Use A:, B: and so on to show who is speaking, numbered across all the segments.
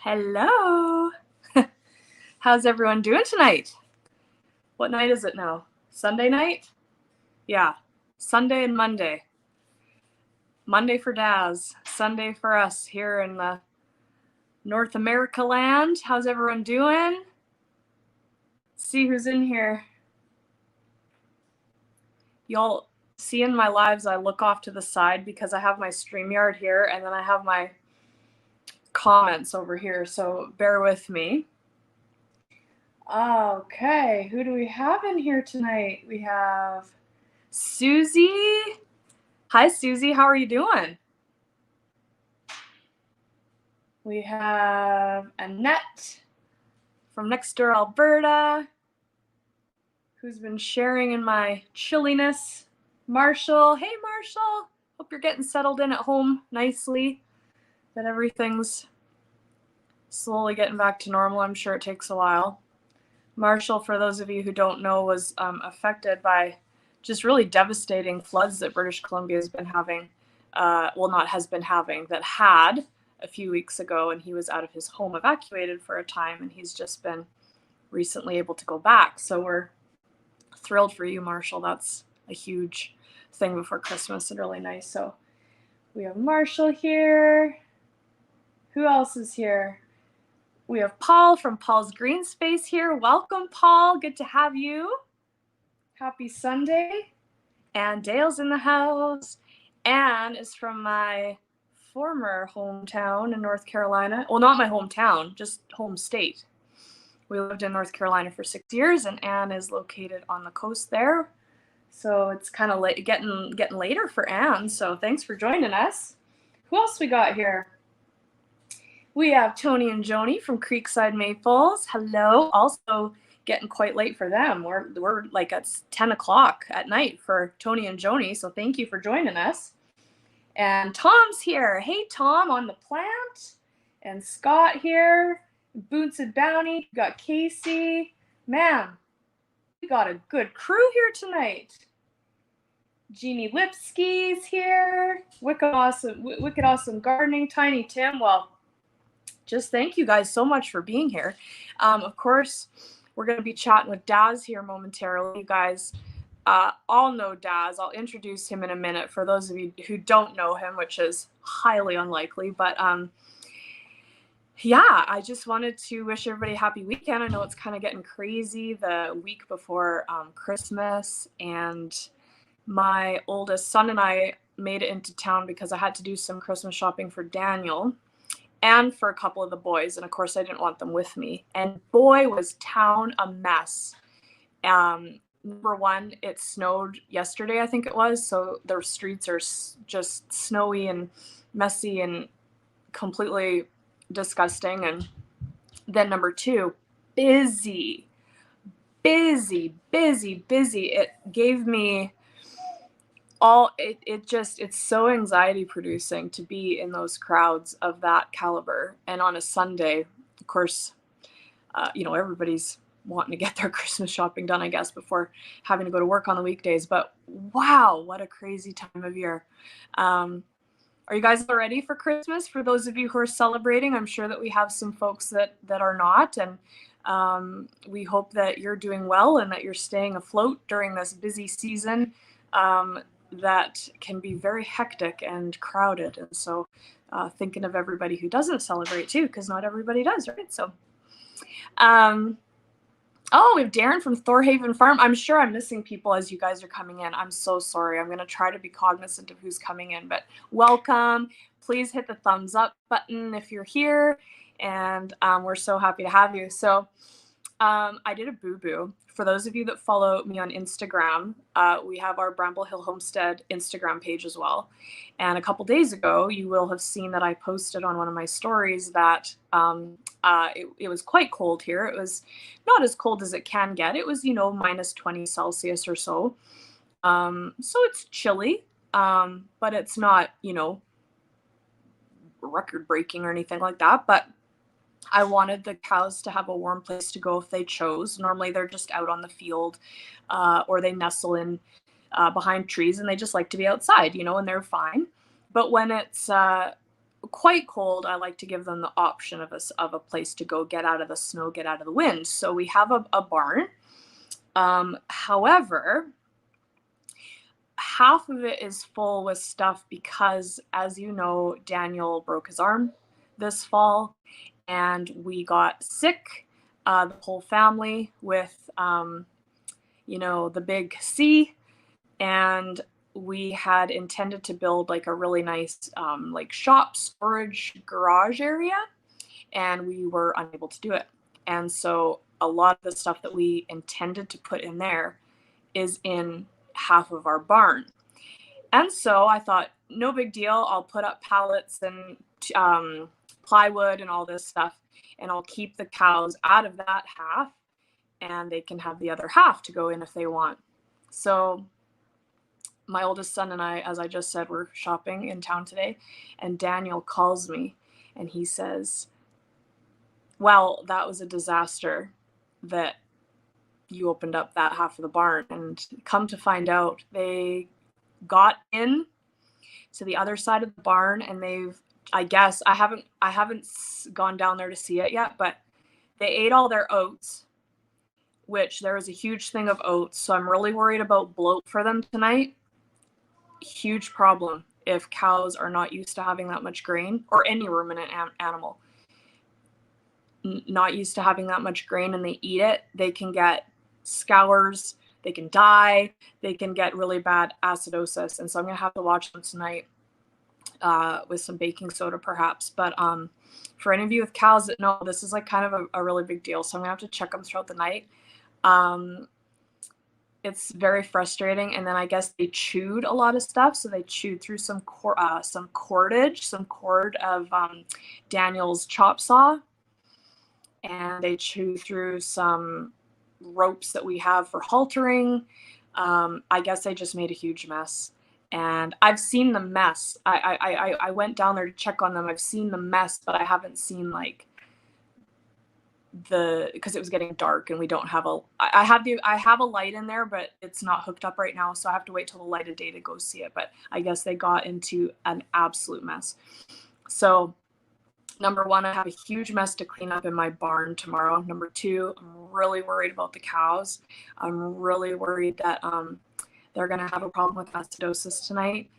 A: Hello. How's everyone doing tonight? What night is it now? Sunday night? Yeah. Sunday and Monday. Monday for Daz, Sunday for us here in the North America land. How's everyone doing? See who's in here. Y'all see in my lives, I look off to the side because I have my StreamYard here and then I have my comments over here, so bear with me. Okay, who do we have in here tonight? We have Susie. Hi, Susie. How are you doing? We have Annette from next door, Alberta, who's been sharing in my chilliness. Marshall. Hey, Marshall. Hope you're getting settled in at home nicely, that everything's slowly getting back to normal. I'm sure it takes a while. Marshall, for those of you who don't know, was affected by just really devastating floods that British Columbia has been having. That had a few weeks ago, and he was out of his home, evacuated for a time, and he's just been recently able to go back. So we're thrilled for you, Marshall. That's a huge thing before Christmas and really nice. So we have Marshall here. Who else is here? We have Paul from Paul's Green Space here. Welcome, Paul. Good to have you. Happy Sunday. And Dale's in the house. Anne is from my former hometown in North Carolina. Well, not my hometown, just home state. We lived in North Carolina for 6 years, and Anne is located on the coast there. So it's kind of late, getting later for Anne. So thanks for joining us. Who else we got here? We have Tony and Joni from Creekside Maples. Hello. Also getting quite late for them. We're like at 10 o'clock at night for Tony and Joni. So thank you for joining us. And Tom's here. Hey, Tom on the plant. And Scott here. Boots and Bounty. We got Casey. Man, we got a good crew here tonight. Jeannie Lipsky's here. Wicked awesome gardening. Tiny Tim. Well, just thank you guys so much for being here. Of course, we're going to be chatting with Daz here momentarily. You guys all know Daz. I'll introduce him in a minute for those of you who don't know him, which is highly unlikely. But yeah, I just wanted to wish everybody a happy weekend. I know it's kind of getting crazy the week before Christmas, and my oldest son and I made it into town because I had to do some Christmas shopping for Daniel and for a couple of the boys. And of course, I didn't want them with me. And boy, was town a mess. Number one, it snowed yesterday, I think it was. So the streets are just snowy and messy and completely disgusting. And then number two, busy. It gave me it's so anxiety producing to be in those crowds of that caliber. And on a Sunday, of course, everybody's wanting to get their Christmas shopping done, I guess, before having to go to work on the weekdays. But wow, what a crazy time of year. Are you guys all ready for Christmas? For those of you who are celebrating, I'm sure that we have some folks that are not. And we hope that you're doing well and that you're staying afloat during this busy season. That can be very hectic and crowded. And so thinking of everybody who doesn't celebrate too, because not everybody does, right? So, we have Darren from Thorhaven Farm. I'm sure I'm missing people as you guys are coming in. I'm so sorry. I'm going to try to be cognizant of who's coming in, but welcome. Please hit the thumbs up button if you're here. And we're so happy to have you. So I did a boo-boo. For those of you that follow me on Instagram, we have our Bramble Hill Homestead Instagram page as well. And a couple days ago, you will have seen that I posted on one of my stories that it was quite cold here. It was not as cold as it can get. It was, minus 20 Celsius or so. So it's chilly, but it's not, record breaking or anything like that. But I wanted the cows to have a warm place to go if they chose. Normally they're just out on the field or they nestle in behind trees and they just like to be outside, and they're fine. But when it's quite cold, I like to give them the option of a place to go get out of the snow, get out of the wind. So we have a barn. However, half of it is full with stuff because, as you know, Daniel broke his arm this fall, and we got sick, the whole family, with, the big C, and we had intended to build like a really nice like shop storage garage area, and we were unable to do it. And so a lot of the stuff that we intended to put in there is in half of our barn. And so I thought, no big deal. I'll put up pallets and plywood and all this stuff, and I'll keep the cows out of that half, and they can have the other half to go in if they want. So my oldest son and I, as I just said, were shopping in town today, and Daniel calls me and he says, well, that was a disaster that you opened up that half of the barn. And come to find out, they got in to the other side of the barn, and I haven't gone down there to see it yet, but they ate all their oats, which there was a huge thing of oats. So I'm really worried about bloat for them tonight. Huge problem if cows are not used to having that much grain, or any ruminant animal not used to having that much grain, and they eat it. They can get scours, they can die, they can get really bad acidosis. And so I'm gonna have to watch them tonight with some baking soda perhaps. But for any of you with cows that know, this is like kind of a really big deal. So I'm gonna have to check them throughout the night. It's very frustrating. And then I guess they chewed a lot of stuff. So they chewed through some cord of Daniel's chop saw, and they chew through some ropes that we have for haltering. I guess they just made a huge mess. And I've seen the mess. I went down there to check on them. I've seen the mess, but I haven't seen like because it was getting dark, and we don't have I have a light in there, but it's not hooked up right now, so I have to wait till the light of day to go see it. But I guess they got into an absolute mess. So number one, I have a huge mess to clean up in my barn tomorrow. Number two, I'm really worried about the cows. I'm really worried that they're going to have a problem with acidosis tonight.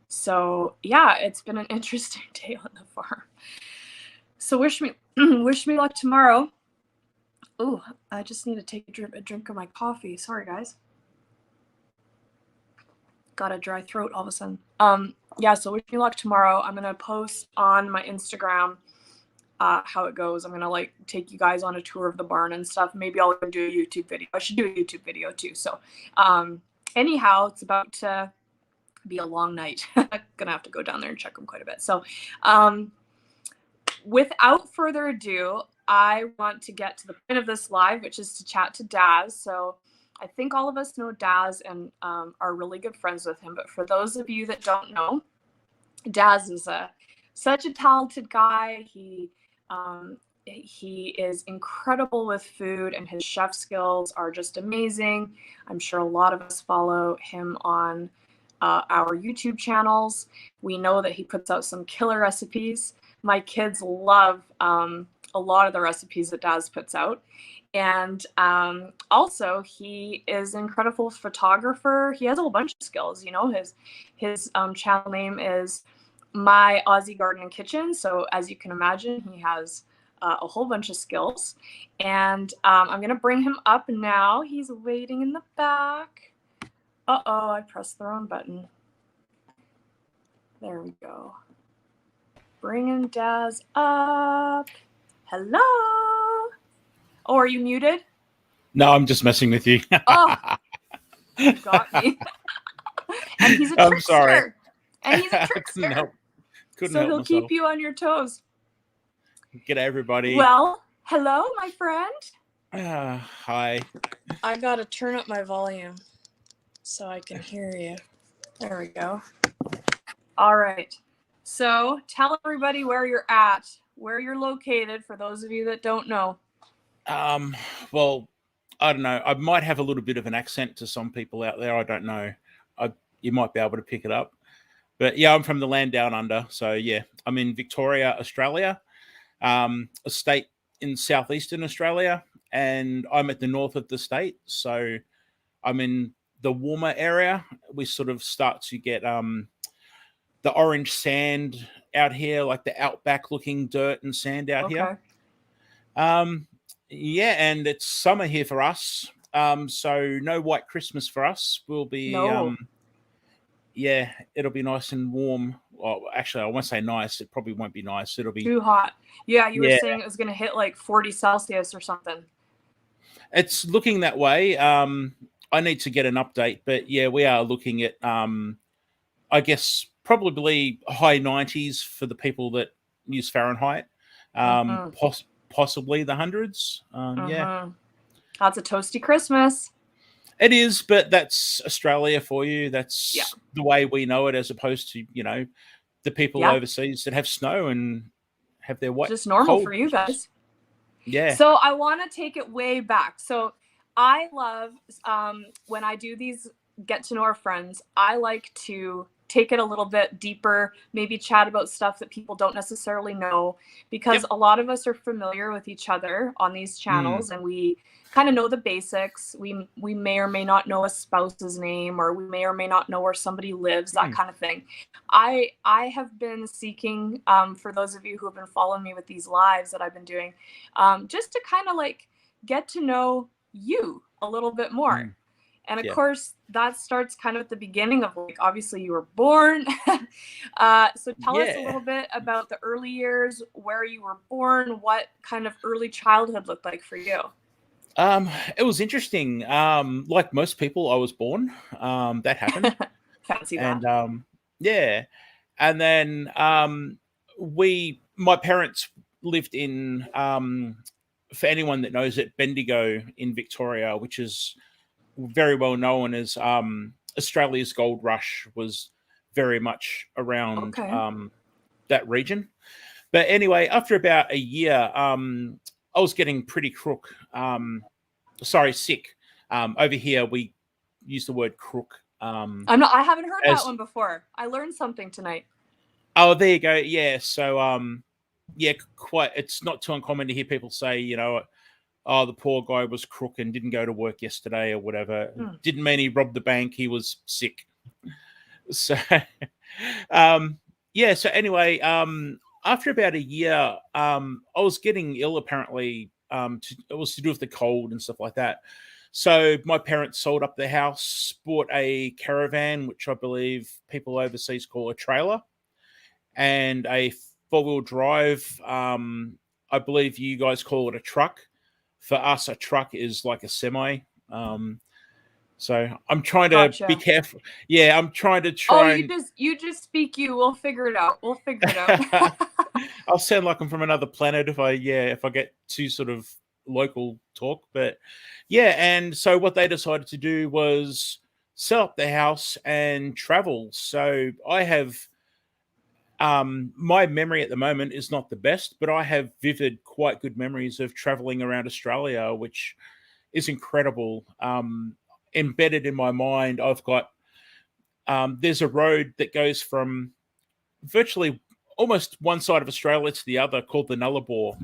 A: So yeah, it's been an interesting day on the farm. So wish me luck tomorrow. Ooh, I just need to take a drink of my coffee. Sorry, guys. Got a dry throat all of a sudden. Yeah, so wish me luck tomorrow. I'm gonna post on my Instagram how it goes. I'm gonna like take you guys on a tour of the barn and stuff. Maybe I'll even do a YouTube video. I should do a YouTube video too. So anyhow, it's about to be a long night. I'm gonna have to go down there and check them quite a bit. So without further ado, I want to get to the point of this live, which is to chat to Daz. So I think all of us know Daz and are really good friends with him. But for those of you that don't know, Daz is such a talented guy. He is incredible with food, and his chef skills are just amazing. I'm sure a lot of us follow him on our YouTube channels. We know that he puts out some killer recipes. My kids love a lot of the recipes that Daz puts out. And also, he is an incredible photographer. He has a whole bunch of skills. You know, his channel name is My Aussie Garden and Kitchen. So as you can imagine, he has a whole bunch of skills. And I'm going to bring him up now. He's waiting in the back. Uh-oh, I pressed the wrong button. There we go. Bringing Daz up. Hello. Oh, are you muted?
B: No, I'm just messing with you.
A: Oh, you got me. And he's a trickster.
B: I'm sorry.
A: And he's a trickster.
B: Couldn't
A: so
B: help
A: he'll
B: myself.
A: keep you on your toes.
B: G'day, everybody.
A: Well, hello, my friend.
B: Hi.
A: I gotta turn up my volume so I can hear you. There we go. All right. So tell everybody where you're at, where you're located, for those of you that don't know.
B: Well, I don't know. I might have a little bit of an accent to some people out there. I don't know. You might be able to pick it up. But yeah, I'm from the land down under. So yeah, I'm in Victoria, Australia, a state in southeastern Australia, and I'm at the north of the state. So I'm in the warmer area. We sort of start to get the orange sand out here, like the outback looking dirt and sand out here.
A: Okay.
B: Um, yeah, and it's summer here for us. So no white Christmas for us. We'll be
A: No.
B: yeah, it'll be nice and warm. Well, actually, I won't say nice. It probably won't be nice. It'll be
A: Too hot. Yeah, you were
B: yeah.
A: saying it was going to hit like 40 Celsius or something.
B: It's looking that way. I need to get an update, but yeah, we are looking at I guess probably high 90s for the people that use Fahrenheit.
A: Mm-hmm.
B: Possibly the hundreds. Yeah.
A: Mm-hmm. That's a toasty Christmas.
B: It is, but that's Australia for you. That's
A: Yeah.
B: the way we know it, as opposed to, the people overseas that have snow and have their white.
A: Just normal
B: cold
A: for you
B: Christmas.
A: guys.
B: Yeah.
A: So I want to take it way back. So I love when I do these get to know our friends, I like to take it a little bit deeper, maybe chat about stuff that people don't necessarily know, because a lot of us are familiar with each other on these channels and we kind of know the basics. We may or may not know a spouse's name, or we may or may not know where somebody lives, that kind of thing. I have been seeking, for those of you who have been following me with these lives that I've been doing, just to kind of like get to know you a little bit more. And of course, that starts kind of at the beginning of, like, obviously you were born. So tell us a little bit about the early years, where you were born, what kind of early childhood looked like for you.
B: It was interesting. Like most people, I was born. That happened.
A: Fancy
B: and
A: that.
B: Yeah. And then my parents lived in, for anyone that knows it, Bendigo in Victoria, which is very well known as Australia's gold rush was very much around that region. But anyway, after about a year, I was getting pretty sick. Over here, we use the word crook.
A: I haven't heard that one before. I learned something tonight.
B: Oh, there you go. Yeah. So, it's not too uncommon to hear people say, oh, the poor guy was crook and didn't go to work yesterday or whatever. Didn't mean he robbed the bank. He was sick. So, So anyway, after about a year, I was getting ill. Apparently, it was to do with the cold and stuff like that. So my parents sold up their house, bought a caravan, which I believe people overseas call a trailer, and a four-wheel drive. I believe you guys call it a truck. For us, a truck is like a semi. So I'm trying to be careful. Yeah, I'm trying to
A: you just speak. We'll figure it out.
B: I'll sound like I'm from another planet if I get too sort of local talk. But yeah, and so what they decided to do was sell up their house and travel. So I have my memory at the moment is not the best, but I have vivid, quite good memories of traveling around Australia, which is incredible. Embedded in my mind, I've got there's a road that goes from virtually almost one side of Australia to the other called the Nullarbor.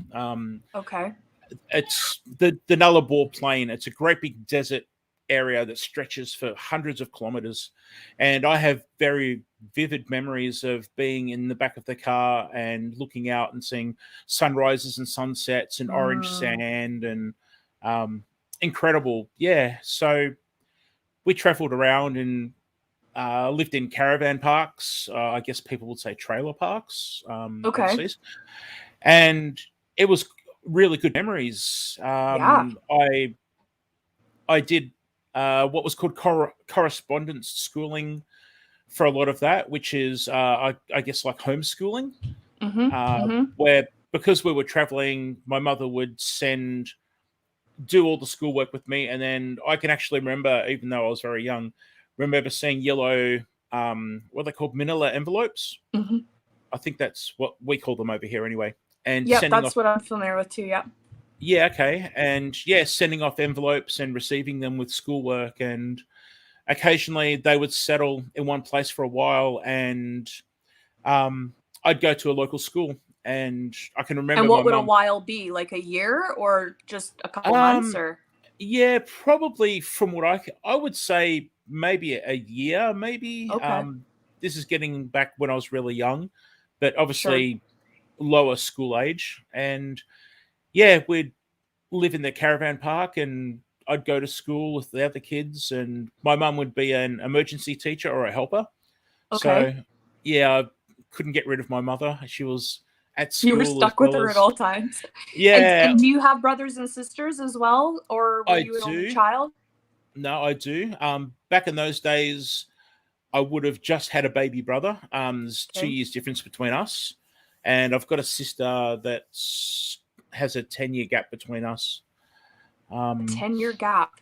B: It's the Nullarbor Plain. It's a great big desert area that stretches for hundreds of kilometers, and I have very vivid memories of being in the back of the car and looking out and seeing sunrises and sunsets and orange sand and incredible. So we traveled around and lived in caravan parks. I guess people would say trailer parks. Overseas. And it was really good memories. I did what was called correspondence schooling for a lot of that, which is I guess like homeschooling, where because we were traveling, my mother would do all the schoolwork with me, and then I can actually remember, even though I was very young, remember seeing yellow what are they called, manila envelopes. I think that's what we call them over here anyway. And
A: that's what I'm familiar with too.
B: Okay. And sending off envelopes and receiving them with schoolwork. And occasionally they would settle in one place for a while, and I'd go to a local school. And I can
A: And
B: remember my
A: what would a
B: mum.
A: while be? Like a year or just a couple months
B: Um,
A: or?
B: yeah, probably from what I would say maybe a year, maybe.
A: Okay,
B: This is getting back when I was really young, but
A: sure.
B: obviously lower school age. And yeah, we'd live in the caravan park, and I'd go to school with the other kids, and my mum would be an emergency teacher or a helper.
A: Okay.
B: So yeah, I couldn't get rid of my mother. She was at
A: You were
B: school as
A: stuck with
B: well
A: her at
B: as
A: all times.
B: yeah,
A: And do you have brothers and sisters as well, or were
B: I
A: you an only
B: do.
A: child?
B: No, I do. Back in those days, I would have just had a baby brother. There's two
A: Okay.
B: years difference between us, and I've got a sister that has a 10-year gap between us.
A: A
B: Um,
A: 10-year gap.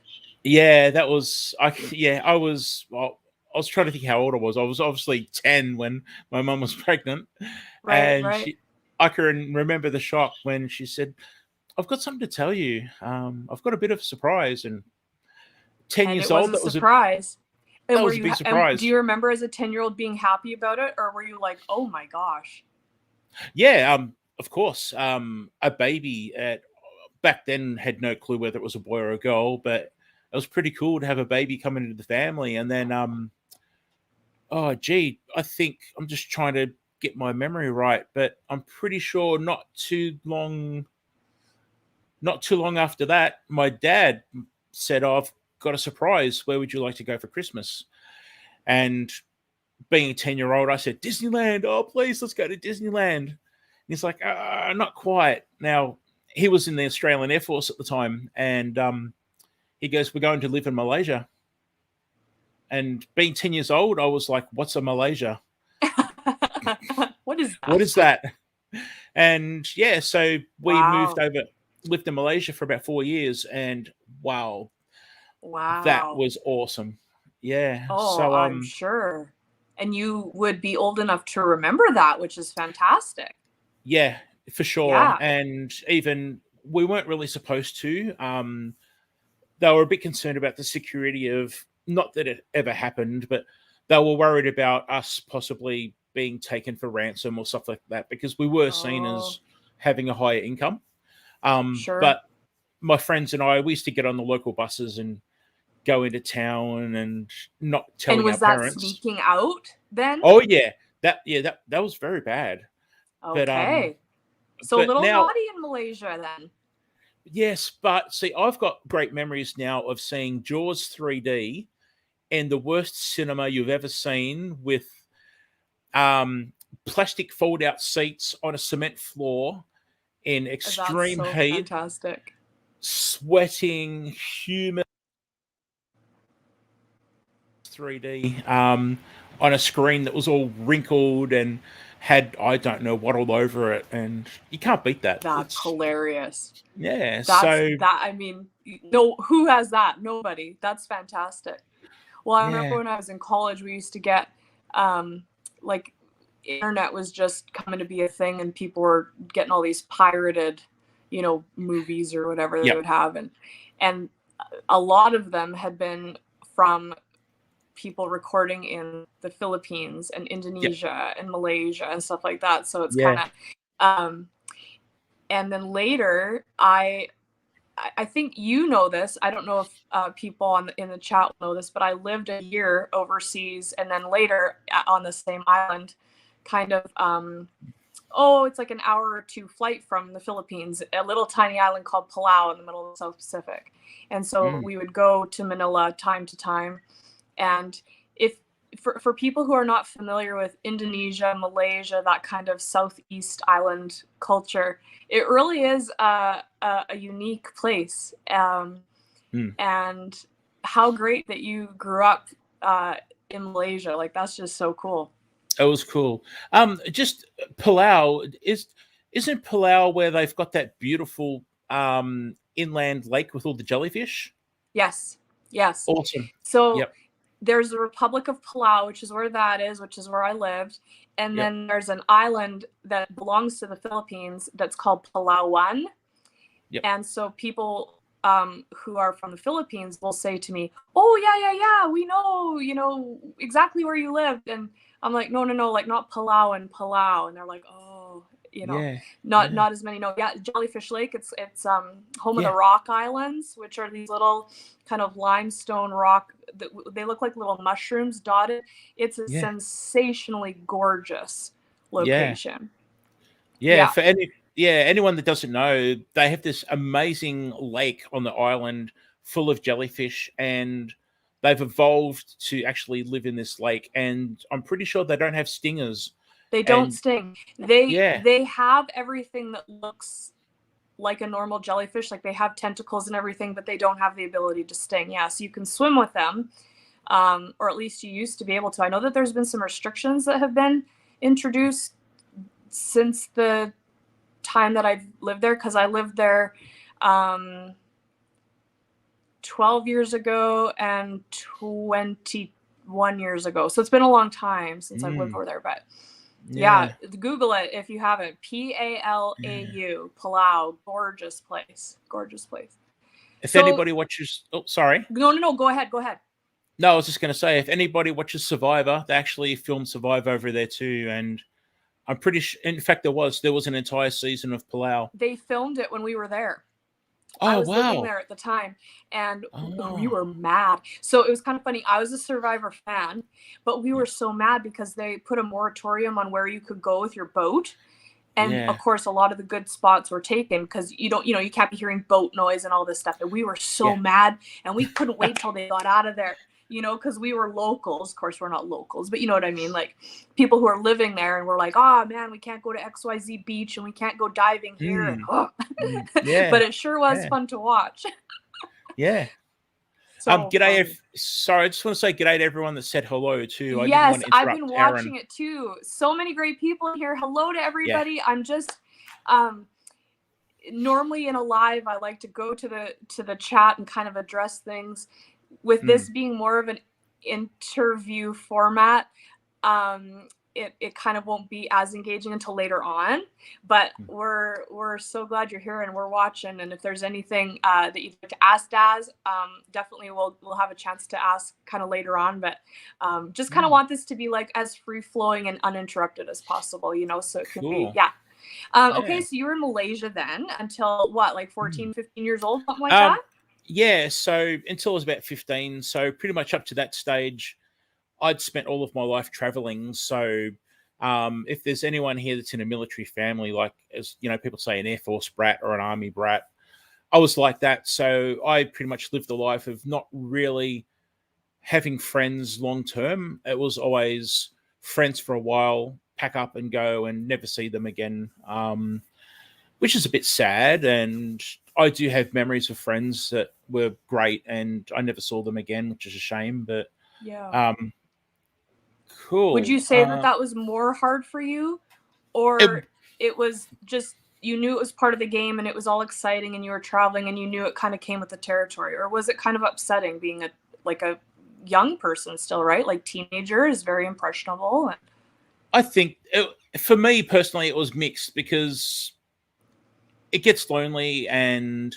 B: yeah, that was I. Yeah, I was. Well, I was trying to think how old I was. I was obviously 10 when my mum was pregnant,
A: Right,
B: and
A: right.
B: I can remember the shock when she said, "I've got something to tell you. I've got a bit of a surprise." And 10
A: And
B: years
A: it was
B: old,
A: a surprise. And
B: that
A: were
B: was a
A: you
B: big
A: and do
B: surprise.
A: you remember as a 10-year-old being happy about it, or were you like, "Oh my gosh."
B: Yeah, of course. A baby at back then had no clue whether it was a boy or a girl, but it was pretty cool to have a baby come into the family. And then, oh, gee, I think I'm just trying to get my memory right, but I'm pretty sure not too long after that, my dad said, oh, I've got a surprise. Where would you like to go for Christmas? And being a 10-year-old, I said, Disneyland. Oh, please, let's go to Disneyland. And he's like, not quite. Now, he was in the Australian Air Force at the time, and he goes, we're going to live in Malaysia. And being 10 years old, I was like, what's a Malaysia?
A: What is
B: What
A: that?
B: is that? And yeah, so we moved
A: Wow.
B: over, lived in Malaysia for about 4 years, and wow, that
A: Wow.
B: was awesome. Yeah.
A: Oh,
B: So
A: I'm sure. And you would be old enough to remember that, which is fantastic.
B: yeah, for sure.
A: Yeah.
B: And even we weren't really supposed to. They were a bit concerned about the security of, not that it ever happened, but they were worried about us possibly being taken for ransom or stuff like that, because we were seen
A: Oh,
B: as having a higher income.
A: sure.
B: But my friends and I, we used to get on the local buses and go into town and not
A: And
B: telling our
A: was that
B: parents.
A: sneaking out then?
B: Oh yeah, that was very bad. But
A: Okay. So a
B: but
A: little
B: now,
A: naughty in Malaysia then.
B: yes, but see, I've got great memories now of seeing Jaws 3D in the worst cinema you've ever seen, with um, plastic fold-out seats on a cement floor in
A: That's
B: extreme
A: so
B: heat,
A: fantastic.
B: sweating, humid 3D on a screen that was all wrinkled and had, I don't know what all over it, and you can't beat that.
A: That's
B: It's
A: hilarious.
B: yeah.
A: That's
B: So
A: that. I mean, no, who has that? Nobody. That's fantastic. Well, I remember
B: yeah,
A: when I was in college, we used to get like internet was just coming to be a thing, and people were getting all these pirated, movies or whatever they
B: yep,
A: would have, and a lot of them had been from people recording in the Philippines and
B: yep,
A: Indonesia and Malaysia and stuff like that. So it's kind
B: yeah,
A: of and then later I think you know this. I don't know if people in the chat know this, but I lived a year overseas, and then later on the same island, kind of. It's like an hour or two flight from the Philippines, a little tiny island called Palau in the middle of the South Pacific, and so
B: mm,
A: we would go to Manila time to time, and if for people who are not familiar with Indonesia, Malaysia, that kind of Southeast island culture, it really is a unique place.
B: mm.
A: And how great that you grew up in Malaysia. Like, that's just so cool.
B: It was cool. Just Palau isn't Palau where they've got that beautiful inland lake with all the jellyfish?
A: Yes. Yes.
B: Awesome.
A: So
B: Yep.
A: there's the Republic of Palau, which is where that is, which is where I lived. And
B: Yep.
A: then there's an island that belongs to the Philippines that's called Palawan.
B: Yep.
A: And so people who are from the Philippines will say to me, "Oh yeah, we know, exactly where you lived," and I'm like, "No, like not Palau and Palau," and they're like, "Oh,
B: Yeah.
A: not as many." No, yeah, Jellyfish Lake. It's home of the
B: Yeah.
A: Rock Islands, which are these little kind of limestone rock. They look like little mushrooms dotted. It's a
B: Yeah.
A: sensationally gorgeous
B: Yeah.
A: location.
B: Yeah.
A: Yeah.
B: For anyone that doesn't know, they have this amazing lake on the island full of jellyfish, and they've evolved to actually live in this lake. And I'm pretty sure they don't have stingers.
A: They don't
B: And
A: sting. They
B: yeah,
A: they have everything that looks like a normal jellyfish. Like they have tentacles and everything, but they don't have the ability to sting. Yeah, so you can swim with them, or at least you used to be able to. I know that there's been some restrictions that have been introduced since the time that I've lived there, because I lived there 12 years ago and 21 years ago. So it's been a long time since I've lived over there, but yeah, Google it if you haven't. Palau, Palau, gorgeous place.
B: If
A: So
B: anybody watches, oh, sorry.
A: no, go ahead.
B: No, I was just going to say, if anybody watches Survivor, they actually filmed Survivor over there too, and I'm pretty sure. In fact, there was an entire season of Palau.
A: They filmed it when we were there.
B: Oh,
A: I was
B: wow.
A: living there at the time, and we were mad. So it was kind of funny. I was a Survivor fan, but we were so mad because they put a moratorium on where you could go with your boat. And of course, a lot of the good spots were taken because you can't be hearing boat noise and all this stuff. And we were so mad, and we couldn't wait till they got out of there, because we were locals. Of course, we're not locals, but you know what I mean? Like people who are living there, and we're like, oh man, we can't go to XYZ beach and we can't go diving here. And, but it sure was fun to watch.
B: Yeah.
A: So
B: g'day. Sorry, I just want to say g'day to everyone that said hello too.
A: Yes, I've been watching it too. So many great people here. Hello to everybody. Yeah. I'm just normally in a live, I like to go to the chat and kind of address things. With this being more of an interview format, it kind of won't be as engaging until later on, but we're so glad you're here and we're watching. And if there's anything that you'd like to ask Daz, definitely we'll have a chance to ask kind of later on, but just kind of want this to be like as free flowing and uninterrupted as possible, so it can be, okay. So you were in Malaysia then until what, like 14, 15 years old, something like that?
B: Yeah. So until I was about 15. So pretty much up to that stage, I'd spent all of my life traveling. So if there's anyone here that's in a military family, like, as people say, an Air Force brat or an Army brat, I was like that. So I pretty much lived the life of not really having friends long term. It was always friends for a while, pack up and go and never see them again, which is a bit sad. And I do have memories of friends that were great and I never saw them again, which is a shame. But cool.
A: Would you say that was more hard for you, or it was just you knew it was part of the game and it was all exciting and you were traveling and you knew it kind of came with the territory, or was it kind of upsetting being a young person still, right? Like teenager is very impressionable.
B: I think for me personally, it was mixed because it gets lonely and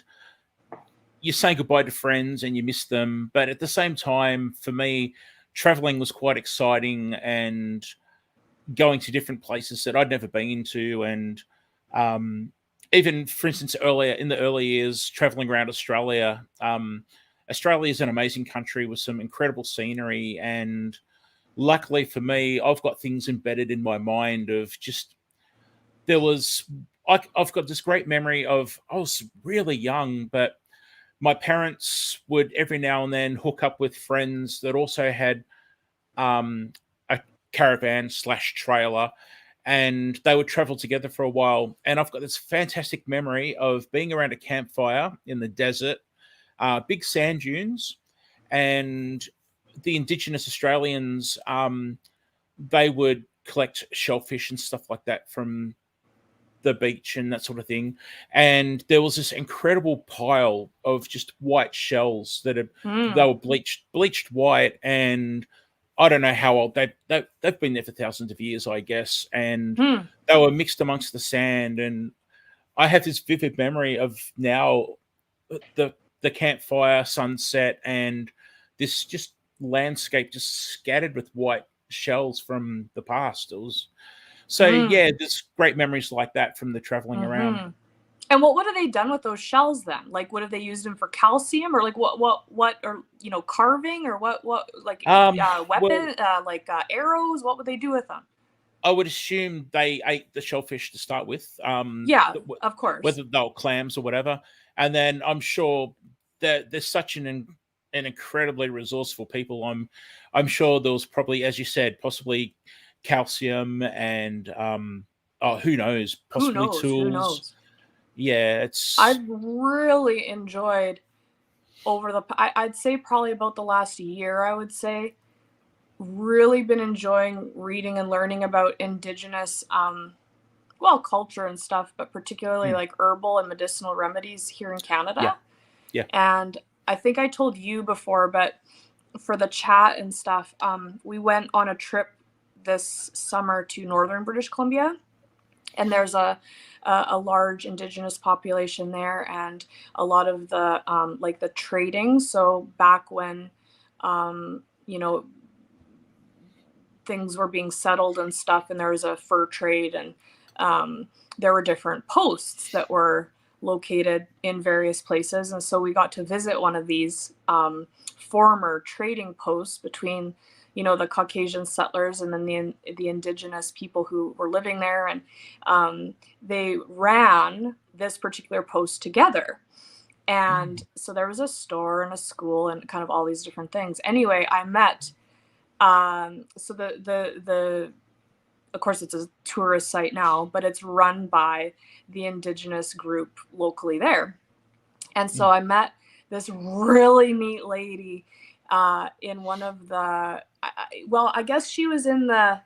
B: you say goodbye to friends and you miss them. But at the same time, for me, traveling was quite exciting and going to different places that I'd never been to. And even, for instance, in the early years, traveling around Australia. Australia is an amazing country with some incredible scenery. And luckily for me, I've got things embedded in my mind of just, I've got this great memory of, I was really young, but my parents would every now and then hook up with friends that also had a caravan / trailer, and they would travel together for a while. And I've got this fantastic memory of being around a campfire in the desert, big sand dunes, and the Indigenous Australians, they would collect shellfish and stuff like that from the beach and that sort of thing. And there was this incredible pile of just white shells that they were bleached white, and I don't know how old they've been there for thousands of years, I guess. And they were mixed amongst the sand. And I have this vivid memory of now the the campfire, sunset, and this just landscape just scattered with white shells from the past. It was so yeah, there's great memories like that from the traveling around.
A: And what have they done with those shells then? Like, what have they used them for, calcium, or like what, or carving, or what like
B: Well,
A: weapon, arrows? What would they do with them?
B: I would assume they ate the shellfish to start with.
A: Yeah, of course.
B: Whether they were clams or whatever, and then I'm sure that there's such an incredibly resourceful people. I'm sure there was probably, as you said, possibly calcium and who knows,
A: Who
B: possibly
A: knows? Who
B: tools.
A: knows?
B: Yeah, it's
A: I've really enjoyed I'd say probably about the last year, I would say, really been enjoying reading and learning about indigenous culture and stuff, but particularly like herbal and medicinal remedies here in Canada.
B: Yeah.
A: And I think I told you before, but for the chat and stuff, we went on a trip this summer to northern British Columbia, and there's a large indigenous population there, and a lot of the like the trading. So back when things were being settled and stuff, and there was a fur trade, and there were different posts that were located in various places. And so we got to visit one of these former trading posts between the Caucasian settlers and then the indigenous people who were living there. And they ran this particular post together. And so there was a store and a school and kind of all these different things. Anyway, I met so the of course it's a tourist site now, but it's run by the indigenous group locally there. And so I met this really neat lady in one of the I guess she was in the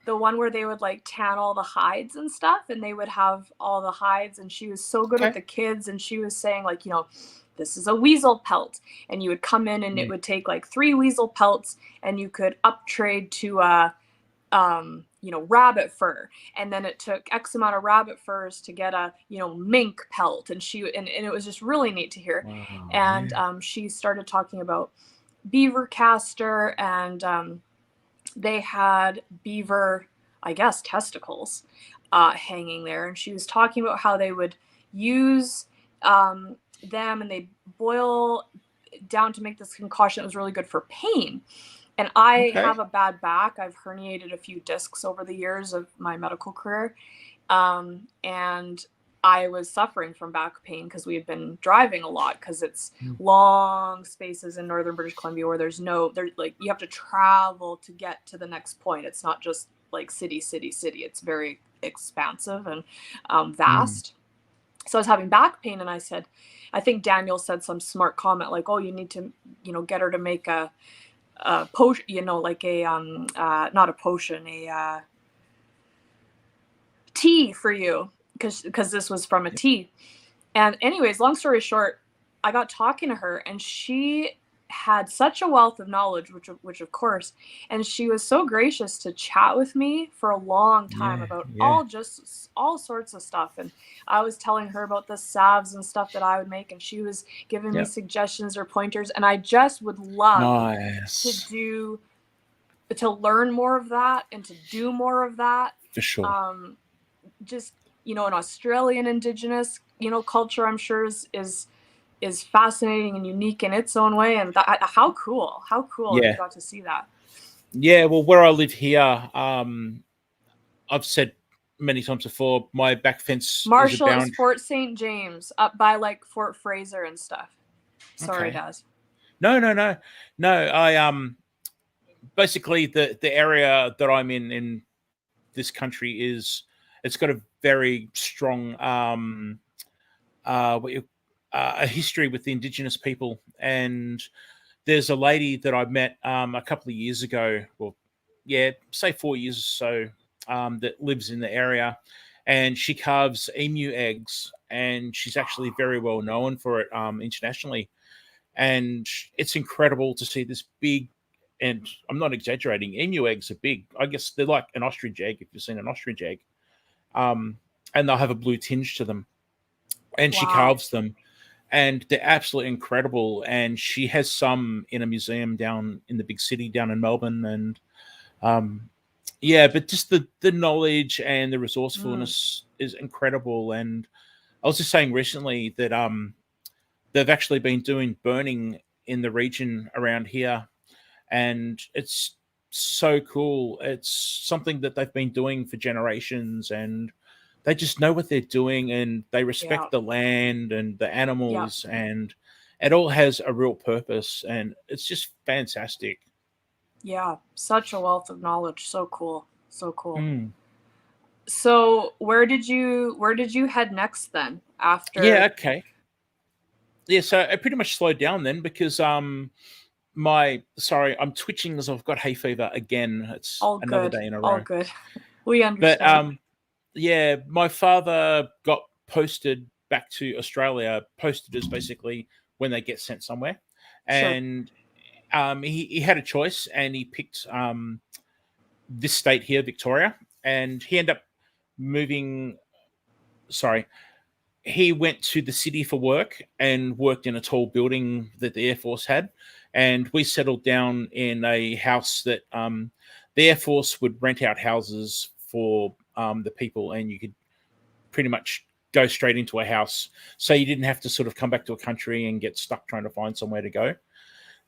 A: one where they would like tan all the hides and stuff, and they would have all the hides, and she was so good with the kids, and she was saying like, this is a weasel pelt, and you would come in and it would take like 3 weasel pelts, and you could uptrade to a rabbit fur, and then it took X amount of rabbit furs to get a mink pelt, and it was just really neat to hear. Wow, and she started talking about beaver castor, and they had beaver, I guess, testicles hanging there, and she was talking about how they would use them, and they boil down to make this concoction that was really good for pain. And I have a bad back. I've herniated a few discs over the years of my medical career. And I was suffering from back pain because we had been driving a lot, because it's long spaces in northern British Columbia where there's like, you have to travel to get to the next point. It's not just like city. It's very expansive and vast. So I was having back pain, and I think Daniel said some smart comment like, oh, you need to, get her to make a potion, like a not a potion, a tea for you, because this was from a tea. And anyways, long story short, I got talking to her, and she had such a wealth of knowledge, which of course, and she was so gracious to chat with me for a long time about all sorts of stuff. And I was telling her about the salves and stuff that I would make, and she was giving me suggestions or pointers, and I just would love to learn more of that and to do more of that.
B: For sure.
A: Just an Australian indigenous culture, I'm sure is fascinating and unique in its own way. And how cool you got to see that.
B: Yeah, well, where I live here, I've said many times before, my back fence
A: Marshall is Fort St. James, up by like Fort Fraser and stuff. Sorry, Daz.
B: No. I basically the area that I'm in this country it's got a very strong a history with the indigenous people. And there's a lady that I met a couple of years ago, say 4 years or so, that lives in the area, and she carves emu eggs, and she's actually very well known for it internationally. And it's incredible to see this big, and I'm not exaggerating, emu eggs are big. I guess they're like an ostrich egg, if you've seen an ostrich egg. And they'll have a blue tinge to them. And she carves them. and they're absolutely incredible. And she has some in a museum down in the big city down in Melbourne, and um, yeah, but just the knowledge and the
A: Mm,
B: resourcefulness is incredible. And I was just saying recently that they've actually been doing burning in the region around here, and it's so cool. It's something that they've been doing for generations, and they just know what they're doing, and they
A: yeah,
B: respect the land and the
A: yeah,
B: animals, and it all has a real purpose, and it's just fantastic.
A: yeah. Such a wealth of knowledge. So cool. So cool.
B: Mm.
A: So where did you head next then
B: Yeah,
A: after?
B: okay. Yeah, so I pretty much slowed down then because my sorry, I'm twitching because I've got hay fever again. It's
A: All
B: another
A: good.
B: day in a
A: All
B: row.
A: good. We
B: But
A: understand.
B: yeah, my father got posted back to Australia. Posted is basically when they get sent somewhere,
A: Sure.
B: and he had a choice, and he picked this state here, Victoria, and he ended up moving. Sorry, he went to the city for work and worked in a tall building that the Air Force had. And we settled down in a house that the Air Force would rent out houses for the people, and you could pretty much go straight into a house. So you didn't have to sort of come back to a country and get stuck trying to find somewhere to go.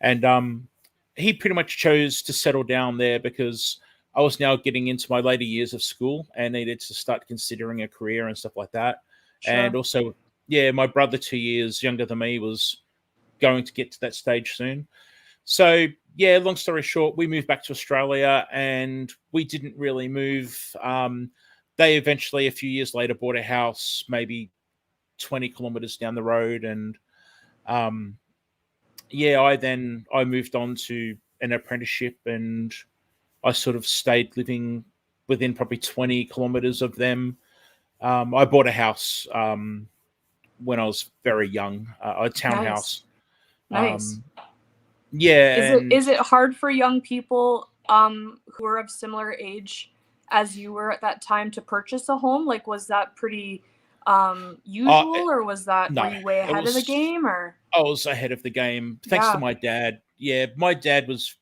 B: And he pretty much chose to settle down there because I was now getting into my later years of school and needed to start considering a career and stuff like that. And
A: Sure.
B: also, yeah, my brother, 2 years younger than me, was going to get to that stage soon. So, yeah, long story short, we moved back to Australia and we didn't really move. They eventually, a few years later, bought a house maybe 20 kilometers down the road. And um, yeah, I moved on to an apprenticeship, and I sort of stayed living within probably 20 kilometers of them. I bought a house when I was very young, a
A: Nice.
B: townhouse.
A: Nice.
B: Um, yeah,
A: Is it
B: and
A: is it hard for young people who are of similar age as you were at that time to purchase a home? Like was that pretty
B: uh,
A: usual, or were
B: no,
A: you way
B: it
A: ahead of the
B: was
A: game, or?
B: I was ahead of the game thanks to
A: Yeah,
B: my dad. Yeah, my dad was.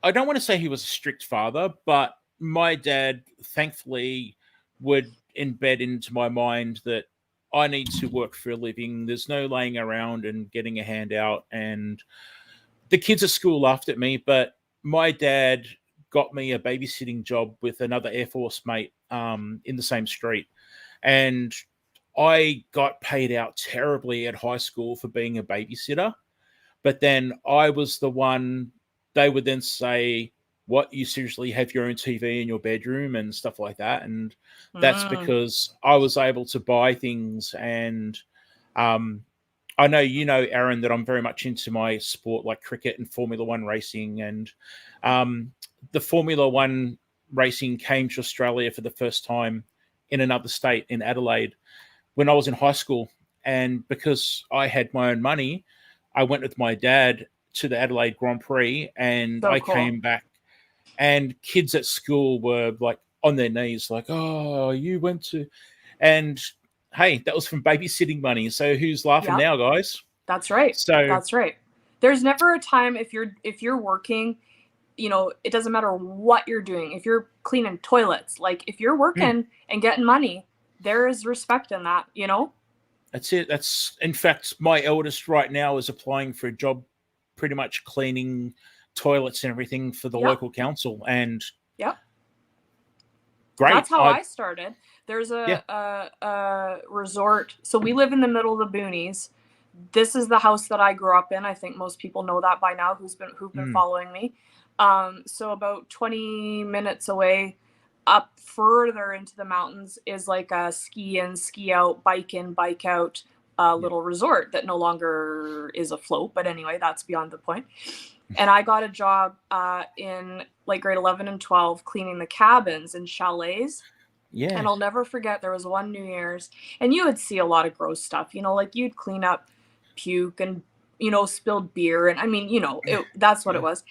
B: I don't want to say he was a strict father, but my dad, thankfully, would embed into my mind that I need to work for a living. There's no laying around and getting a handout. And the kids at school laughed at me, but my dad got me a babysitting job with another Air Force mate in the same street. And I got paid out terribly at high school for being a babysitter, but then I was the one they would then say, "What, you seriously have your own TV in your bedroom and stuff like that?" And that's
A: mm,
B: because I was able to buy things. And um, I know you know, Aaron, that I'm very much into my sport like cricket and Formula One racing. And um, the Formula One racing came to Australia for the first time in another state, in Adelaide, when I was in high school. And because I had my own money, I went with my dad to the Adelaide Grand Prix, and
A: so
B: I
A: cool.
B: came back, and kids at school were like on their knees, like, "Oh, you went to," and hey, that was from babysitting money. So who's laughing
A: Yep,
B: now, guys?
A: that's right.
B: So
A: That's right. There's never a time if you're working, it doesn't matter what you're doing. If you're cleaning toilets, like if you're
B: mm,
A: working and getting money, there is respect in that.
B: that's it. That's in fact my eldest right now is applying for a job, pretty much cleaning toilets and everything for the
A: Yep.
B: local council, and
A: Yep.
B: great.
A: That's how
B: I
A: I started. There's
B: Yeah.
A: a resort. So we live in the middle of the boonies. This is the house that I grew up in. I think most people know that by now who've been
B: Mm,
A: following me. So about 20 minutes away, up further into the mountains is like a ski in, ski out, bike in, bike out
B: yeah.
A: little resort that no longer is afloat. But anyway, that's beyond the point. And I got a job in like grade 11 and 12 cleaning the cabins and chalets. And
B: Yeah.
A: I'll never forget, there was one New Year's, and you would see a lot of gross stuff, like you'd clean up puke and, spilled beer. And I mean, that's what it
B: Yeah.
A: was.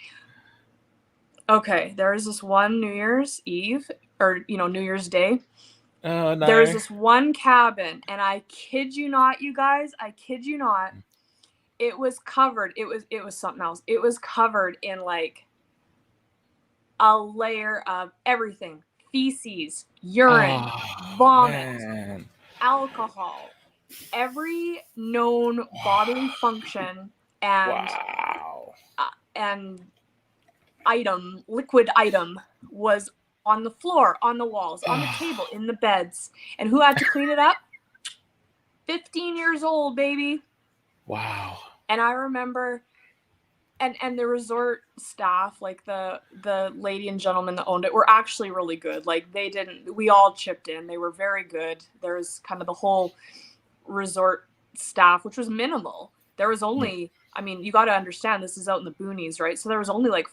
A: Okay, there was this one New Year's Eve, or, New Year's Day.
B: Oh
A: There was
B: no.
A: this one cabin, and I kid you not, you guys, I kid you not, it was covered. It was something else. It was covered in like a layer of everything: feces, urine,
B: Oh
A: vomit,
B: man.
A: alcohol, every known bodily function and
B: Wow.
A: and liquid item was on the floor, on the walls, on the table, in the beds. And who had to clean it up? 15 years old, baby.
B: Wow.
A: And I remember, and the resort staff, like the lady and gentleman that owned it, were actually really good. Like we all chipped in. They were very good. There was kind of the whole resort staff, which was minimal. There was only, I mean, you got to understand, this is out in the boonies, right? So there was only like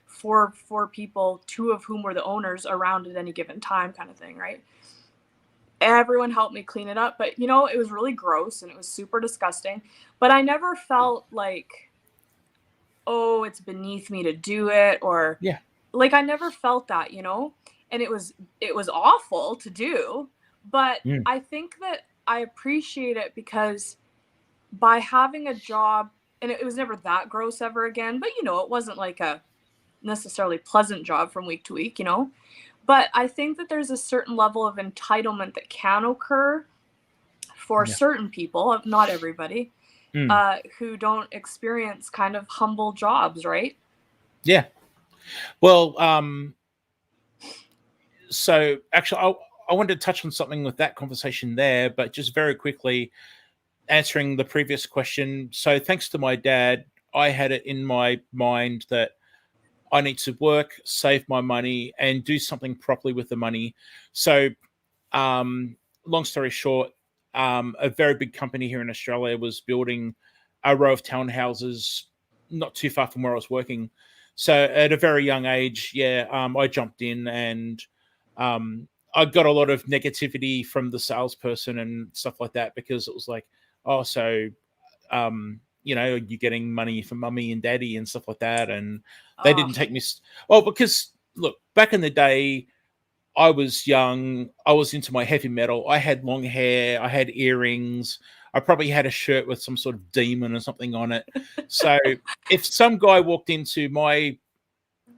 A: four people, two of whom were the owners around at any given time, kind of thing, right? Everyone helped me clean it up, but it was really gross and it was super disgusting. But I never felt like, oh, it's beneath me to do it, or
B: Yeah.
A: like I never felt that, and it was awful to do, but I think that I appreciate it because by having a job, and it was never that gross ever again, but it wasn't like a necessarily pleasant job from week to week, but I think that there's a certain level of entitlement that can occur for
B: Yeah.
A: certain people, not everybody,
B: Mm.
A: who don't experience kind of humble jobs, right?
B: Yeah. Well, so actually, I wanted to touch on something with that conversation there, but just very quickly answering the previous question. So, thanks to my dad, I had it in my mind that I need to work, save my money, and do something properly with the money. So, long story short, a very big company here in Australia was building a row of townhouses not too far from where I was working. So at a very young age, I jumped in and I got a lot of negativity from the salesperson and stuff like that because it was like, oh, so you're getting money from mummy and daddy and stuff like that, and they
A: Oh,
B: didn't take me. Well, because look, back in the day, I was young. I was into my heavy metal. I had long hair. I had earrings. I probably had a shirt with some sort of demon or something on it. So if some guy walked into my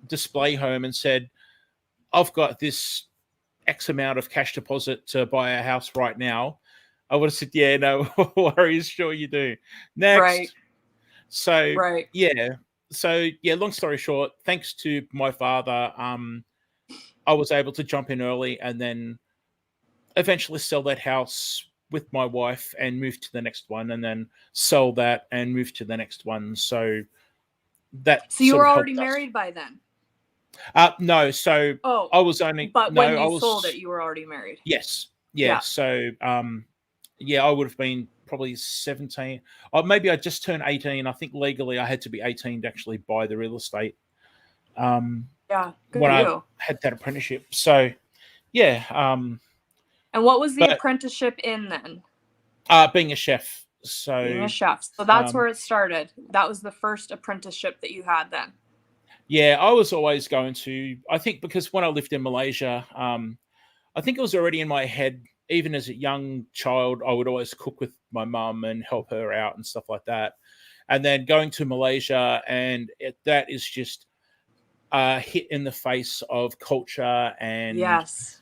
B: display home and said, I've got this X amount of cash deposit to buy a house right now, I would have said, yeah, no worries. Sure you do.
A: right,
B: Next. So,
A: right.
B: yeah. So, yeah, long story short, thanks to my father, I was able to jump in early and then eventually sell that house with my wife and move to the next one, and then sell that and move to the next one. So that
A: So you
B: sort
A: were
B: of
A: already
B: helped us.
A: married by then?
B: No, so
A: Oh,
B: I was only
A: but
B: no,
A: when
B: I
A: you sold it,
B: was
A: you were already married.
B: yes, yeah.
A: Yeah.
B: So I would have been probably 17, or maybe I just turned 18. I think legally I had to be 18 to actually buy the real estate.
A: Yeah. Good for
B: When I
A: you.
B: had that apprenticeship, so yeah.
A: And what was the
B: But
A: apprenticeship in then?
B: being a chef,
A: Being
B: so
A: a chef. So that's
B: um,
A: where it started. That was the first apprenticeship that you had then.
B: yeah, I was always going to. I think because when I lived in Malaysia, I think it was already in my head. Even as a young child, I would always cook with my mum and help her out and stuff like that. And then going to Malaysia, and that is just a hit in the face of culture. And
A: Yes.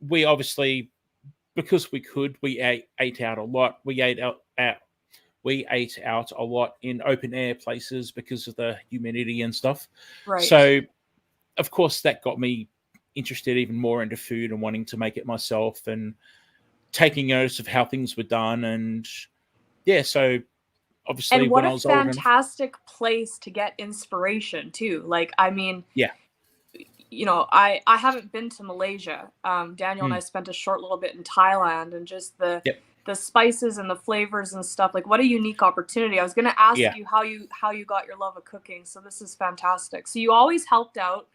B: we obviously, because we could, ate out a lot. We ate out a lot in open air places because of the humidity and stuff.
A: Right.
B: So, of course, that got me interested even more into food and wanting to make it myself and taking notice of how things were done. And yeah, so obviously
A: And what
B: when
A: a
B: I was old enough,
A: fantastic place to get inspiration too. Like, I mean,
B: yeah,
A: I haven't been to Malaysia. Daniel and I
B: mm,
A: spent a short little bit in Thailand, and just
B: yep,
A: the spices and the flavors and stuff. Like, what a unique opportunity. I was going to ask
B: yeah,
A: you how you got your love of cooking. So this is fantastic. So you always helped out,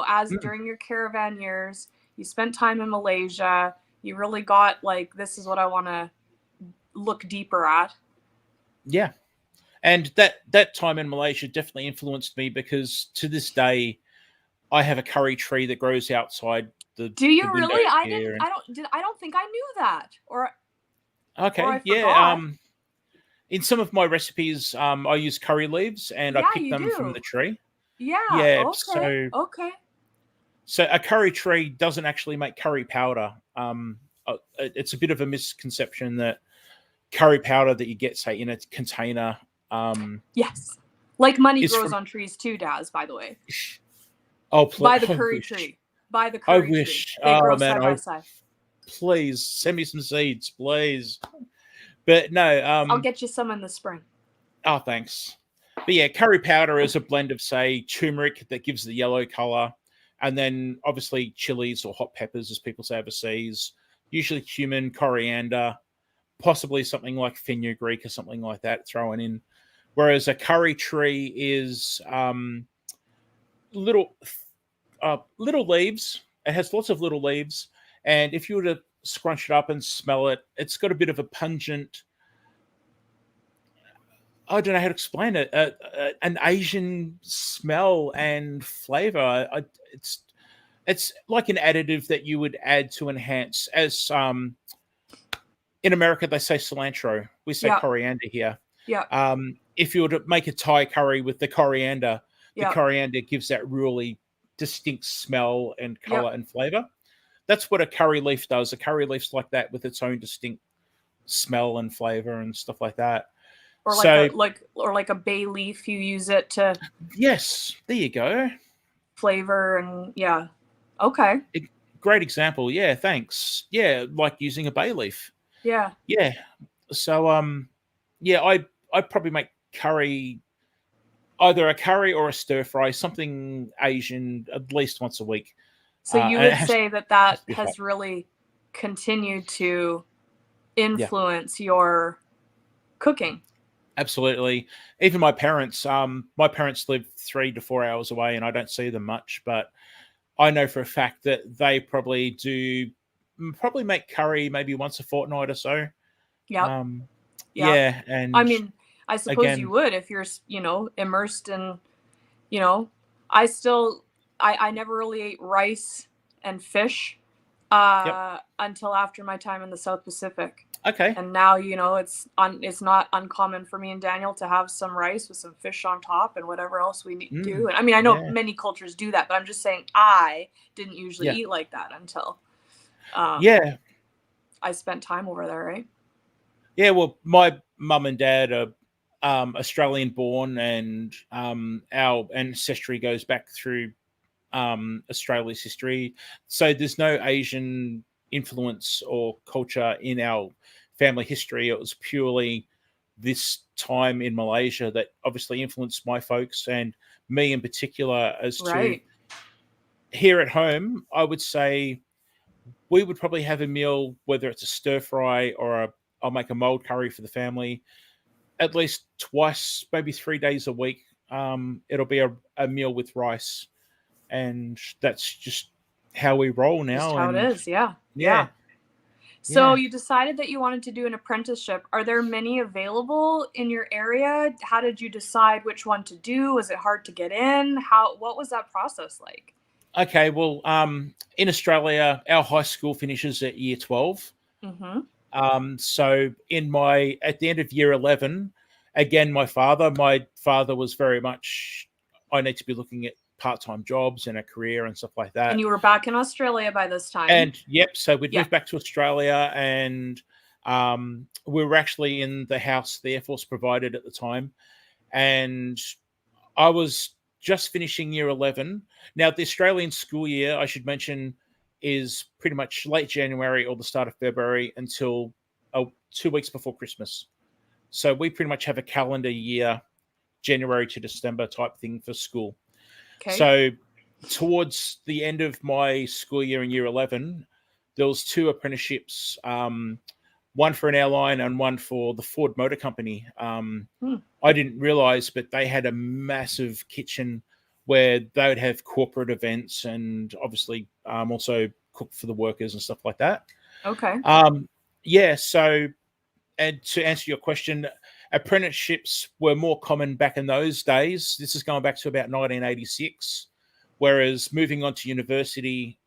A: as
B: mm,
A: during your caravan years, you spent time in Malaysia. You really got like, this is what I want to look deeper at.
B: yeah. And that time in Malaysia definitely influenced me because to this day I have a curry tree that grows outside
A: Do you
B: the window
A: really?
B: here.
A: I don't think I knew that. Or
B: Okay,
A: I
B: yeah.
A: forgot.
B: In some of my recipes, I use curry leaves and I
A: Yeah,
B: pick
A: you
B: them from
A: do.
B: the tree.
A: Yeah.
B: Yeah,
A: Okay. Okay.
B: so a curry tree doesn't actually make curry powder. It's a bit of a misconception that curry powder that you get, say, in a container,
A: Yes. Like money
B: is
A: grows
B: from.
A: on trees too, Daz, by the way.
B: Oh,
A: By the
B: I
A: curry
B: wish.
A: tree. By the
B: I
A: curry tree.
B: wish.
A: They
B: Oh
A: grow
B: man,
A: side by side.
B: please send me some seeds, please. But no,
A: I'll get you some in the spring.
B: oh, thanks. But yeah, curry powder is a blend of, say, turmeric that gives the yellow color, and then obviously chilies or hot peppers, as people say overseas. Usually cumin, coriander, possibly something like fenugreek or something like that thrown in. Whereas a curry tree is little little leaves. It has lots of little leaves, and if you were to scrunch it up and smell it, it's got a bit of a pungent. I don't know how to explain it. An Asian smell and flavor. It's like an additive that you would add to enhance. As in America, they say cilantro. We say
A: Yeah.
B: coriander here.
A: Yeah.
B: If you were to make a Thai curry with the coriander
A: Yeah.
B: gives that really distinct smell and
A: Yeah.
B: color and flavor. That's what a curry leaf does. A curry leaf's like that with its own distinct smell and flavor and stuff like that.
A: Or
B: So
A: like a bay leaf, you use it to
B: yes, there you go.
A: flavor and yeah. Okay.
B: Great example. Yeah, thanks. Yeah, like using a bay leaf.
A: Yeah.
B: Yeah. So yeah, I probably make curry, either a curry or a stir fry, something Asian at least once a week.
A: So you
B: And it
A: would
B: has
A: say that
B: has
A: that
B: to be hot.
A: has really continued to
B: Yeah,
A: influence your cooking.
B: absolutely. Even my parents live 3 to 4 hours away, and I don't see them much, but I know for a fact that they probably make curry maybe once a fortnight or so.
A: Yep.
B: Um,
A: Yep.
B: yeah,
A: I
B: and
A: mean, I suppose you
B: again,
A: would if you're, immersed in, you know, I still I never really ate rice and fish
B: yep.
A: until after my time in the South Pacific.
B: Okay.
A: And now, it's not uncommon for me and Daniel to have some rice with some fish on top and whatever else we do. And I mean, I know
B: Yeah.
A: many cultures do that, but I'm just saying I didn't usually
B: Yeah.
A: eat like that until
B: Yeah.
A: I spent time over there, right?
B: Yeah. Well, my mum and dad are Australian born, and our ancestry goes back through Australia's history. So there's no Asian influence or culture in our family history. It was purely this time in Malaysia that obviously influenced my folks and me in particular. As to
A: Right.
B: here at home, I would say we would probably have a meal, whether it's a stir fry or I'll make a mold curry for the family, at least twice, maybe 3 days a week. It'll be a meal with rice, and that's just how we roll
A: Just
B: now.
A: how it
B: And
A: is. Yeah.
B: yeah,
A: Yeah. So
B: yeah.
A: you decided that you wanted to do an apprenticeship. Are there many available in your area? How did you decide which one to do? Was it hard to get in? What was that process like?
B: Okay, well, in Australia, our high school finishes at year 12.
A: Mm-hmm.
B: So at the end of year 11, again, my father was very much, I need to be looking at part-time jobs and a career and stuff like
A: And
B: that.
A: you were back in Australia by this time.
B: And yep, so we'd
A: Yeah.
B: moved back to Australia, and we were actually in the house the Air Force provided at the time. And I was just finishing year 11. Now, the Australian school year, I should mention, is pretty much late January or the start of February until 2 weeks before Christmas. So we pretty much have a calendar year, January to December type thing for school.
A: Okay.
B: So towards the end of my school year in year 11, there was two apprenticeships, one for an airline and one for the Ford Motor Company. I didn't realize, but they had a massive kitchen where they would have corporate events and obviously also cook for the workers and stuff like that.
A: Okay.
B: Yeah, so, and to answer your question, apprenticeships were more common back in those days. This is going back to about 1986, whereas moving on to university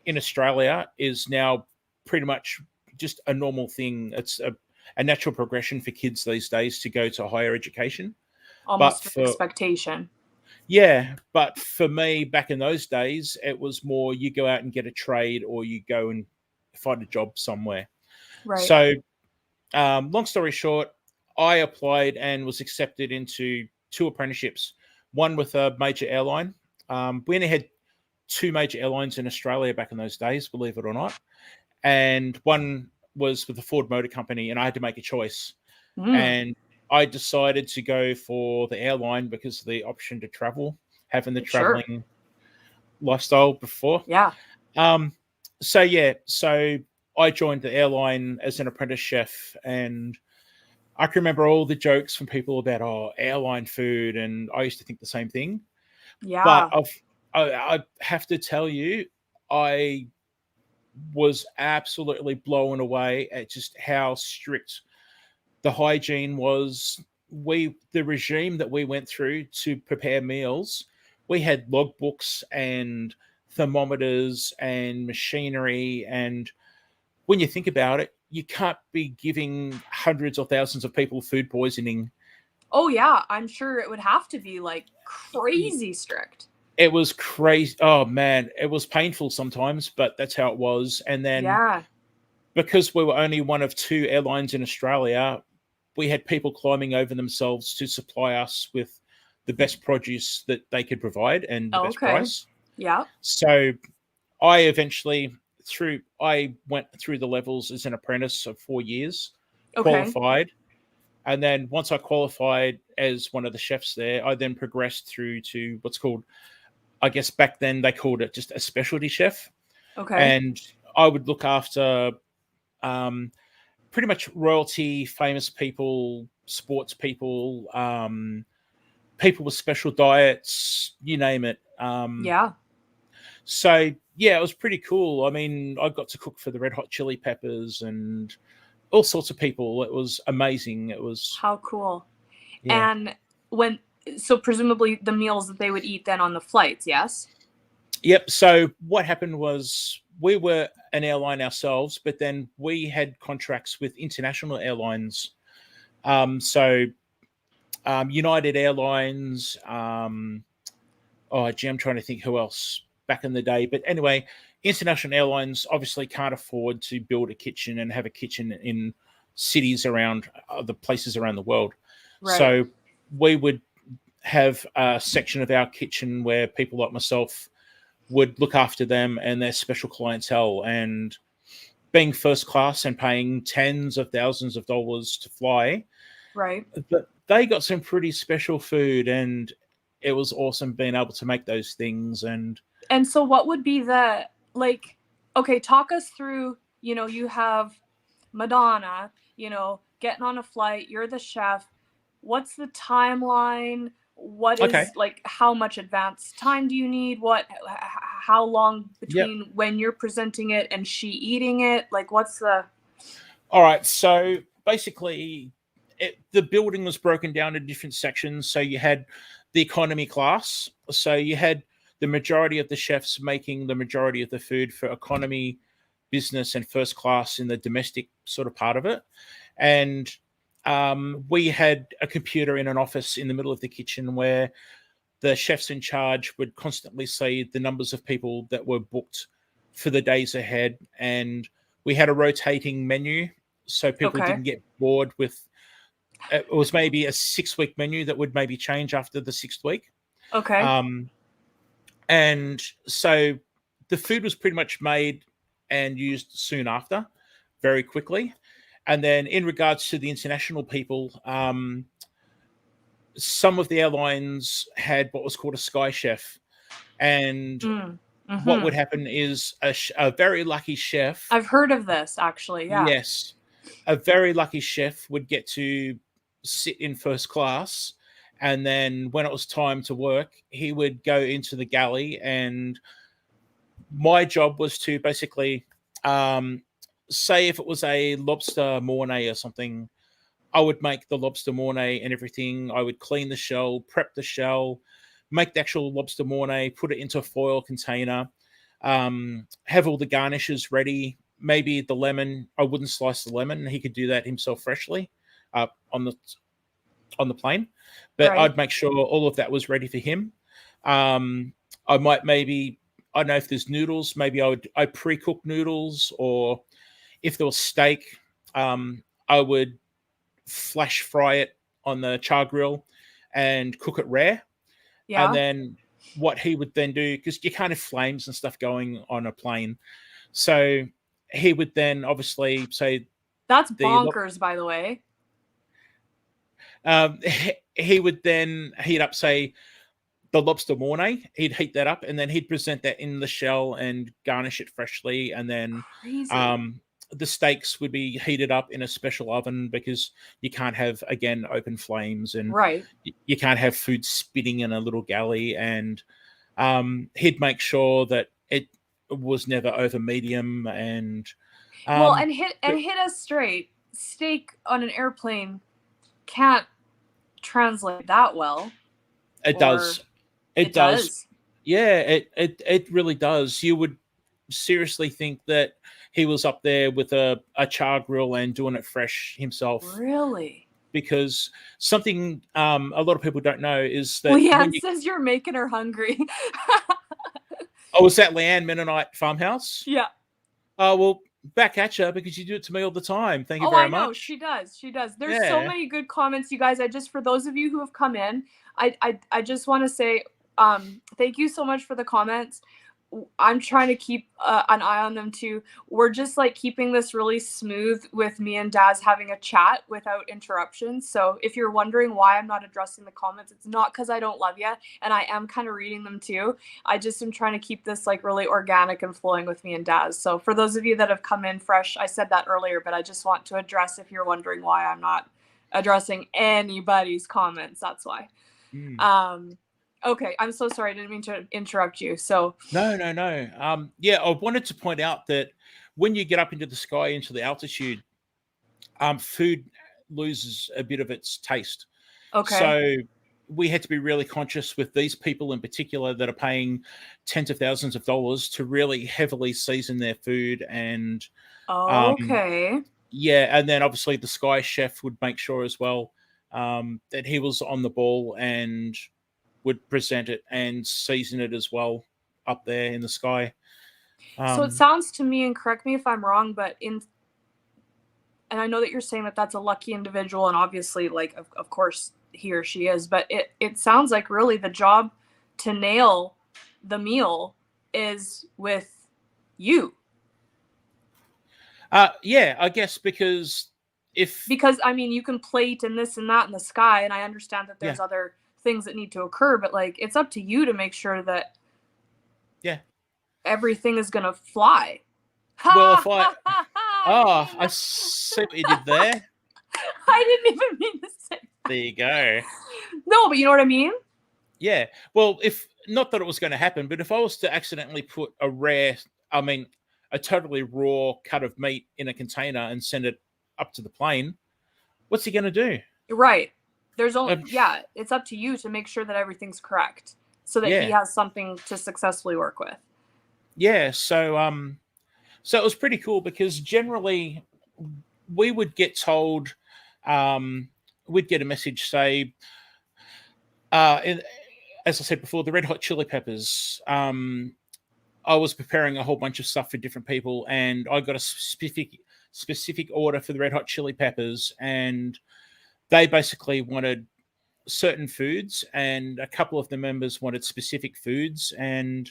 B: in Australia is now pretty much just a normal thing. It's a natural progression for kids these days to go to higher education. But
A: Almost an
B: for
A: expectation.
B: Yeah, but for me back in those days, it was more you go out and get a trade or you go and find a job somewhere.
A: Right.
B: So, long story short, I applied and was accepted into two apprenticeships. One with a major airline. We only had two major airlines in Australia back in those days, believe it or not. And one was with the Ford Motor Company, and I had to make a choice.
A: Mm,
B: And I decided to go for the airline because of the option to travel, having the
A: sure.
B: traveling lifestyle before.
A: Yeah.
B: Um, so I joined the airline as an apprentice chef, and I can remember all the jokes from people about airline food, and I used to think the same thing. But
A: Yeah.
B: I have to tell you, I was absolutely blown away at just how strict the hygiene was. The regime that we went through to prepare meals, we had logbooks and thermometers and machinery, and when you think about it, you can't be giving hundreds or thousands of people food poisoning.
A: Oh yeah, I'm sure it would have to be like crazy strict.
B: It was crazy. Oh man, it was painful sometimes, but that's how it was. And then
A: Yeah.
B: because we were only one of two airlines in Australia, we had people climbing over themselves to supply us with the best produce that they could provide and the
A: Oh,
B: best
A: okay.
B: price.
A: Yeah.
B: So I eventually I went through the levels as an apprentice of 4 years,
A: Okay.
B: qualified, and then once I qualified as one of the chefs there, I then progressed through to what's called, I guess back then they called it just a specialty chef,
A: Okay.
B: and I would look after um, pretty much royalty, famous people, sports people, people with special diets, you name it.
A: Yeah.
B: So yeah, it was pretty cool. I mean, I got to cook for the Red Hot Chili Peppers and all sorts of people. It was amazing. It was
A: How cool.
B: Yeah.
A: And when so presumably the meals that they would eat then on the flights, yes?
B: Yep. So what happened was we were an airline ourselves, but then we had contracts with international airlines. United Airlines. I'm trying to think who else back in the day. But anyway, international airlines obviously can't afford to build a kitchen and have a kitchen in cities around the places around the world.
A: Right.
B: So we would have a section of our kitchen where people like myself would look after them and their special clientele. And being first class and paying tens of thousands of dollars to fly,
A: Right.
B: but they got some pretty special food, and it was awesome being able to make those things. And
A: And so what would be the like okay, talk us through, you have Madonna, getting on a flight, you're the chef. What's the timeline? What
B: okay,
A: is like how much advance time do you need? How long
B: yep.
A: between when you're presenting it and she eating it? Like what's the
B: All right, so basically the building was broken down into different sections. So you had the economy class, so you had the majority of the chefs making the majority of the food for economy, business, and first class in the domestic sort of part of it. And we had a computer in an office in the middle of the kitchen where the chefs in charge would constantly see the numbers of people that were booked for the days ahead. And we had a rotating menu so people
A: okay.
B: didn't get bored with it. Was maybe a 6 week menu that would maybe change after the sixth week.
A: Okay.
B: Um, and so the food was pretty much made and used soon after, very quickly. And then in regards to the international people, some of the airlines had what was called a sky chef. And
A: Mm.
B: what would
A: Mhm.
B: happen is a very lucky chef,
A: I've heard of this actually. Yeah.
B: yes, a very lucky chef would get to sit in first class. And then when it was time to work, he would go into the galley. And my job was to basically, um, say if it was a lobster mornay or something, I would make the lobster mornay and everything. I would clean the shell, prep the shell, make the actual lobster mornay, put it into a foil container. have all the garnishes ready. Maybe the lemon, I wouldn't slice the lemon. He could do that himself freshly on the plane, but
A: Right.
B: I'd make sure all of that was ready for him. I might maybe, I don't know if there's noodles, maybe I pre-cook noodles, or if there was steak, I would flash fry it on the char grill and cook it rare.
A: Yeah.
B: And then what he would then do, because you can't have flames and stuff going on a plane, so he would then obviously say
A: That's bonkers, by the way.
B: He would then heat up, say, the lobster mornay. He'd heat that up, and then he'd present that in the shell and garnish it freshly. And then the steaks would be heated up in a special oven, because you can't have, again, open flames, and you can't have food spitting in a little galley. And he'd make sure that it was never over medium. And
A: and hit us straight. Steak on an airplane can't translate that well.
B: It does. It does. Yeah, it really does. You would seriously think that he was up there with a char grill and doing it fresh himself.
A: Really?
B: Because something a lot of people don't know is that
A: Leanne says you're making her hungry.
B: Oh, was that Leanne Mennonite Farmhouse?
A: Yeah.
B: Oh, well, back at you, because you do it to me all the time. Thank you very much.
A: Oh, I know. She does. There's so many good comments, you guys. For those of you who have come in, I just want to say thank you so much for the comments. I'm trying to keep an eye on them too. We're just like keeping this really smooth with me and Daz having a chat without interruptions. So if you're wondering why I'm not addressing the comments, it's not because I don't love you, and I am kind of reading them too. I just am trying to keep this like really organic and flowing with me and Daz. So for those of you that have come in fresh, I said that earlier, but I just want to address if you're wondering why I'm not addressing anybody's comments. That's why. Okay, I'm so sorry. I didn't mean to interrupt you. So
B: No. Yeah, I wanted to point out that when you get up into the sky, into the altitude, food loses a bit of its taste.
A: Okay.
B: So we had to be really conscious with these people in particular that are paying tens of thousands of dollars to really heavily season their food. And
A: okay.
B: Yeah, and then obviously the sky chef would make sure as well that he was on the ball and would present it and season it as well up there in the sky.
A: So it sounds to me, and correct me if I'm wrong, but and I know that you're saying that that's a lucky individual, and obviously, like, of course he or she is, but it sounds like really the job to nail the meal is with you.
B: Yeah, I guess because
A: I mean, you can plate and this and that in the sky, and I understand that there's other things that need to occur, but like it's up to you to make sure that everything is gonna fly.
B: Well, if I see what you did there.
A: I didn't even mean to say that.
B: There you go.
A: No, but you know what I mean?
B: Yeah. Well, if not that it was going to happen, but if I was to accidentally put a totally raw cut of meat in a container and send it up to the plane, what's he going to do?
A: Right. There's only it's up to you to make sure that everything's correct so that he has something to successfully work with.
B: Yeah, so it was pretty cool, because generally we would get told, we'd get a message, say, as I said before, the Red Hot Chili Peppers. I was preparing a whole bunch of stuff for different people, and I got a specific order for the Red Hot Chili Peppers, and they basically wanted certain foods, and a couple of the members wanted specific foods, and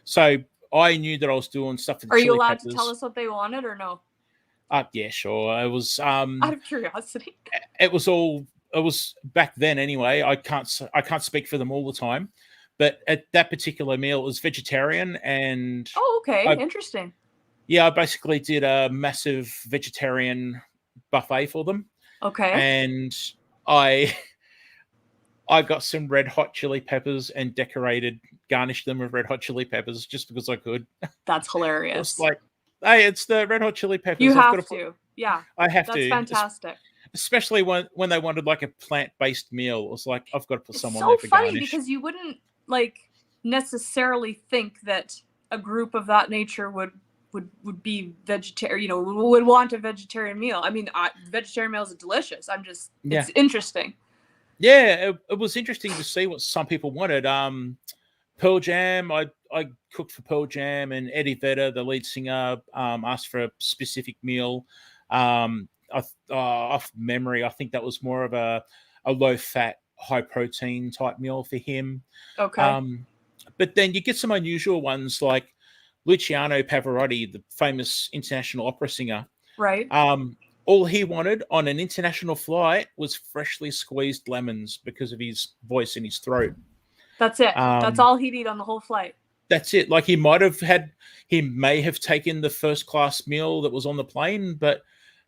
B: so I knew that I was doing stuff for the Chili Peppers.
A: Are you allowed to tell us what they wanted or no?
B: Yeah, sure. It was out
A: of curiosity.
B: It was back then anyway. I can't speak for them all the time, but at that particular meal it was vegetarian, and
A: okay, interesting.
B: Yeah, I basically did a massive vegetarian buffet for them.
A: Okay.
B: And I got some Red Hot Chili Peppers and garnished them with Red Hot Chili Peppers just because I could.
A: That's hilarious.
B: It's like, hey, it's the Red Hot Chili Peppers.
A: You have to. Yeah.
B: I have to.
A: That's fantastic.
B: Especially when they wanted like a plant-based meal. It was like, I've got to put some on there for
A: garnish. It's so funny
B: garnish.
A: because you wouldn't like necessarily think that a group of that nature would be vegetarian, you know, would want a vegetarian meal. I mean, vegetarian meals are delicious. It's interesting.
B: Yeah, it was interesting to see what some people wanted. Pearl Jam, I cooked for Pearl Jam, and Eddie Vedder, the lead singer, asked for a specific meal. Off memory, I think that was more of a low fat, high protein type meal for him.
A: Okay.
B: But then you get some unusual ones like Luciano Pavarotti, the famous international opera singer.
A: Right.
B: All he wanted on an international flight was freshly squeezed lemons because of his voice in his throat.
A: That's it. That's all he'd eat on the whole flight.
B: That's it. Like he may have taken the first class meal that was on the plane, but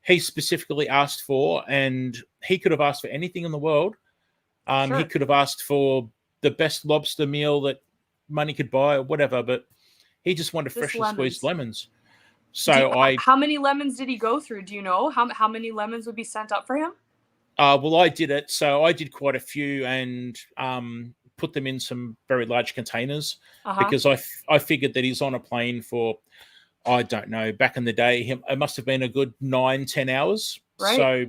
B: he specifically asked for, and he could have asked for anything in the world.
A: Sure.
B: He could have asked for the best lobster meal that money could buy or whatever, but he just wanted freshly squeezed lemons. So
A: how many lemons did he go through? Do you know how many lemons would be sent up for him?
B: Well, I did it. So I did quite a few and put them in some very large containers because I figured that he's on a plane for, I don't know, back in the day, it must have been a good 9-10 hours.
A: Right.
B: So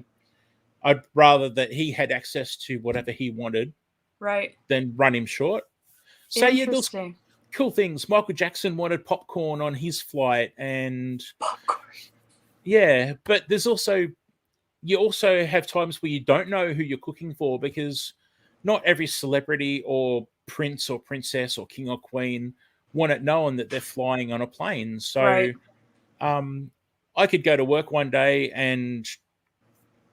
B: I'd rather that he had access to whatever he wanted,
A: right,
B: than run him short. So yeah, those cool things. Michael Jackson wanted popcorn on his flight, and
A: popcorn.
B: Yeah, but you also have times where you don't know who you're cooking for, because not every celebrity or prince or princess or king or queen want it known that they're flying on a plane. So I could go to work one day and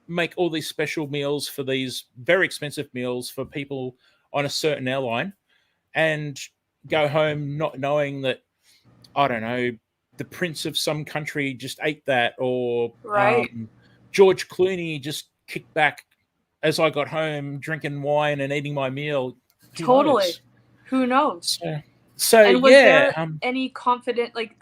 B: make all these special meals for these very expensive meals for people on a certain airline, and go home not knowing that, I don't know, the prince of some country just ate that, or George Clooney just kicked back as I got home drinking wine and eating my meal.
A: Who knows?
B: So
A: and was there any confident, like,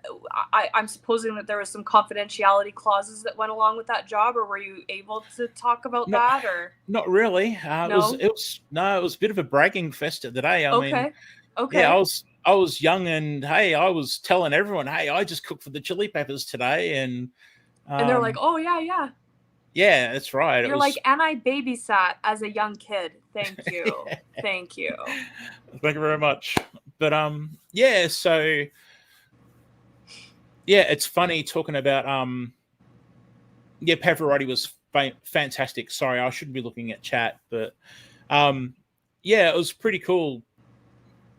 A: I'm supposing that there was some confidentiality clauses that went along with that job, or were you able to talk about that? Or
B: not really.
A: No?
B: It was a bit of a bragging fest at the day. I mean,
A: okay.
B: Yeah, I was young, and hey, I was telling everyone, hey, I just cooked for the Chili Peppers today, and
A: they're like, oh yeah.
B: Yeah, that's right.
A: You're like, and I babysat as a young kid. Thank you. Thank you.
B: Thank you very much. But yeah, so yeah, it's funny talking about Pavarotti was fantastic. Sorry, I shouldn't be looking at chat, but yeah, it was pretty cool.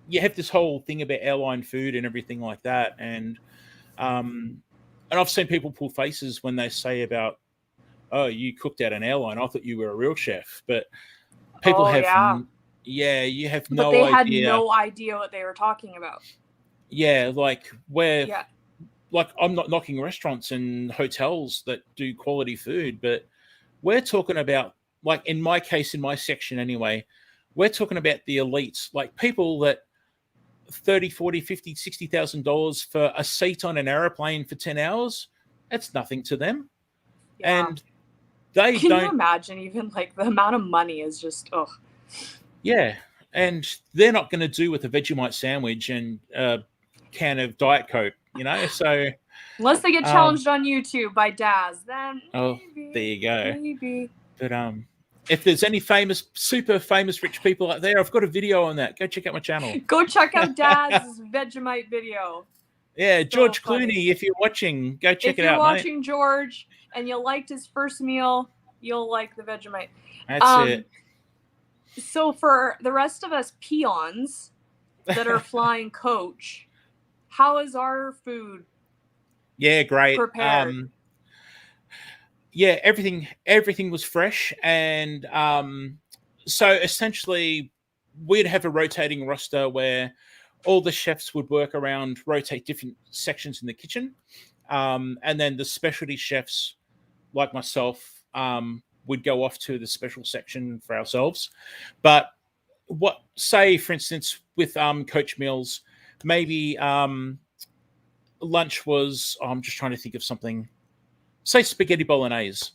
B: You have this whole thing about airline food and everything like that, and I've seen people pull faces when they say about, oh, you cooked at an airline, I thought you were a real chef. But people you have no idea. But
A: they had no idea what they were talking about.
B: Yeah, like like, I'm not knocking restaurants and hotels that do quality food, but we're talking about, like, in my case, in my section anyway, we're talking about the elites, like people that $30, $40, $50, $60,000 for a seat on an airplane for 10 hours. That's nothing to them.
A: Yeah.
B: And they
A: Can you imagine even, like, the amount of money is just, ugh.
B: Yeah. And they're not going to do with a Vegemite sandwich and a can of Diet Coke, you know? So
A: unless they get challenged on YouTube by Daz, then
B: maybe, there you go.
A: Maybe.
B: But if there's any super famous rich people out there, I've got a video on that. Go check out my channel.
A: Go check out Daz's Vegemite video.
B: Yeah, George Clooney, if you're watching, go check it out,
A: If you're watching, George, and you liked his first meal, you'll like the Vegemite.
B: That's it.
A: So for the rest of us peons that are flying coach, how is our food?
B: Yeah, great.
A: Prepared?
B: Yeah, everything was fresh, and so essentially we'd have a rotating roster where all the chefs would work around, rotate different sections in the kitchen, and then the specialty chefs, like myself, would go off to the special section for ourselves. But say, for instance, with coach meals, maybe lunch was, I'm just trying to think of something, say spaghetti bolognese.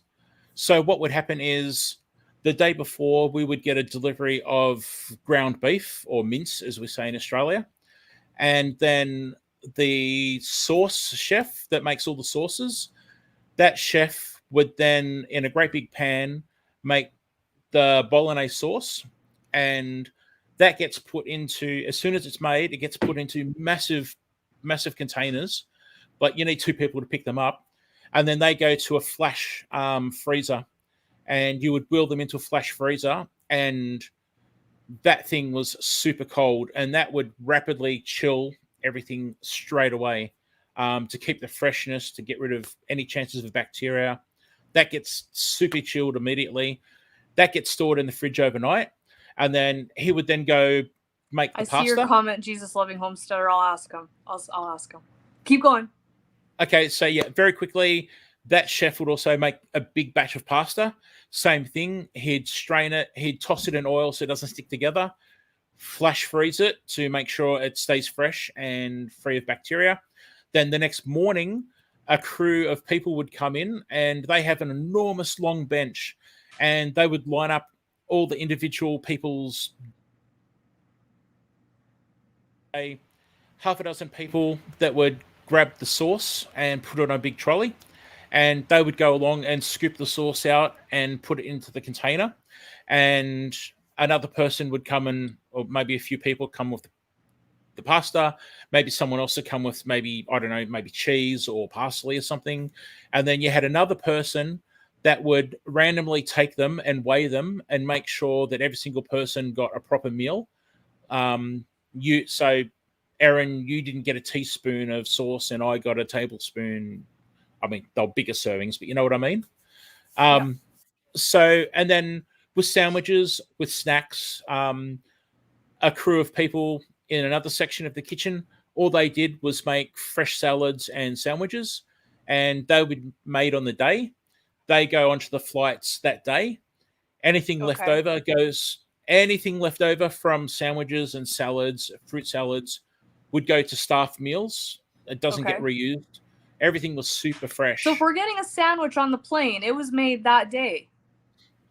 B: So what would happen is the day before we would get a delivery of ground beef, or mince, as we say in Australia. And then the sauce chef that makes all the sauces, that chef would then, in a great big pan, make the bolognese sauce, and that gets put into, as soon as it's made, it gets put into massive containers. But you need 2 people to pick them up, and then they go to a flash freezer, and you would wheel them into a flash freezer, and that thing was super cold, and that would rapidly chill everything straight away, to keep the freshness, to get rid of any chances of bacteria. That gets super chilled immediately. That gets stored in the fridge overnight, and then he would then go make the pasta.
A: I see your comment, Jesus loving homesteader. I'll ask him. I'll ask him. Keep going.
B: Okay, so yeah, very quickly, that chef would also make a big batch of pasta. Same thing. He'd strain it. He'd toss it in oil so it doesn't stick together. Flash freeze it to make sure it stays fresh and free of bacteria. Then the next morning, a crew of people would come in, and they have an enormous long bench, and they would line up all the individual people's, half a dozen people that would grab the sauce and put it on a big trolley, and they would go along and scoop the sauce out and put it into the container. And another person would come in, or maybe a few people come with the pasta. Maybe someone else would come with maybe, I don't know, maybe cheese or parsley or something. And then you had another person that would randomly take them and weigh them and make sure that every single person got a proper meal. So Erin, you didn't get a teaspoon of sauce and I got a tablespoon. I mean, they're bigger servings, but you know what I mean? So, and then with sandwiches, with snacks, a crew of people in another section of the kitchen, all they did was make fresh salads and sandwiches, and they would be made on the day. They go onto the flights that day. Anything left over goes, anything left over from sandwiches and salads, fruit salads, would go to staff meals. It doesn't get reused. Everything was super fresh.
A: So if we're getting a sandwich on the plane, it was made that day.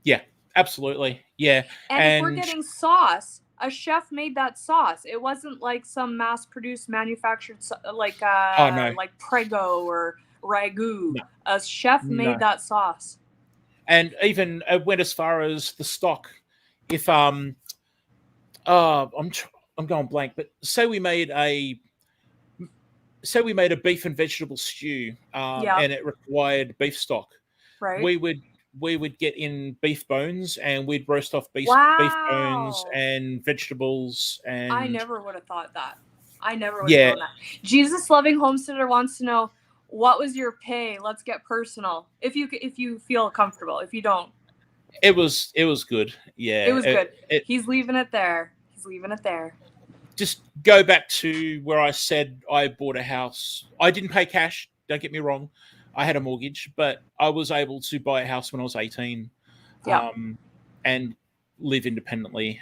B: Yeah, absolutely. Yeah.
A: And if we're getting sauce, a chef made that sauce. It wasn't like some mass-produced, manufactured, like like Prego or Ragu. No. A chef made that sauce.
B: And even it went as far as the stock. If I'm going blank, but say we made a beef and vegetable stew, and it required beef stock.
A: Right.
B: We would get in beef bones, and we'd roast off beef bones and vegetables. And
A: I never would have thought that. I never would have known that. Jesus loving homesteader wants to know, what was your pay? Let's get personal. If you feel comfortable. If you don't,
B: it was good. Yeah,
A: it was good. He's leaving it there.
B: Just go back to where I said I bought a house. I didn't pay cash. Don't get me wrong. I had a mortgage, but I was able to buy a house when I was 18, and live independently.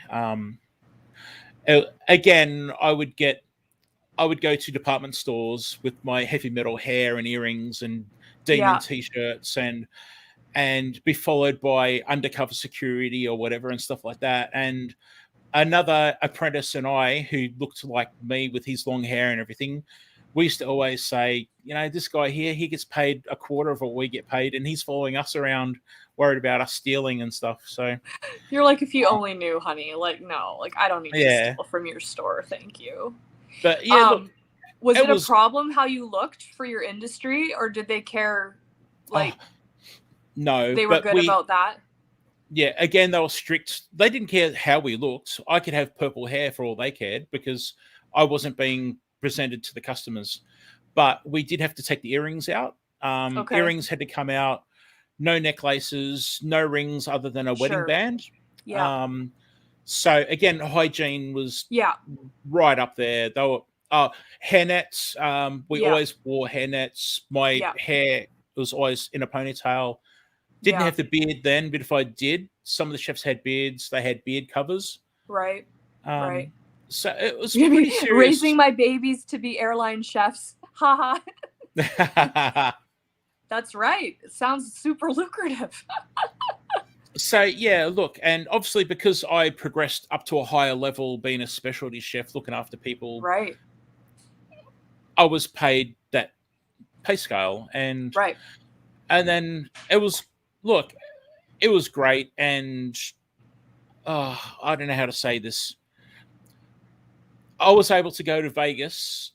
B: Again, I would go to department stores with my heavy metal hair and earrings and demon t-shirts and be followed by undercover security or whatever and stuff like that. And another apprentice and I, who looked like me with his long hair and everything, we used to always say, this guy here, he gets paid a quarter of what we get paid, and he's following us around, worried about us stealing and stuff. So
A: you're like, if you only knew, honey. Like, no, like I don't need to steal from your store, thank you.
B: But yeah, look,
A: was it a problem how you looked for your industry, or did they care? Like,
B: no,
A: they were good about that.
B: Yeah, again, they were strict. They didn't care how we looked. I could have purple hair for all they cared, because I wasn't being presented to the customers. But we did have to take the earrings out. Earrings had to come out. No necklaces, no rings other than a wedding band.
A: Yeah.
B: So again, hygiene was right up there. They were hairnets. We always wore hairnets. My hair was always in a ponytail. Didn't have the beard then, but if I did, some of the chefs had beards. They had beard covers.
A: Right. Right.
B: So it was pretty serious.
A: Raising my babies to be airline chefs. Haha. That's right. It sounds super lucrative.
B: So, yeah, look, and obviously because I progressed up to a higher level, being a specialty chef, looking after people.
A: Right.
B: I was paid that pay scale, and
A: Right.
B: then it was great, and I don't know how to say this. I was able to go to Vegas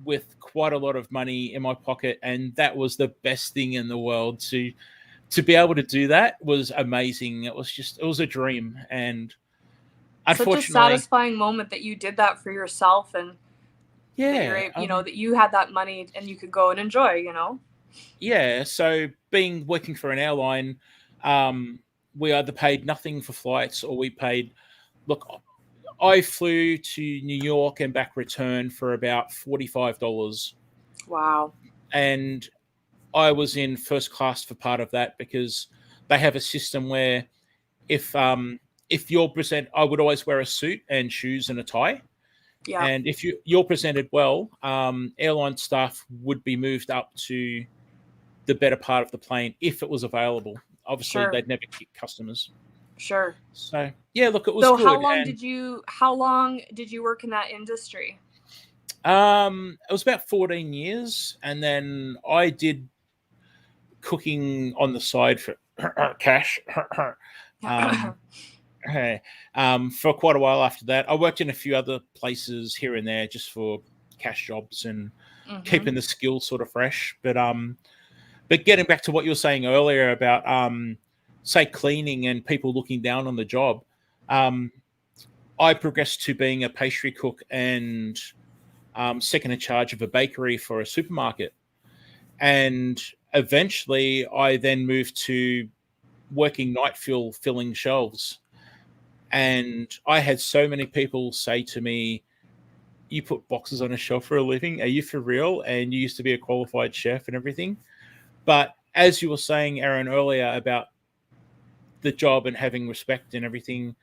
B: with quite a lot of money in my pocket, and that was the best thing in the world. To be able to do that was amazing. It was a dream, and
A: Such a
B: unfortunately,
A: satisfying moment that you did that for yourself, and that
B: yeah,
A: that you had that money and you could go and enjoy.
B: yeah. So working for an airline, we either paid nothing for flights, or we paid. Look, I flew to New York and back return for about $45,
A: Wow.
B: and I was in first class for part of that, because they have a system where if you're I would always wear a suit and shoes and a tie.
A: Yeah.
B: And if you're presented well, airline staff would be moved up to the better part of the plane if it was available. Obviously,
A: Sure.
B: they'd never kick customers.
A: Sure.
B: So yeah, look, it was
A: So
B: good.
A: how long did you work in that industry?
B: It was about 14 years, and then I did cooking on the side for cash. um, for quite a while after that, I worked in a few other places here and there just for cash jobs and keeping the skills sort of fresh. But getting back to what you were saying earlier about say cleaning and people looking down on the job, I progressed to being a pastry cook and second in charge of a bakery for a supermarket. And eventually I then moved to working night filling shelves. And I had so many people say to me, "You put boxes on a shelf for a living? Are you for real? And you used to be a qualified chef and everything." But as you were saying, Aaron, earlier about the job and having respect and everything,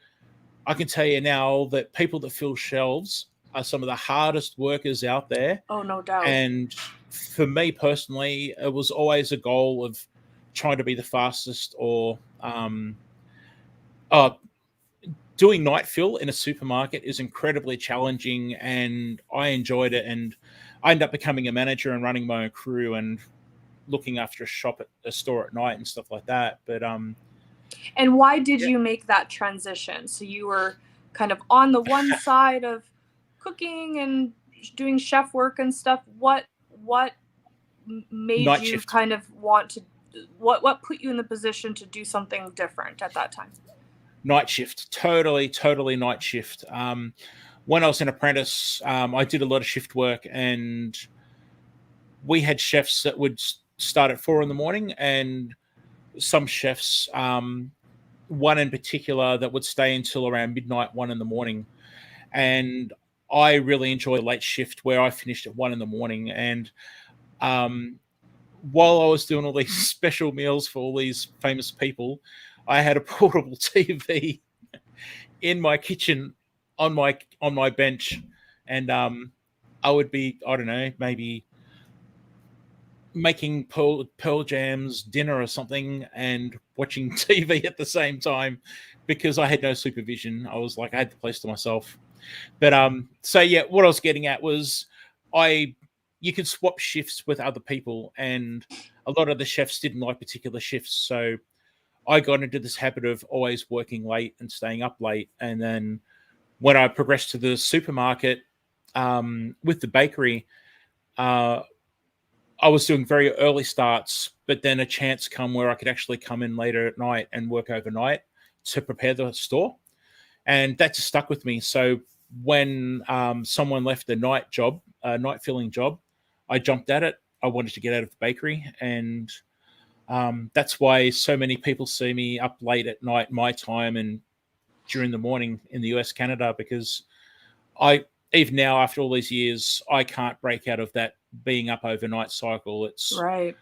B: I can tell you now that people that fill shelves are some of the hardest workers out there.
A: Oh, no doubt.
B: And for me personally, it was always a goal of trying to be the fastest, or doing night fill in a supermarket is incredibly challenging, and I enjoyed it. And I ended up becoming a manager and running my own crew and looking after a shop at a store at night and stuff like that. But
A: and why did you make that transition? So you were kind of on the one side of cooking and doing chef work and stuff. What made
B: night
A: you
B: shift.
A: kind of want to, what put you in the position to do something different at that time?
B: Night shift, totally night shift. When I was an apprentice, I did a lot of shift work, and we had chefs that would start at 4 a.m, and some chefs, one in particular, that would stay until around midnight, 1 a.m. And I really enjoyed late shift where I finished at 1 a.m. And while I was doing all these special meals for all these famous people, I had a portable TV in my kitchen on my bench, and I would be, I don't know, maybe making pearl jams dinner or something and watching TV at the same time, because I had no supervision. I was like, I had the place to myself. But so yeah, what I was getting at was you could swap shifts with other people, and a lot of the chefs didn't like particular shifts. So I got into this habit of always working late and staying up late. And then when I progressed to the supermarket, with the bakery, I was doing very early starts, but then a chance come where I could actually come in later at night and work overnight to prepare the store. And that just stuck with me. So when someone left the night filling job, I jumped at it. I wanted to get out of the bakery, and that's why so many people see me up late at night, my time, and during the morning in the US, Canada, because even now, after all these years, I can't break out of that being up overnight cycle. It's
A: right.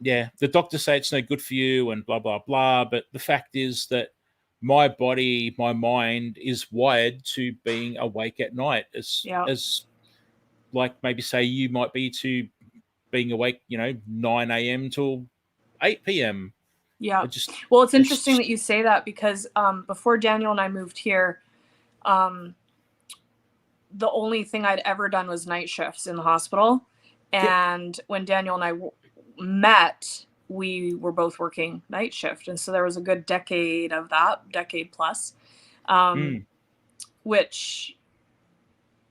B: Yeah, the doctors say it's no good for you and blah, blah, blah. But the fact is that my body, my mind is wired to being awake at night, as like maybe say you might be to being awake, 9 a.m. till 8 p.m.
A: Yeah. Well, it's interesting that you say that, because before Daniel and I moved here, the only thing I'd ever done was night shifts in the hospital. And when Daniel and I met, we were both working night shift. And so there was a good decade of that, decade plus, which,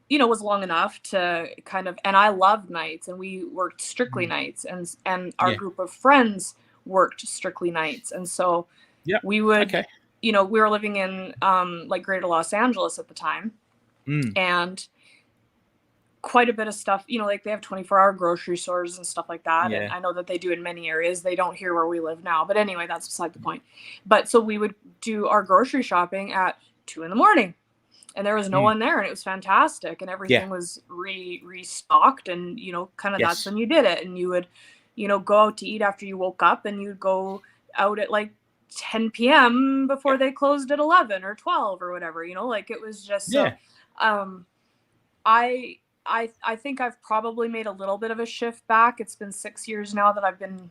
A: you know, was long enough to kind of, and I loved nights, and we worked strictly nights, and our group of friends worked strictly nights. And so we would, you know, we were living in like greater Los Angeles at the time, and quite a bit of stuff, you know, like they have 24-hour grocery stores and stuff like that. And I know that they do in many areas. They don't here where we live now. But anyway, that's beside the point. But so we would do our grocery shopping at 2 a.m. and there was no one there, and it was fantastic. And everything was restocked, and, you know, kind of that's when you did it. And you would, you know, go out to eat after you woke up, and you'd go out at like 10 p.m. before they closed at 11 or 12 or whatever, you know, like it was just, so, I think I've probably made a little bit of a shift back. It's been 6 years now that I've been,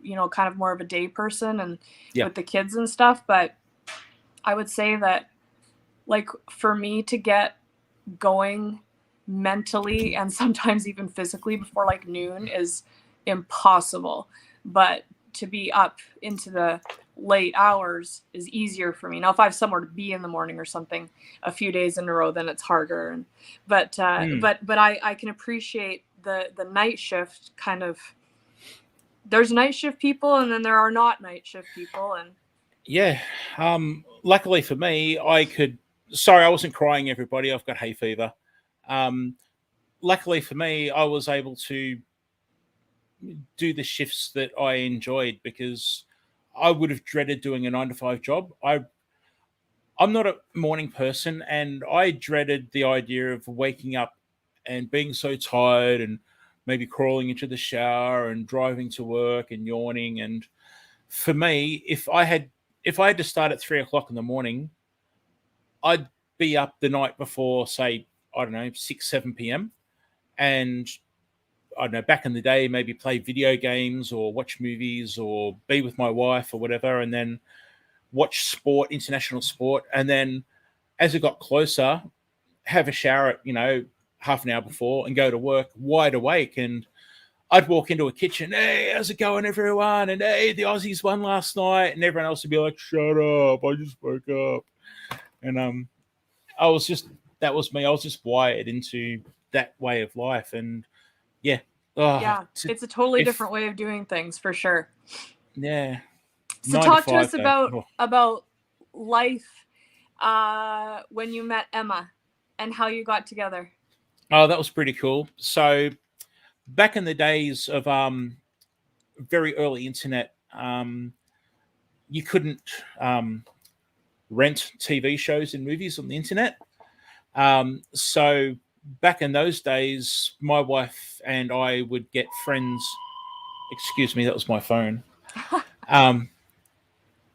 A: you know, kind of more of a day person and with the kids and stuff. But I would say that, like, for me to get going mentally and sometimes even physically before like noon is impossible. But to be up into the late hours is easier for me. Now, if I have somewhere to be in the morning or something a few days in a row, then it's harder. And but I can appreciate the night shift kind of. There's night shift people, and then there are not night shift people. And
B: luckily for me, I could. Sorry, I wasn't crying, everybody. I've got hay fever. Luckily for me, I was able to do the shifts that I enjoyed, because I would have dreaded doing a 9-to-5 job. I'm not a morning person, and I dreaded the idea of waking up and being so tired and maybe crawling into the shower and driving to work and yawning. And for me, if I had to start at 3 o'clock in the morning, I'd be up the night before, say, I don't know, 6, 7 p.m. And I don't know, back in the day, maybe play video games or watch movies or be with my wife or whatever, and then watch sport, international sport. And then as it got closer, have a shower at, you know, half an hour before and go to work wide awake. And I'd walk into a kitchen, hey, how's it going, everyone? And hey, the Aussies won last night. And everyone else would be like, shut up, I just woke up. And that was me. I was just wired into that way of life. And it's a
A: totally different way of doing things, for sure.
B: Yeah.
A: So talk to us about life when you met Emma and how you got together.
B: Oh, that was pretty cool. So back in the days of very early internet, you couldn't rent TV shows and movies on the internet. So back in those days, my wife and I would get friends. Excuse me, that was my phone.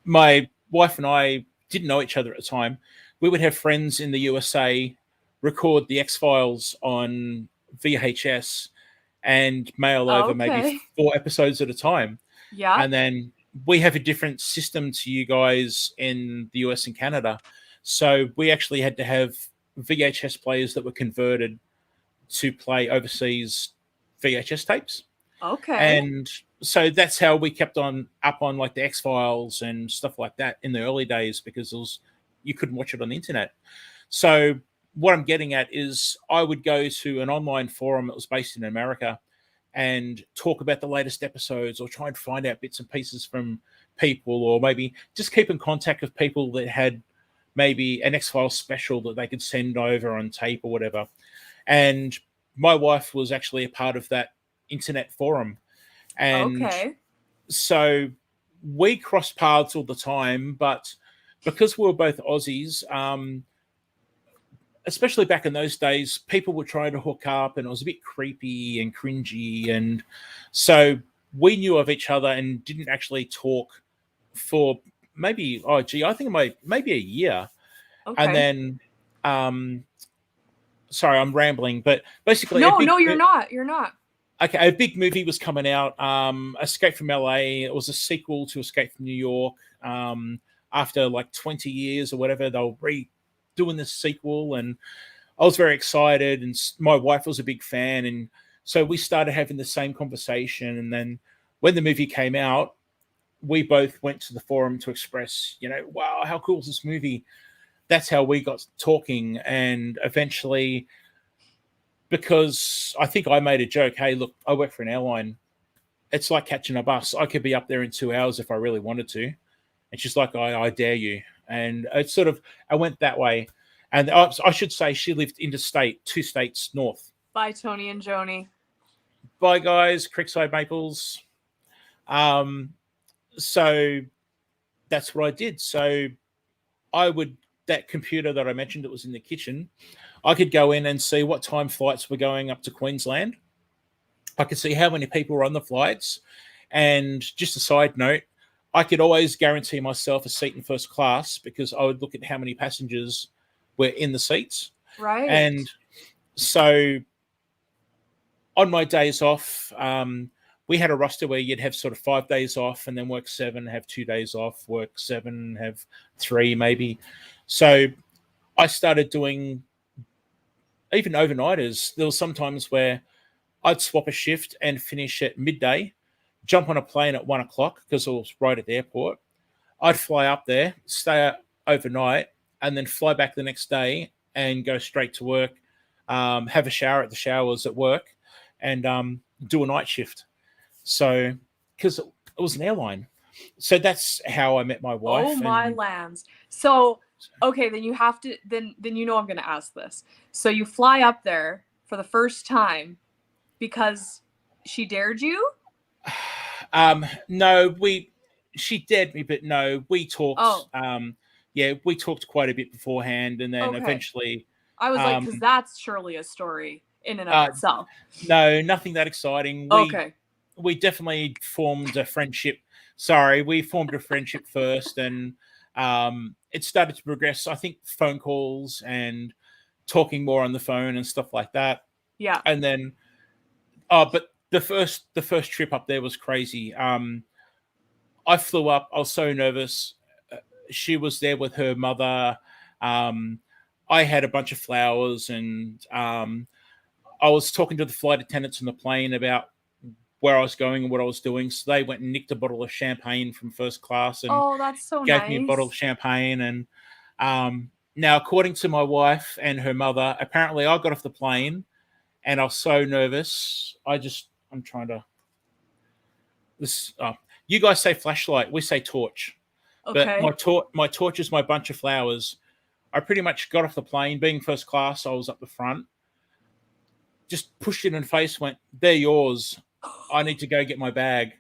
B: My wife and I didn't know each other at the time. We would have friends in the USA record the X-Files on VHS and mail over maybe 4 episodes at a time.
A: Yeah.
B: And then we have a different system to you guys in the US and Canada. So we actually had to have VHS players that were converted to play overseas VHS tapes.
A: Okay.
B: And so that's how we kept on up on like the X-Files and stuff like that in the early days, because you couldn't watch it on the internet. So what I'm getting at is I would go to an online forum that was based in America and talk about the latest episodes, or try and find out bits and pieces from people, or maybe just keep in contact with people that had maybe an X-Files special that they could send over on tape or whatever. And my wife was actually a part of that internet forum. And so we crossed paths all the time, but because we were both Aussies, especially back in those days, people were trying to hook up, and it was a bit creepy and cringy. And so we knew of each other and didn't actually talk for maybe, I think maybe a year.
A: Okay.
B: And then, sorry, I'm rambling, but basically...
A: No, you're not. You're not.
B: Okay, a big movie was coming out, Escape from LA. It was a sequel to Escape from New York. After like 20 years or whatever, they were redoing this sequel. And I was very excited, and my wife was a big fan, and so we started having the same conversation. And then when the movie came out, we both went to the forum to express, wow, how cool is this movie? That's how we got talking. And eventually, because I think I made a joke, hey, look, I work for an airline. It's like catching a bus. I could be up there in 2 hours if I really wanted to. And she's like, I dare you. And it's sort of, I went that way. And I should say she lived interstate, 2 states north.
A: Bye, Tony and Joni.
B: Bye, guys. Creekside Maples. So that's what I did. So that computer that I mentioned that was in the kitchen, I could go in and see what time flights were going up to Queensland. I could see how many people were on the flights. And just a side note, I could always guarantee myself a seat in first class because I would look at how many passengers were in the seats.
A: Right.
B: And so on my days off, we had a roster where you'd have sort of 5 days off and then work 7, have 2 days off, work 7, have 3 maybe. So I started doing even overnighters. There was sometimes where I'd swap a shift and finish at midday, jump on a plane at 1 o'clock because it was right at the airport. I'd fly up there, stay overnight, and then fly back the next day and go straight to work, have a shower at the showers at work, and do a night shift. So, because it was an airline. So that's how I met my wife.
A: Oh, my lands. So, okay, then you have to, then I'm going to ask this. So you fly up there for the first time because she dared you?
B: No, she dared me, but no, we talked.
A: Oh.
B: We talked quite a bit beforehand, and then eventually.
A: I was like, because that's surely a story in and of itself.
B: No, nothing that exciting. We definitely formed a friendship. We formed a friendship first, and it started to progress. I think phone calls and talking more on the phone and stuff like that.
A: Yeah.
B: And then, but the first trip up there was crazy. I flew up. I was so nervous. She was there with her mother. I had a bunch of flowers, and I was talking to the flight attendants on the plane about where I was going and what I was doing. So they went and nicked a bottle of champagne from first class and
A: that's so
B: gave me a bottle of champagne. And now, according to my wife and her mother, apparently I got off the plane and I was so nervous. I'm trying to. You guys say flashlight. We say torch.
A: Okay.
B: But my torch is my bunch of flowers. I pretty much got off the plane. Being first class, I was up the front. Just pushed it in the face, went, "They're yours. I need to go get my bag."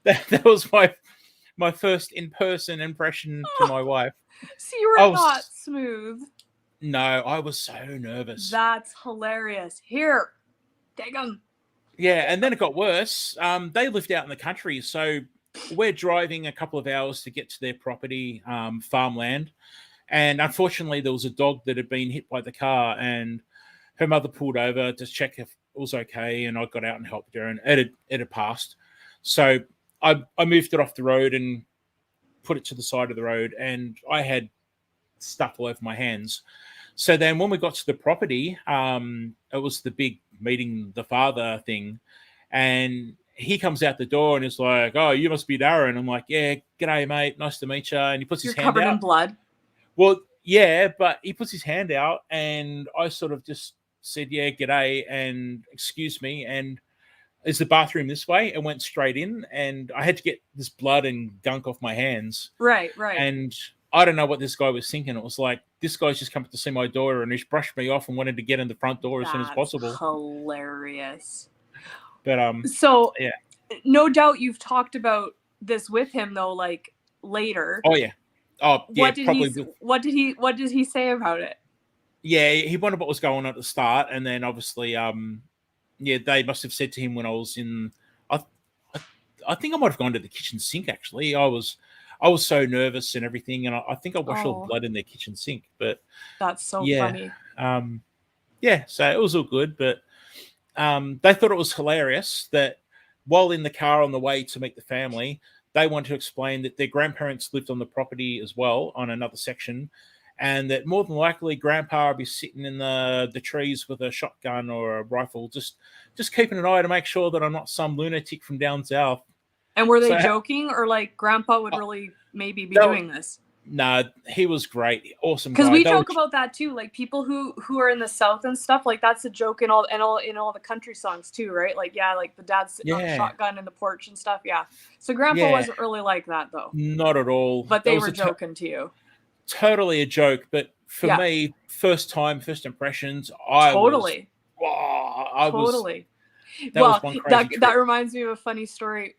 B: that was my first in-person impression to my wife.
A: So you were not smooth.
B: No, I was so nervous.
A: That's hilarious. Here, take them.
B: Yeah, and then it got worse. They lived out in the country, so we're driving a couple of hours to get to their property, farmland. And unfortunately, there was a dog that had been hit by the car, and her mother pulled over to check if it was okay, and I got out and helped her, and it had passed. So I moved it off the road and put it to the side of the road, and I had stuff all over my hands. So then when we got to the property, it was the big meeting the father thing, and he comes out the door and is like, "Oh, you must be Darren." I'm like, "Yeah, g'day, mate. Nice to meet you." And he puts his hand out. You're
A: covered in blood.
B: Well, yeah, but he puts his hand out, and I sort of just said, "Yeah, g'day," and "Excuse me," and "Is the bathroom this way?" And went straight in, and I had to get this blood and gunk off my hands.
A: Right.
B: And I don't know what this guy was thinking. It was like, this guy's just come to see my daughter, and he's brushed me off and wanted to get in the front door as soon as possible.
A: Hilarious.
B: But
A: so
B: yeah,
A: no doubt you've talked about this with him though, like later.
B: Oh yeah.
A: What did he say about it?
B: Yeah, he wondered what was going on at the start, and then obviously, they must have said to him when I was in. I think I might have gone to the kitchen sink. Actually, I was so nervous and everything, and I think I washed all the blood in their kitchen sink. But
A: that's so funny.
B: So it was all good, but they thought it was hilarious that while in the car on the way to meet the family, they wanted to explain that their grandparents lived on the property as well on another section, and that more than likely Grandpa would be sitting in the trees with a shotgun or a rifle, just keeping an eye to make sure that I'm not some lunatic from down south.
A: And were they
B: So,
A: joking, or like Grandpa would really maybe be
B: that-
A: doing this?
B: No, he was great, awesome guy.
A: Because we joke about that too, like people who are in the South and stuff, like that's a joke in all the country songs too, right? Like, yeah, like the dad's sitting on a shotgun in the porch and stuff. Yeah. So Grandpa wasn't really like that though.
B: Not at all.
A: But they were joking to you.
B: Totally a joke, but for me, first impressions, I
A: totally. That reminds me of a funny story.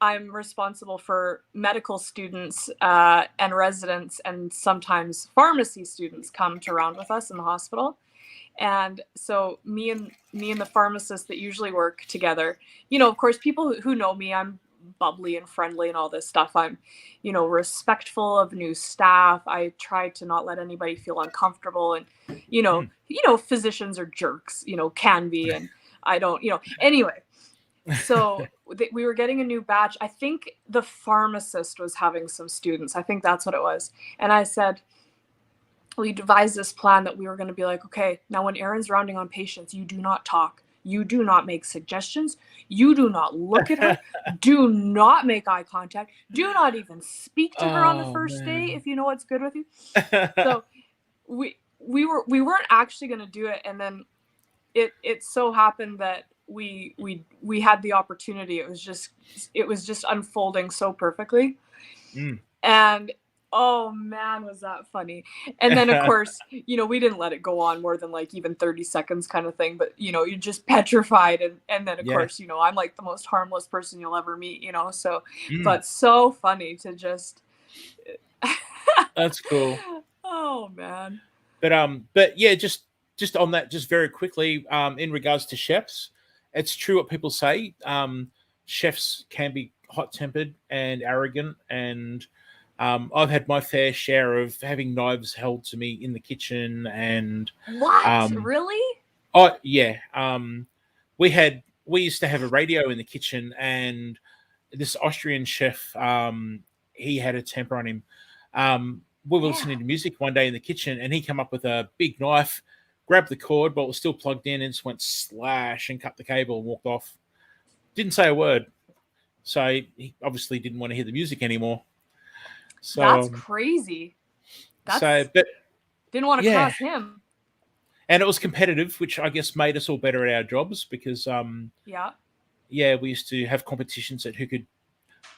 A: I'm responsible for medical students and residents, and sometimes pharmacy students come to round with us in the hospital. And so me and the pharmacist that usually work together, of course, people who know me, I'm bubbly and friendly and all this stuff. I'm, respectful of new staff. I try to not let anybody feel uncomfortable. And, physicians are jerks, can be. And I don't, anyway. So we were getting a new batch. I think the pharmacist was having some students. I think that's what it was. And I said, we devised this plan that we were going to be like, okay, now when Erin's rounding on patients, you do not talk. You do not make suggestions. You do not look at her. Do not make eye contact. Do not even speak to her on the first day if you know what's good with you. So we weren't actually going to do it. And then it so happened that we had the opportunity. It was just unfolding so perfectly. And oh man, was that funny. And then of course, we didn't let it go on more than like even 30 seconds kind of thing, but you're just petrified. And then of course, I'm like the most harmless person you'll ever meet, so but so funny to just
B: That's cool.
A: Oh man.
B: But yeah, just on that, just very quickly, in regards to chefs, it's true what people say. Chefs can be hot-tempered and arrogant, and I've had my fair share of having knives held to me in the kitchen. And
A: what? Really?
B: Oh yeah. We used to have a radio in the kitchen, and this Austrian chef, he had a temper on him. We were listening to music one day in the kitchen, and he came up with a big knife, grabbed the cord, but it was still plugged in, and just went slash and cut the cable and walked off. Didn't say a word. So he obviously didn't want to hear the music anymore. So
A: that's crazy. Didn't want to cross him.
B: And it was competitive, which I guess made us all better at our jobs because we used to have competitions at who could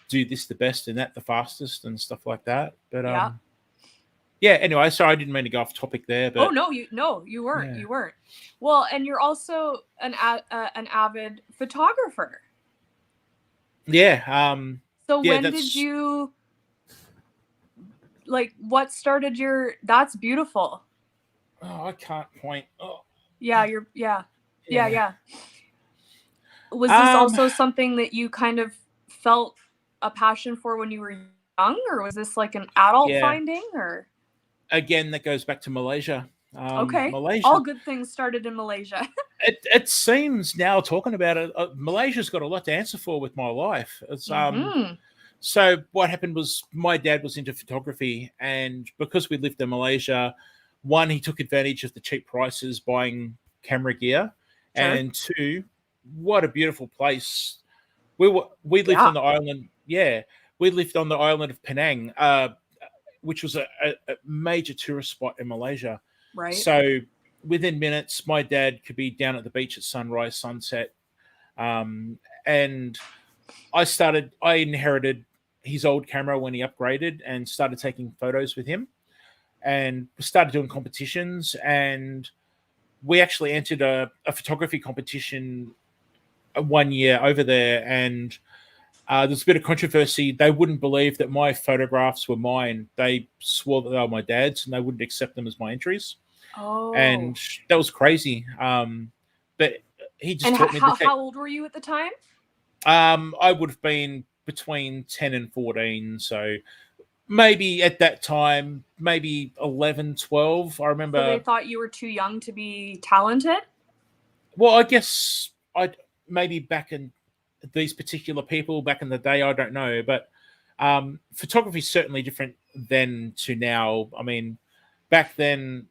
B: do this the best and that the fastest and stuff like that. But anyway, sorry, I didn't mean to go off topic there. But
A: you weren't. Yeah. You weren't. Well, and you're also an avid photographer.
B: Yeah.
A: So when did you what started your? That's beautiful.
B: Oh, I can't point. Oh.
A: Yeah, yeah. Was this also something that you kind of felt a passion for when you were young, or was this like an adult finding? Or
B: again, that goes back to Malaysia.
A: Okay,
B: Malaysia.
A: All good things started in Malaysia.
B: It seems now talking about it, Malaysia's got a lot to answer for with my life. It's So what happened was my dad was into photography, and because we lived in Malaysia, one, he took advantage of the cheap prices buying camera gear, and two, what a beautiful place. We lived on the island. Yeah, we lived on the island of Penang, which was a major tourist spot in Malaysia.
A: Right.
B: So within minutes, my dad could be down at the beach at sunrise, sunset, and I inherited his old camera when he upgraded and started taking photos with him, and started doing competitions. And we actually entered a photography competition 1 year over there, and there's a bit of controversy. They wouldn't believe that my photographs were mine. They swore that they were my dad's, and they wouldn't accept them as my entries.
A: Oh.
B: And that was crazy. But he just taught me.
A: How old were you at the time?
B: I would have been between 10 and 14. So maybe at that time, maybe 11, 12. I remember.
A: So they thought you were too young to be talented?
B: Well, I guess maybe back in these particular people back in the day, I don't know. But photography is certainly different then to now. I mean, back then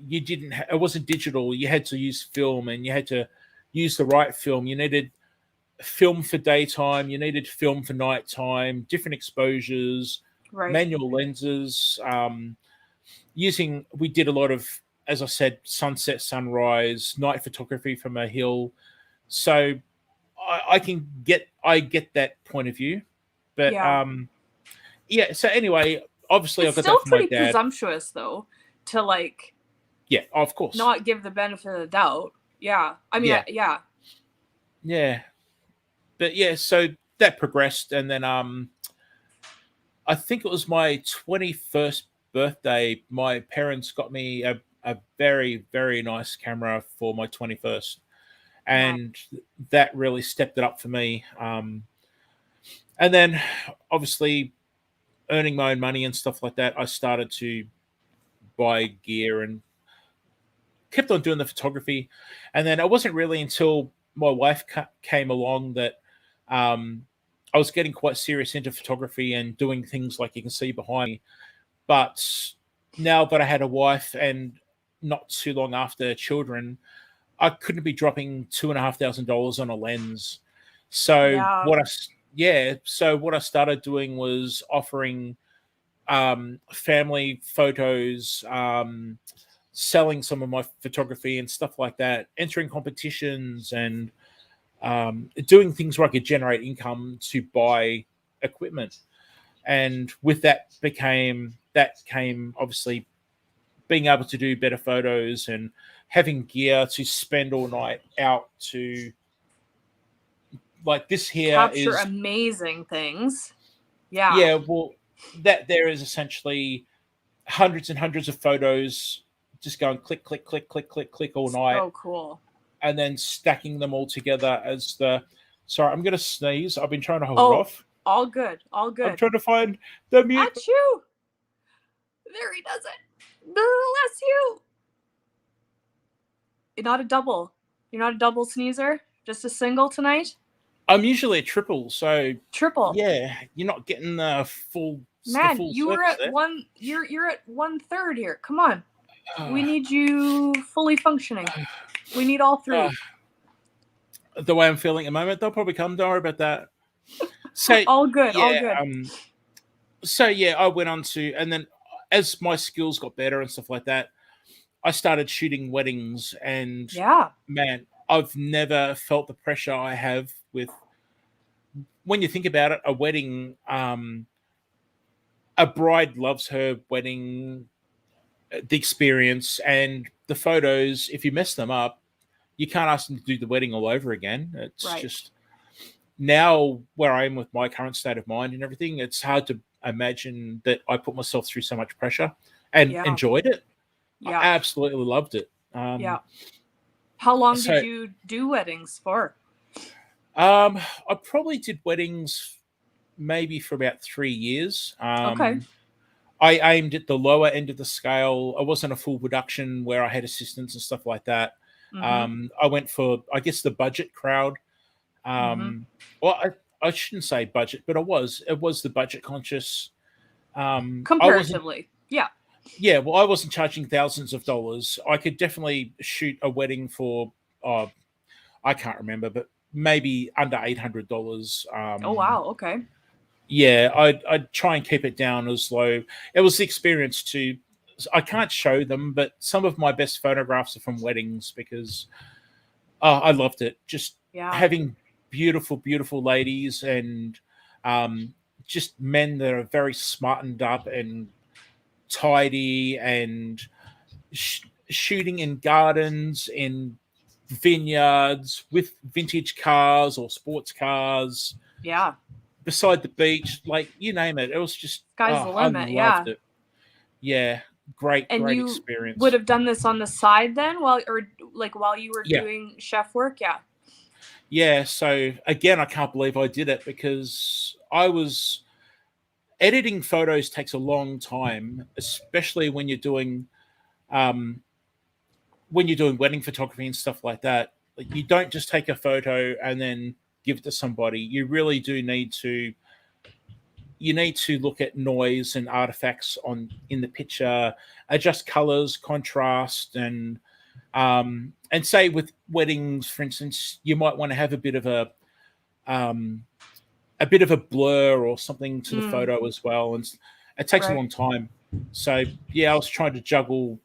B: you didn't. It wasn't digital. You had to use film, and you had to use the right film. You needed film for daytime. You needed film for nighttime. Different exposures,
A: Right.
B: manual lenses. We did a lot of, as I said, sunset, sunrise, night photography from a hill. So I get that point of view, but
A: Yeah.
B: yeah. So anyway, obviously I
A: It's
B: got
A: still
B: that from my
A: pretty
B: dad.
A: presumptuous, though, to like
B: Yeah, of course.
A: not give the benefit of the doubt. Yeah. I mean,
B: Yeah. Yeah, but yeah. So that progressed, and then I think it was my 21st birthday. My parents got me a very very nice camera for my 21st,
A: Wow.
B: and that really stepped it up for me. And then obviously earning my own money and stuff like that, I started to buy gear and kept on doing the photography. And then it wasn't really until my wife came along that I was getting quite serious into photography and doing things like you can see behind me. But now that I had a wife and not too long after children, I couldn't be dropping $2,500 on a lens. So
A: Yeah.
B: what I started doing was offering family photos, selling some of my photography and stuff like that, entering competitions and doing things where I could generate income to buy equipment. And with that came obviously being able to do better photos and having gear to spend all night out to, like, this here
A: Capture
B: is
A: amazing things. Yeah.
B: yeah, well, that there is essentially hundreds and hundreds of photos just going click click click click click click all night,
A: So cool.
B: and then stacking them all together as the sorry, I'm gonna sneeze. I've been trying to hold it off.
A: All good. All good.
B: I'm trying to find the mute.
A: Achoo! There he does it. Bless you. You're not a double. You're not a double sneezer? Just a single tonight?
B: I'm usually a triple, so
A: Triple.
B: yeah, you're not getting the full.
A: Man,
B: the full
A: you were at
B: there.
A: one. You're at 1/3 here. Come on. We need you fully functioning. We need all three.
B: The way I'm feeling at the moment, they'll probably come. Don't worry about that. So
A: all good.
B: Yeah,
A: All good.
B: So yeah, I went on to, and then as my skills got better and stuff like that, I started shooting weddings, and
A: Yeah.
B: man, I've never felt the pressure I have with, when you think about it, a wedding. A bride loves her wedding, the experience and the photos. If you mess them up, you can't ask them to do the wedding all over again. It's
A: Right.
B: just, now where I am with my current state of mind and everything, it's hard to imagine that I put myself through so much pressure and
A: Yeah.
B: enjoyed it.
A: Yeah.
B: I absolutely loved it.
A: Yeah. How long
B: so-
A: did you do weddings for?
B: I probably did weddings maybe for about 3 years.
A: Okay.
B: I aimed at the lower end of the scale. I wasn't a full production where I had assistants and stuff like that.
A: Mhm.
B: I went for, I guess, the budget crowd.
A: Mhm.
B: Well, I shouldn't say budget, but it was the budget conscious. I wasn't,
A: Comparatively. Yeah.
B: yeah, well, I wasn't charging thousands of dollars. I could definitely shoot a wedding for, I can't remember, but maybe under $800.
A: Oh wow. Okay.
B: Yeah, I'd try and keep it down as low. It was the experience too. I can't show them, but some of my best photographs are from weddings because I loved it. Just
A: Yeah.
B: having beautiful, beautiful ladies and just men that are very smartened up and tidy and shooting in gardens, in vineyards with vintage cars or sports cars.
A: Yeah.
B: Beside the beach, like you name it. It was just
A: Sky's the
B: I
A: limit.
B: loved
A: Yeah.
B: it. Yeah, great
A: And you
B: experience.
A: would have done this on the side then, while you were
B: Yeah.
A: doing chef work. Yeah.
B: Yeah, so again, I can't believe I did it because I was editing photos takes a long time, especially when you're doing wedding photography and stuff like that. Like, you don't just take a photo and then give it to somebody. You really do need to you need to look at noise and artifacts in the picture, adjust colors, contrast, and say with weddings, for instance, you might want to have a bit of a blur or something to the photo as well, and it takes a long time. So yeah, I was trying to juggle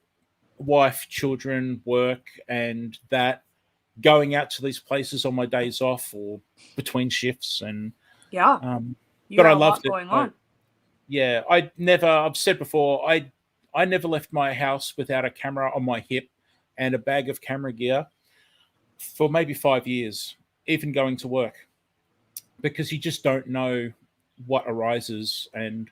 B: wife, children, work, and that, going out to these places on my days off or between shifts, and but I loved it.
A: Going on.
B: I've said before, I never left my house without a camera on my hip and a bag of camera gear for maybe 5 years, even going to work, because you just don't know what arises. And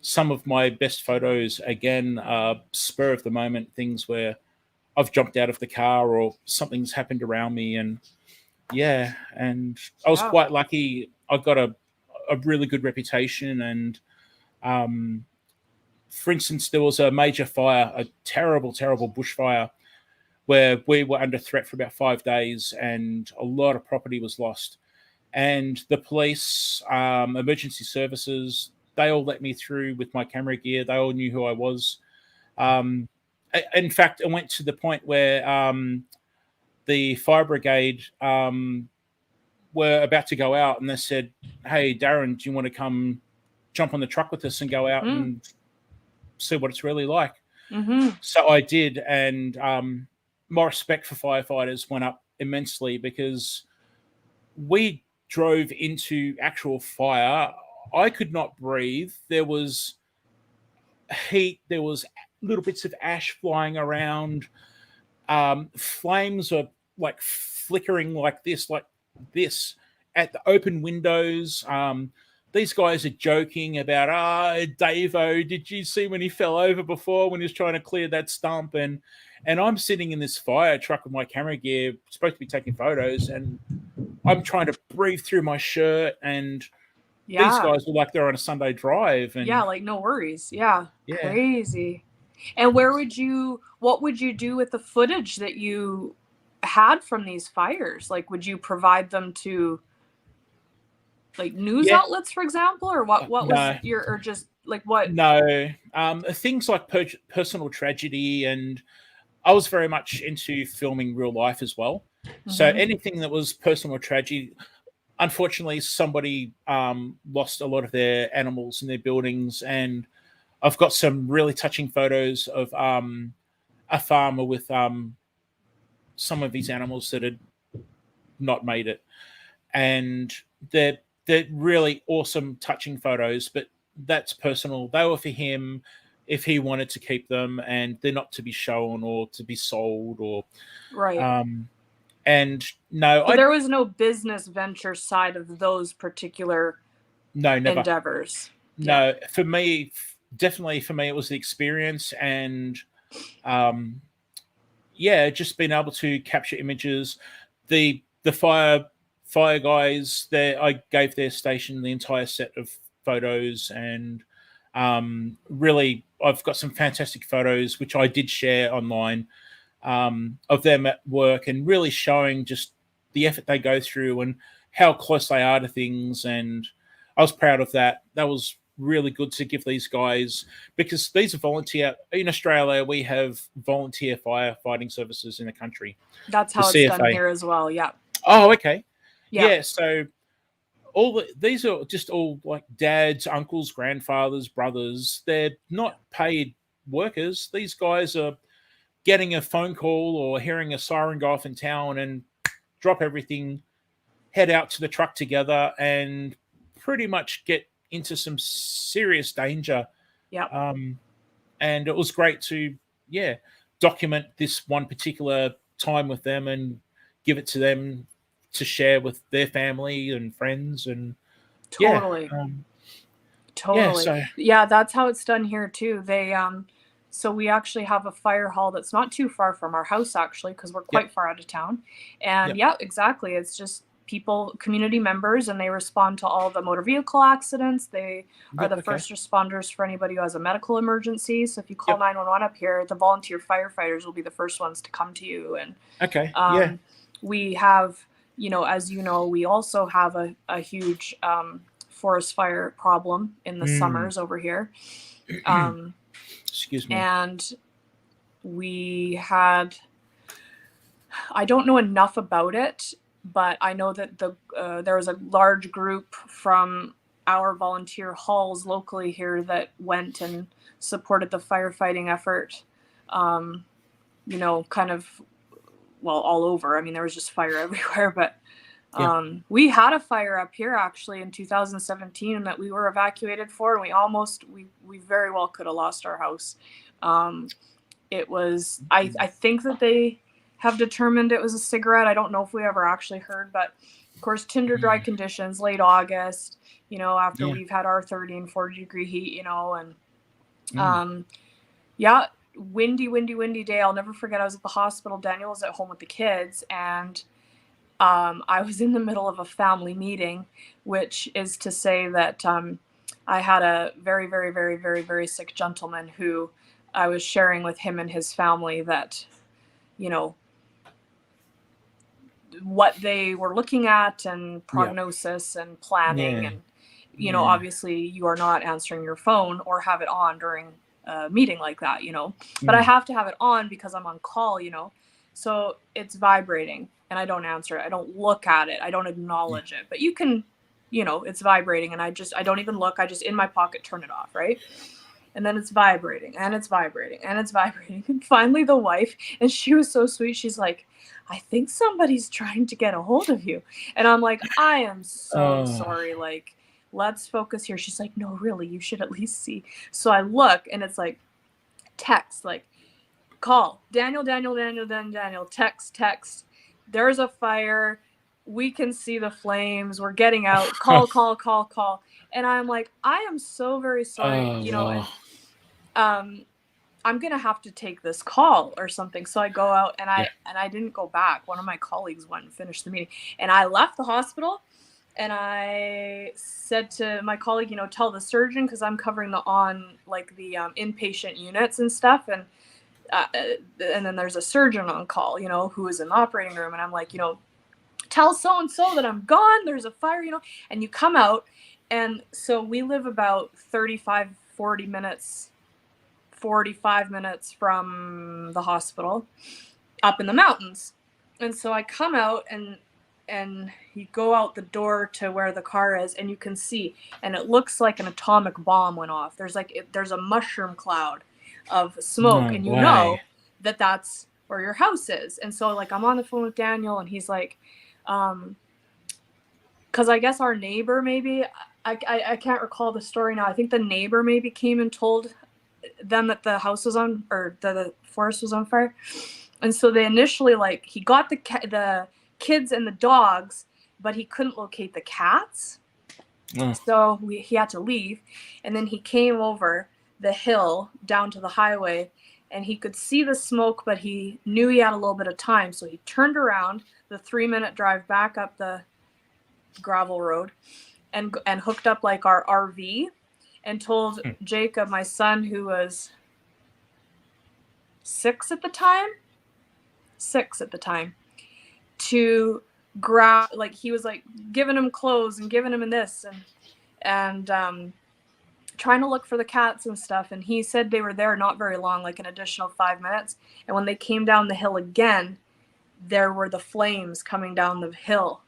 B: some of my best photos, again, are spur of the moment things where I've jumped out of the car or something's happened around me. And and I was quite lucky. I got a really good reputation. And for instance, there was a major fire, a terrible, terrible bushfire, where we were under threat for about 5 days and a lot of property was lost. And the police, emergency services, they all let me through with my camera gear. They all knew who I was. In fact, it went to the point where the fire brigade were about to go out, and they said, "Hey, Darren, do you want to come jump on the truck with us and go out and see what it's really like?" So I did, and my respect for firefighters went up immensely, because we drove into actual fire. I could not breathe. There was heat. There was little bits of ash flying around. Flames are like flickering like this at the open windows. These guys are joking about, Davo, did you see when he fell over before when he was trying to clear that stump? And I'm sitting in this fire truck with my camera gear, supposed to be taking photos, and I'm trying to breathe through my shirt, and these guys are like they're on a Sunday drive. And
A: like no worries. Crazy. And what would you do with the footage that you had from these fires? Like, would you provide them to like news outlets, for example, or what was your, or just like what?
B: No, things like personal tragedy, and I was very much into filming real life as well. So anything that was personal tragedy. Unfortunately, somebody lost a lot of their animals in their buildings, and I've got some really touching photos of a farmer with some of his animals that had not made it, and they're really awesome, touching photos. But that's personal. They were for him, if he wanted to keep them, and they're not to be shown or to be sold or and no,
A: there was no business venture side of those particular endeavors.
B: No, for me, definitely for me, it was the experience, and just being able to capture images. The fire guys there, I gave their station the entire set of photos, and really, I've got some fantastic photos which I did share online. Of them at work, and really showing just the effort they go through and how close they are to things. And I was proud of that. That was really good to give these guys, because these are volunteer. In Australia, we have volunteer firefighting services in the country.
A: That's how it's done here as well. Yeah.
B: Oh, okay. Yeah. So these are just all like dads, uncles, grandfathers, brothers. They're not paid workers. These guys are getting a phone call or hearing a siren go off in town and drop everything, head out to the truck together, and pretty much get into some serious danger.
A: Yeah.
B: And it was great to, document this one particular time with them and give it to them to share with their family and friends. And
A: totally. That's how it's done here too. They so we actually have a fire hall that's not too far from our house, actually, because we're quite far out of town. And exactly. It's just people, community members, and they respond to all the motor vehicle accidents. They are the first responders for anybody who has a medical emergency. So if you call 911 up here, the volunteer firefighters will be the first ones to come to you. And we have, as you know, we also have a huge forest fire problem in the summers over here.
B: Excuse me.
A: And we had, I don't know enough about it, but I know that there was a large group from our volunteer halls locally here that went and supported the firefighting effort. You know, kind of, well, all over. I mean, there was just fire everywhere, but we had a fire up here actually in 2017 that we were evacuated for, and we very well could have lost our house. It was, I think that they have determined it was a cigarette. I don't know if we ever actually heard, but of course, tinder dry conditions, late August, you know, after we've had our 30 and 40 degree heat, you know, and windy day. I'll never forget. I was at the hospital. Daniel was at home with the kids, and I was in the middle of a family meeting, which is to say that I had a very, very, very, very, very sick gentleman who I was sharing with him and his family that, you know, what they were looking at and prognosis and planning. And, you know, obviously you are not answering your phone or have it on during a meeting like that, you know, but I have to have it on because I'm on call, you know, so it's vibrating and I don't answer it. I don't look at it. I don't acknowledge it, but you can, you know, it's vibrating and I don't even look. I just in my pocket turn it off. Right. And then it's vibrating and it's vibrating and it's vibrating. And finally the wife, and she was so sweet. She's like, I think somebody's trying to get a hold of you. And I'm like, I am so sorry. Like, let's focus here. She's like, no, really, you should at least see. So I look and it's like text, like call Daniel, text. There's a fire. We can see the flames. We're getting out. Call. And I'm like, I am so very sorry, you know, and I'm going to have to take this call or something. So I go out and I didn't go back. One of my colleagues went and finished the meeting, and I left the hospital and I said to my colleague, you know, tell the surgeon, cause I'm covering the inpatient units and stuff. And then there's a surgeon on call, you know, who is in the operating room. And I'm like, you know, tell so-and-so that I'm gone. There's a fire, you know, and you come out. And so we live about 45 minutes from the hospital up in the mountains. And so I come out and you go out the door to where the car is and you can see, and it looks like an atomic bomb went off. There's there's a mushroom cloud of smoke, and you know that that's where your house is. And so like I'm on the phone with Daniel and he's like, cause I guess our neighbor, maybe, I can't recall the story now. I think the neighbor maybe came and told them that the house was on, or the forest was on fire. And so they initially, like, he got the kids and the dogs, but he couldn't locate the cats. So he had to leave. And then he came over the hill down to the highway and he could see the smoke, but he knew he had a little bit of time. So he turned around the 3-minute drive back up the gravel road and hooked up like our RV and told Jacob, my son, who was 6 at the time, to grab, like, he was like giving him clothes and giving him this and trying to look for the cats and stuff. And he said they were there not very long, like an additional 5 minutes. And when they came down the hill again, there were the flames coming down the hill.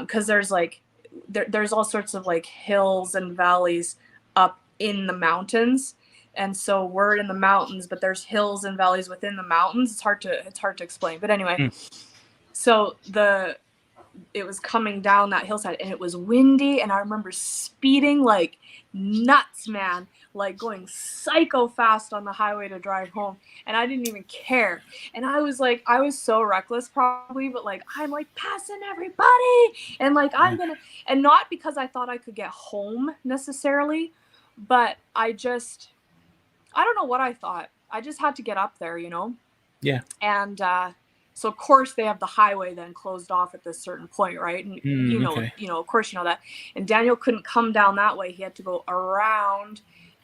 A: Because there's like, there's all sorts of like hills and valleys up in the mountains. And so we're in the mountains, but there's hills and valleys within the mountains. It's hard to explain. But anyway, so it was coming down that hillside and it was windy. And I remember speeding like nuts, man, like going psycho fast on the highway to drive home. And I didn't even care. And I was so reckless probably, but like, I'm like passing everybody. And like, and not because I thought I could get home necessarily, but I don't know what I thought. I just had to get up there, you know?
B: Yeah.
A: And so of course they have the highway then closed off at this certain point, right? And you know, of course you know that. And Daniel couldn't come down that way. He had to go around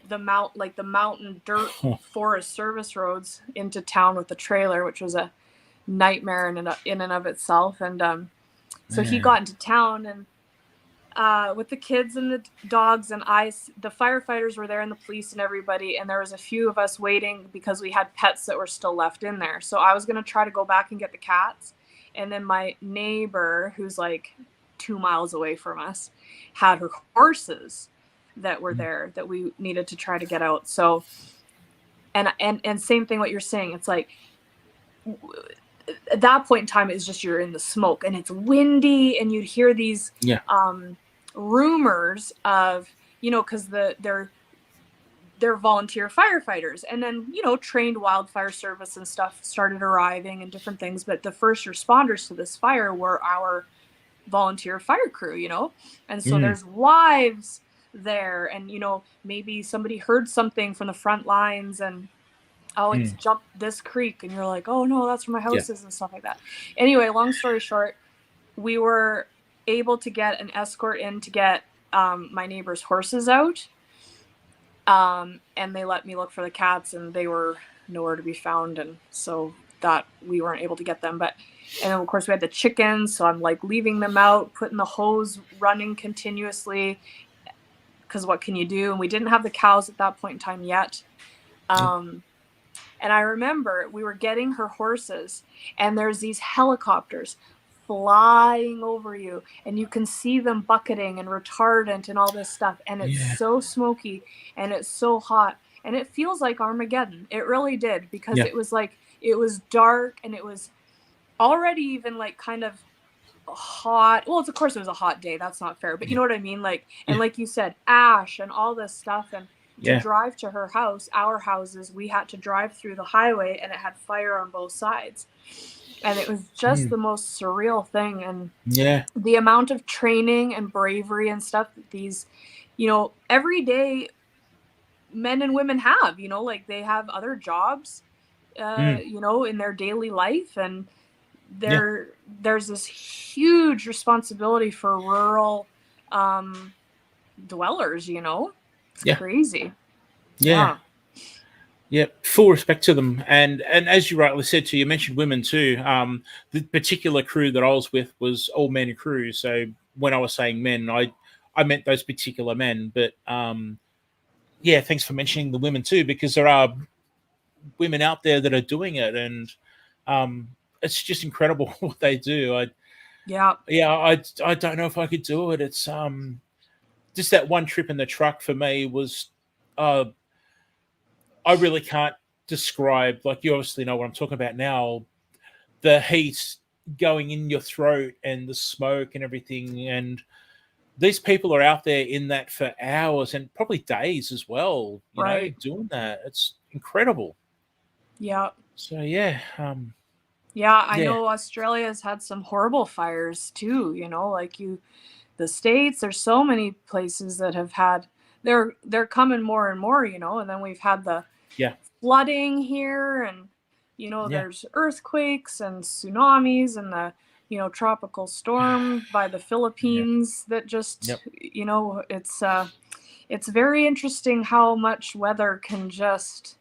A: the mountain dirt forest service roads into town with the trailer, which was a nightmare in and of itself. And so he got into town and with the kids and the dogs, and the firefighters were there and the police and everybody, and there was a few of us waiting because we had pets that were still left in there. So I was going to try to go back and get the cats, and then my neighbor, who's like 2 miles away from us, had her horses that were there that we needed to try to get out. So and same thing what you're saying, it's like at that point in time it's just you're in the smoke and it's windy, and you'd hear these rumors of, because they're volunteer firefighters, and then trained wildfire service and stuff started arriving and different things, but the first responders to this fire were our volunteer fire crew, and so there's wives there, and maybe somebody heard something from the front lines, and it's jumped this creek, and you're like, oh no, that's where my house is, and stuff like that. Anyway, long story short, we were able to get an escort in to get my neighbor's horses out, and they let me look for the cats, and they were nowhere to be found, and so that we weren't able to get them. And then of course we had the chickens, so I'm like leaving them out, putting the hose running continuously, because what can you do? And we didn't have the cows at that point in time yet. And I remember we were getting her horses, and there's these helicopters flying over you, and you can see them bucketing and retardant and all this stuff, and it's so smoky and it's so hot, and it feels like Armageddon. It really did, because it was like, it was dark, and it was already even like kind of hot. Well, of course it was a hot day, that's not fair, but you know what I mean, like, and like you said, ash and all this stuff, and to drive to her house, our houses, we had to drive through the highway, and it had fire on both sides, and it was just the most surreal thing. And the amount of training and bravery and stuff that these everyday men and women have, like they have other jobs in their daily life, and there's this huge responsibility for rural dwellers, it's crazy.
B: Full respect to them, and as you rightly said too, you mentioned women too. The particular crew that I was with was all men crew, so when I was saying men, I meant those particular men. But thanks for mentioning the women too, because there are women out there that are doing it, and it's just incredible what they do. I don't know if I could do it. It's just that one trip in the truck for me was I really can't describe, like you obviously know what I'm talking about now, the heat going in your throat and the smoke and everything, and these people are out there in that for hours and probably days as well, you know, doing that. It's incredible. So I
A: know Australia's had some horrible fires too, like the States, there's so many places that have had, they're coming more and more, and then we've had the flooding here, and there's earthquakes and tsunamis, and the tropical storm by the Philippines that just it's very interesting how much weather can just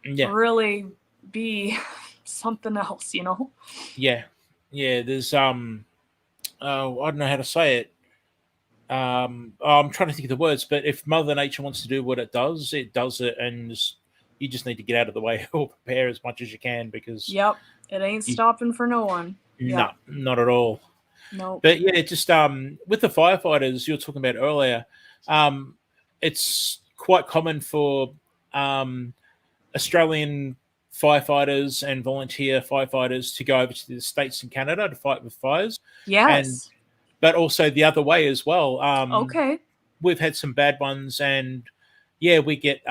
A: really be something else,
B: there's I don't know how to say it. I'm trying to think of the words, but if Mother Nature wants to do what it does it, and you just need to get out of the way or prepare as much as you can, because
A: it ain't stopping for no one.
B: No, not at all.
A: No.
B: But just with the firefighters you were talking about earlier, it's quite common for Australian firefighters and volunteer firefighters to go over to the States and Canada to fight with fires. But also the other way as well. We've had some bad ones, and we get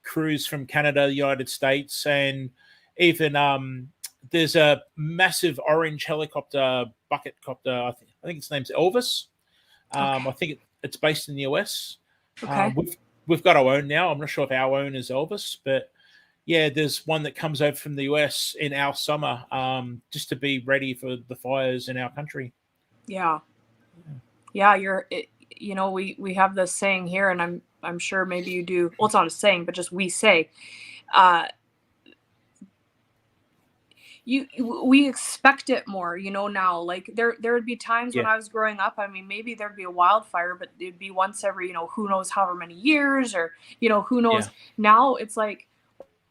B: crews from Canada, the United States, and even there's a massive orange helicopter, bucket copter. I think its name's Elvis. I think it's based in the US. We've got our own now. I'm not sure if our own is Elvis, but there's one that comes over from the US in our summer, just to be ready for the fires in our country.
A: We have this saying here, and I'm sure maybe you do. Well, it's not a saying, but just we say, we expect it more, now. Like there would be times when
B: Yeah.
A: I was growing up, I mean, maybe there'd be a wildfire, but it'd be once every, who knows however many years, or who knows.
B: Yeah.
A: Now it's like,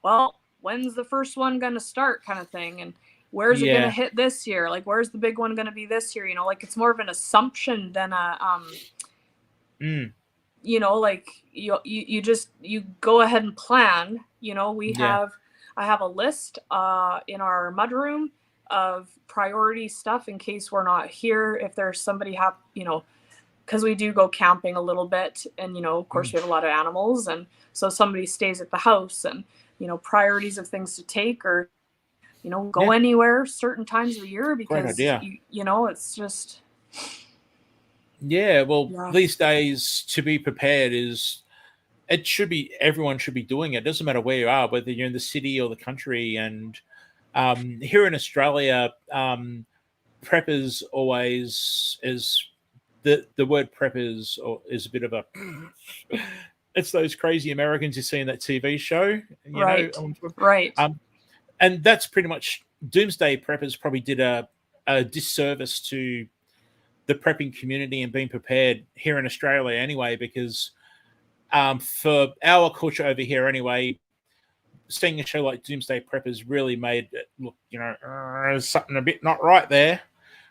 A: well, when's the first one going to start, kind of thing, and where's it going to
B: Yeah.
A: hit this year, like where's the big one going to be this year, like it's more of an assumption than a
B: Mm.
A: like you just you go ahead and plan.
B: Yeah.
A: I have a list in our mudroom of priority stuff in case we're not here, if there's somebody because we do go camping a little bit, and of course
B: Mm.
A: we have a lot of animals, and so somebody stays at the house, and priorities of things to take, or go
B: Yeah.
A: anywhere certain times of the year,
B: Great
A: because
B: idea.
A: it's just
B: Yeah. Well,
A: yeah.
B: these days to be prepared everyone should be doing it. It doesn't matter where you are, whether you're in the city or the country. And here in Australia, preppers always is the word preppers is a bit of a it's those crazy Americans you see in that TV show,
A: Right. Right.
B: and that's pretty much doomsday preppers probably did a disservice to the prepping community and being prepared here in Australia anyway, because for our culture over here anyway, seeing a show like Doomsday Preppers really made it look, there's something a bit not right there.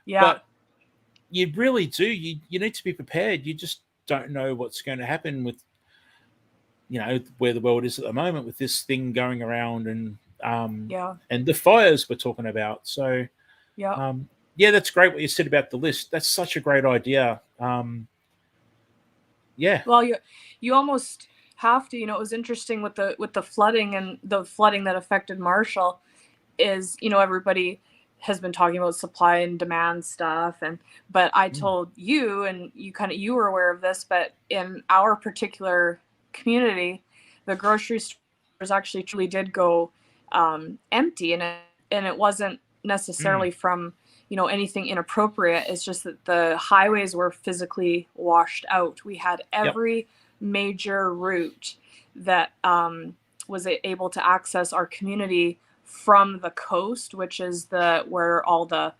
A: Yeah.
B: But you really do. You need to be prepared. You just don't know what's going to happen with, where the world is at the moment with this thing going around,
A: Yeah.
B: and the fires we're talking about. So
A: Yeah.
B: yeah, that's great what you said about the list. That's such a great idea. Yeah.
A: Well, you almost have to. It was interesting with the flooding, and the flooding that affected Marshall. Is everybody has been talking about supply and demand stuff, but I told you, and you were aware of this, but in our particular community, the grocery stores actually truly did go empty, and it wasn't necessarily from anything inappropriate. It's just that the highways were physically washed out. We had every major route that was able to access our community from the coast, which is where all the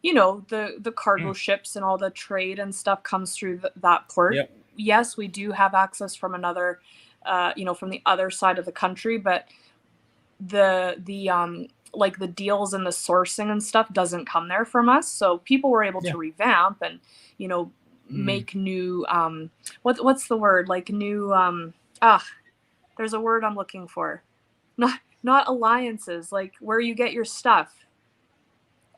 A: the cargo ships and all the trade and stuff comes through that port. Yes, we do have access from another from the other side of the country, but the like the deals and the sourcing and stuff doesn't come there from us. So people were able to revamp and make new what's the word, like new there's a word I'm looking for. Not alliances, like where you get your stuff.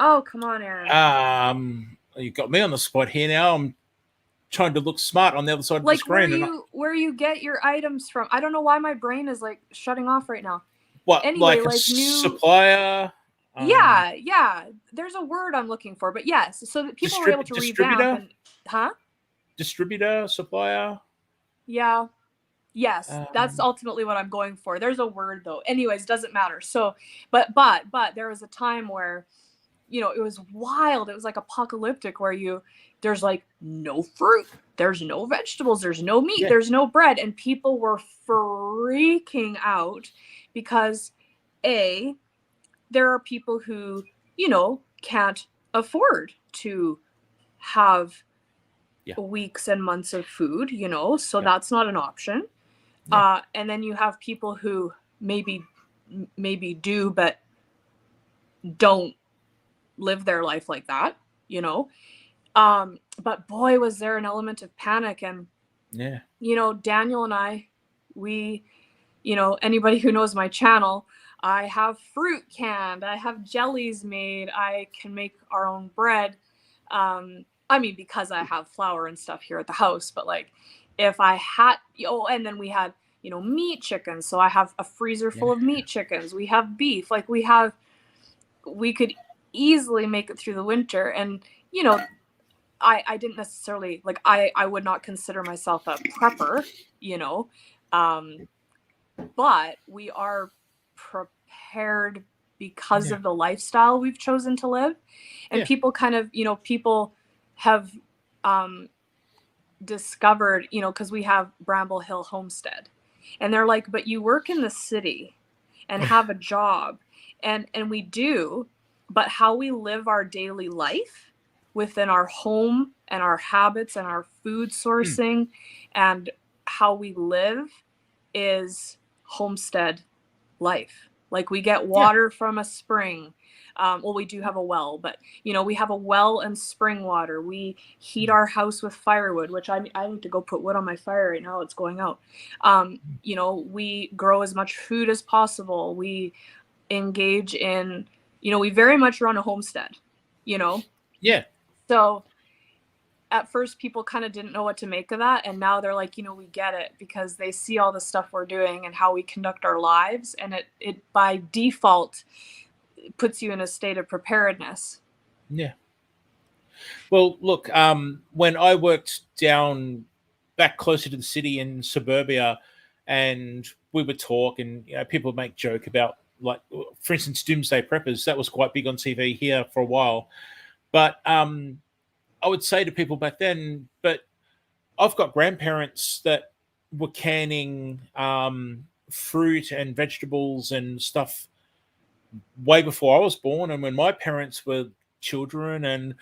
A: Oh, come on, Aaron.
B: You got me on the spot here now. I'm trying to look smart on the other side of the screen.
A: Where you get your items from. I don't know why my brain is like shutting off right now.
B: What,
A: anyway,
B: like a supplier?
A: Yeah. There's a word I'm looking for, but yes, so that people were able to revamp.
B: Distributor, supplier?
A: Yeah. Yes, that's ultimately what I'm going for. There's a word though. Anyways, doesn't matter. So, but there was a time where, it was wild. It was like apocalyptic, where there's like no fruit, there's no vegetables, there's no meat, there's no bread, and people were freaking out because there are people who, can't afford to have weeks and months of food, so that's not an option. And then you have people who maybe do, but don't live their life like that, but boy, was there an element of panic. And Daniel and I, we, anybody who knows my channel, I have fruit canned, I have jellies made, I can make our own bread. I mean, because I have flour and stuff here at the house, but like if I had, and then we had, meat chickens. So I have a freezer full of meat chickens. We have beef. Like we could easily make it through the winter. And, I didn't necessarily, like, I would not consider myself a prepper, but we are prepared because of the lifestyle we've chosen to live. And people kind of, people have discovered, because we have Bramble Hill Homestead, and they're like, but you work in the city and have a job. And we do, but how we live our daily life within our home and our habits and our food sourcing and how we live is homestead life. Like we get
B: Yeah.
A: water from a spring. Well, we do have a well, but we have a well and spring water. We heat our house with firewood, which I need to go put wood on my fire right now. It's going out. We grow as much food as possible. We engage in, we very much run a homestead,
B: Yeah.
A: So at first people kind of didn't know what to make of that. And now they're like, we get it because they see all the stuff we're doing and how we conduct our lives. And it by default puts you in a state of preparedness.
B: Yeah. Well, look, when I worked down back closer to the city in suburbia, and we would talk, and people would make joke about, like, for instance, doomsday preppers. That was quite big on TV here for a while. But I would say to people back then, but I've got grandparents that were canning fruit and vegetables and stuff way before I was born, and when my parents were children, and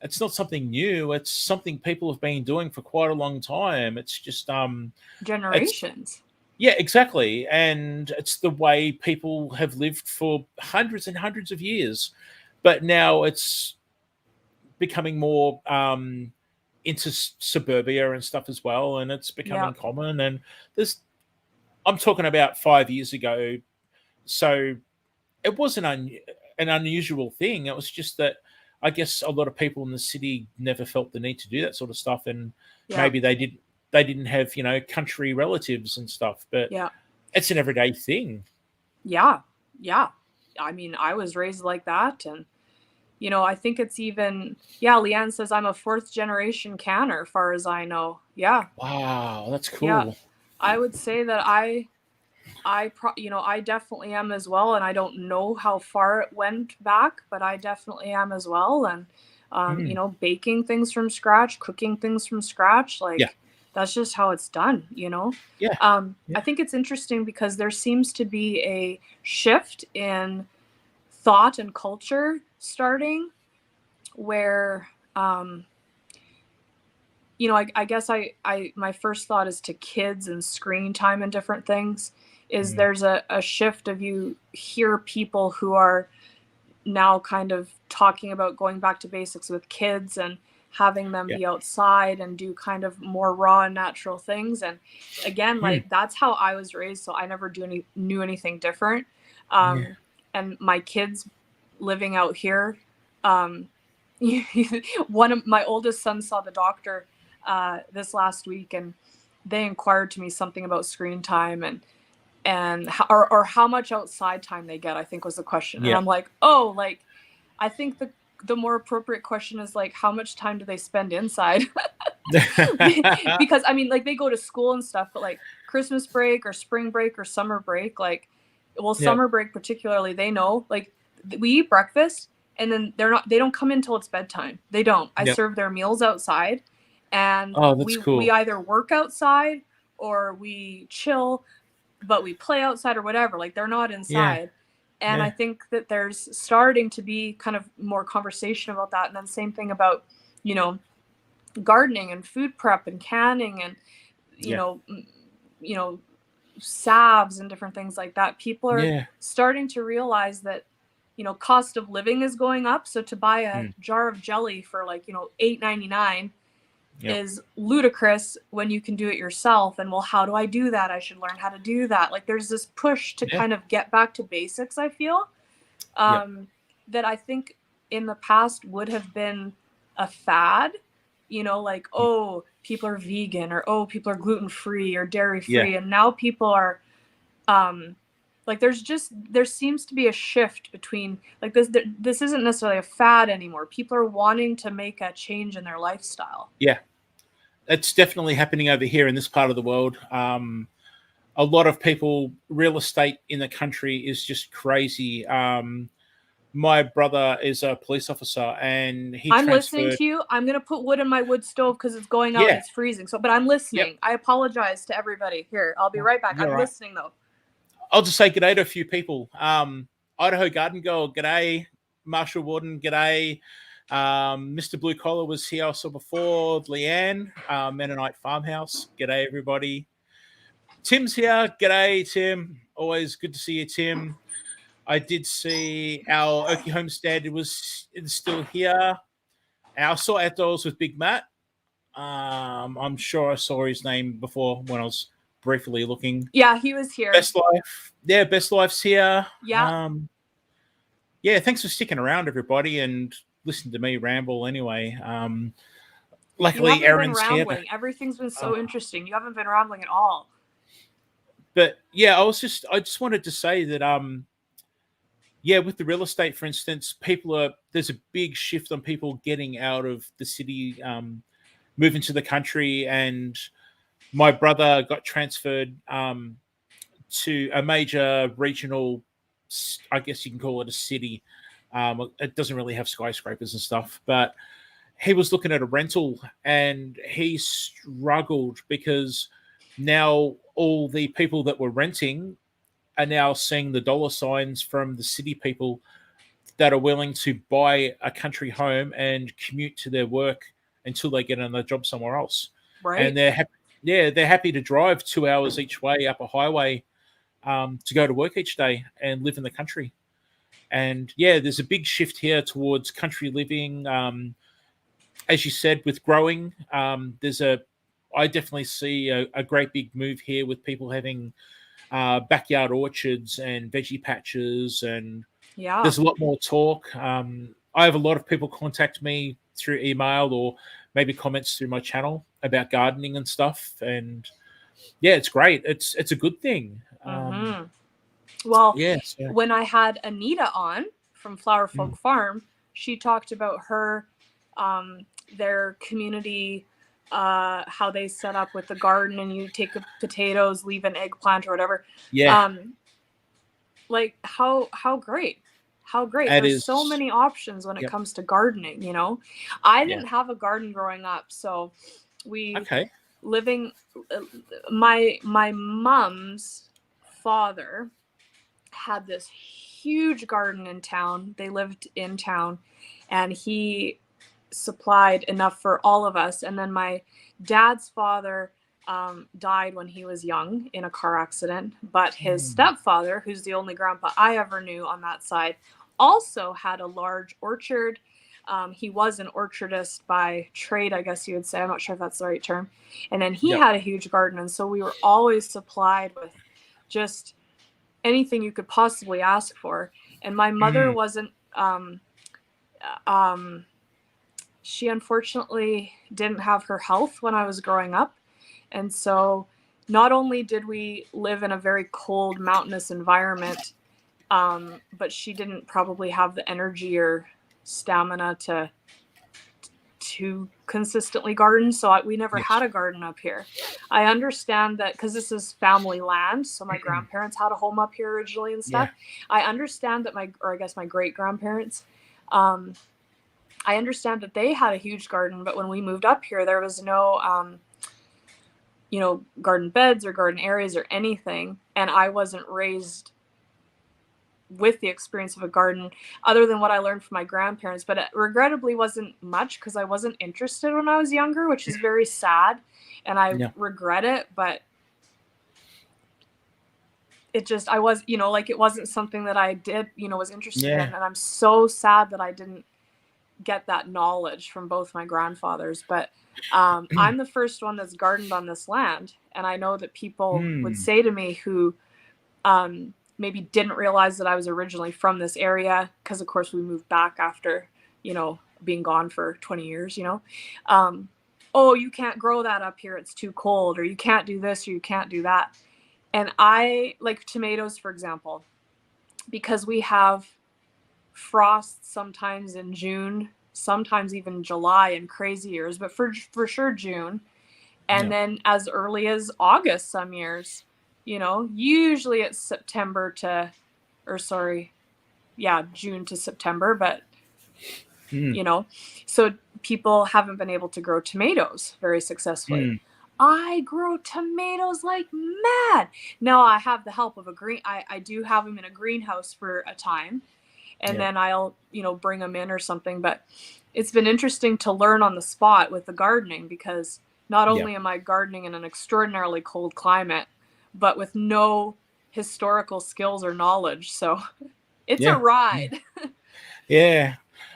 B: it's not something new. It's something people have been doing for quite a long time. It's just it's
A: Generations.
B: yeah, exactly, and it's the way people have lived for hundreds and hundreds of years. But now it's becoming more into suburbia and stuff as well, and it's becoming common. And there's, I'm talking about 5 years ago, so it wasn't an unusual thing. It was just that I guess a lot of people in the city never felt the need to do that sort of stuff, and maybe they didn't have country relatives and stuff. But it's an everyday thing.
A: Yeah. I mean, I was raised like that, and I think it's even, Leanne says I'm a 4th generation canner, far as I know. Yeah.
B: Wow, that's cool.
A: Yeah. I would say that I definitely am as well, and I don't know how far it went back, but I definitely am as well. And baking things from scratch, cooking things from scratch, that's just how it's done. I think it's interesting because there seems to be a shift in thought and culture starting where I guess my first thought is to kids and screen time and different things is there's a shift of, you hear people who are now kind of talking about going back to basics with kids and having them be outside and do kind of more raw and natural things. And again, that's how I was raised, so I never knew anything different. And my kids living out here, one of my oldest sons saw the doctor this last week, and they inquired to me something about screen time and how much outside time they get, I think was the question. And I'm like, I think the more appropriate question is how much time do they spend inside? Because I mean, they go to school and stuff, but Christmas break or spring break or summer break, summer break particularly, they know, we eat breakfast and then they don't come in till it's bedtime. They don't. I serve their meals outside, and we either work outside or we chill, but we play outside or whatever. They're not inside. And I think that there's starting to be kind of more conversation about that. And then same thing about, gardening and food prep and canning and, salves and different things like that. People are starting to realize that, cost of living is going up. So to buy a jar of jelly for $8.99 is ludicrous when you can do it yourself. And how do I do that? I should learn how to do that. There's this push to kind of get back to basics, I feel, that I think in the past would have been a fad, oh, people are vegan, or, oh, people are gluten-free or dairy-free. And now people are, there seems to be a shift between this isn't necessarily a fad anymore. People are wanting to make a change in their lifestyle.
B: Yeah, it's definitely happening over here in this part of the world. A lot of people, real estate in the country is just crazy. My brother is a police officer, and I'm
A: listening to you. I'm going to put wood in my wood stove because it's going out and it's freezing. But I'm listening. I apologize to everybody. Here, I'll be right back. I'm listening, though.
B: I'll just say g'day to a few people. Idaho Garden Girl, g'day. Marshall Warden, g'day. Mr. Blue Collar was here also before. Leanne, Mennonite Farmhouse, g'day everybody. Tim's here, g'day Tim. Always good to see you, Tim. I did see our Okie Homestead is still here. Our Saw Outdoors with Big Matt. I'm sure I saw his name before when I was briefly looking.
A: Yeah, he was here.
B: Best Life. Yeah, Best Life's here.
A: Yeah.
B: Yeah, thanks for sticking around, everybody, and listening to me ramble anyway. Luckily, Erin's here.
A: Everything's been so interesting. You haven't been rambling at all.
B: But yeah, I just wanted to say that yeah, with the real estate, for instance, there's a big shift on people getting out of the city, moving to the country, and my brother got transferred to a major regional, I guess you can call it a city. It doesn't really have skyscrapers and stuff, but he was looking at a rental and he struggled because now all the people that were renting are now seeing the dollar signs from the city people that are willing to buy a country home and commute to their work until they get another job somewhere else.
A: Right.
B: And they're happy to drive 2 hours each way up a highway to go to work each day and live in the country. And yeah, there's a big shift here towards country living. As you said, with growing, I definitely see a great big move here with people having backyard orchards and veggie patches, and there's a lot more talk. I have a lot of people contact me through email or maybe comments through my channel about gardening and stuff, and yeah, it's great. It's a good thing.
A: Well, when I had Anita on from Flower Folk Farm, she talked about her their community, how they set up with the garden, and you take potatoes, leave an eggplant or whatever. Like how great. There's so many options when it comes to gardening, you know. I didn't have a garden growing up, so my mom's father had this huge garden in town. They lived in town, and he supplied enough for all of us. And then my dad's father died when he was young in a car accident, but his stepfather, who's the only grandpa I ever knew on that side, also had a large orchard. He was an orchardist by trade, I guess you would say. I'm not sure if that's the right term. And then he had a huge garden, and so we were always supplied with just anything you could possibly ask for. And my mother wasn't she unfortunately didn't have her health when I was growing up. And so not only did we live in a very cold mountainous environment, but she didn't probably have the energy or stamina to consistently garden. So we never had a garden up here. I understand that because this is family land. So my grandparents had a home up here originally and stuff. I understand that my great grandparents, I understand that they had a huge garden, but when we moved up here, there was no, garden beds or garden areas or anything. And I wasn't raised with the experience of a garden other than what I learned from my grandparents, but it regrettably wasn't much because I wasn't interested when I was younger, which is very sad. And I regret it, but it just, it wasn't something that I did, was interested in. And I'm so sad that I didn't get that knowledge from both my grandfathers. But I'm the first one that's gardened on this land. And I know that people would say to me who maybe didn't realize that I was originally from this area, because of course we moved back after, being gone for 20 years, oh, you can't grow that up here, it's too cold, or you can't do this, or you can't do that. And I like tomatoes, for example, because we have frost sometimes in June, sometimes even July in crazy years, but for sure June. And then as early as August some years, usually it's June to September, but so people haven't been able to grow tomatoes very successfully. I grow tomatoes like mad. Now I have the help of I do have them in a greenhouse for a time. and
B: Yeah.
A: then I'll, bring them in or something. But it's been interesting to learn on the spot with the gardening, because not
B: Yeah.
A: only am I gardening in an extraordinarily cold climate, but with no historical skills or knowledge. So it's a
B: Yeah.
A: ride.
B: Yeah.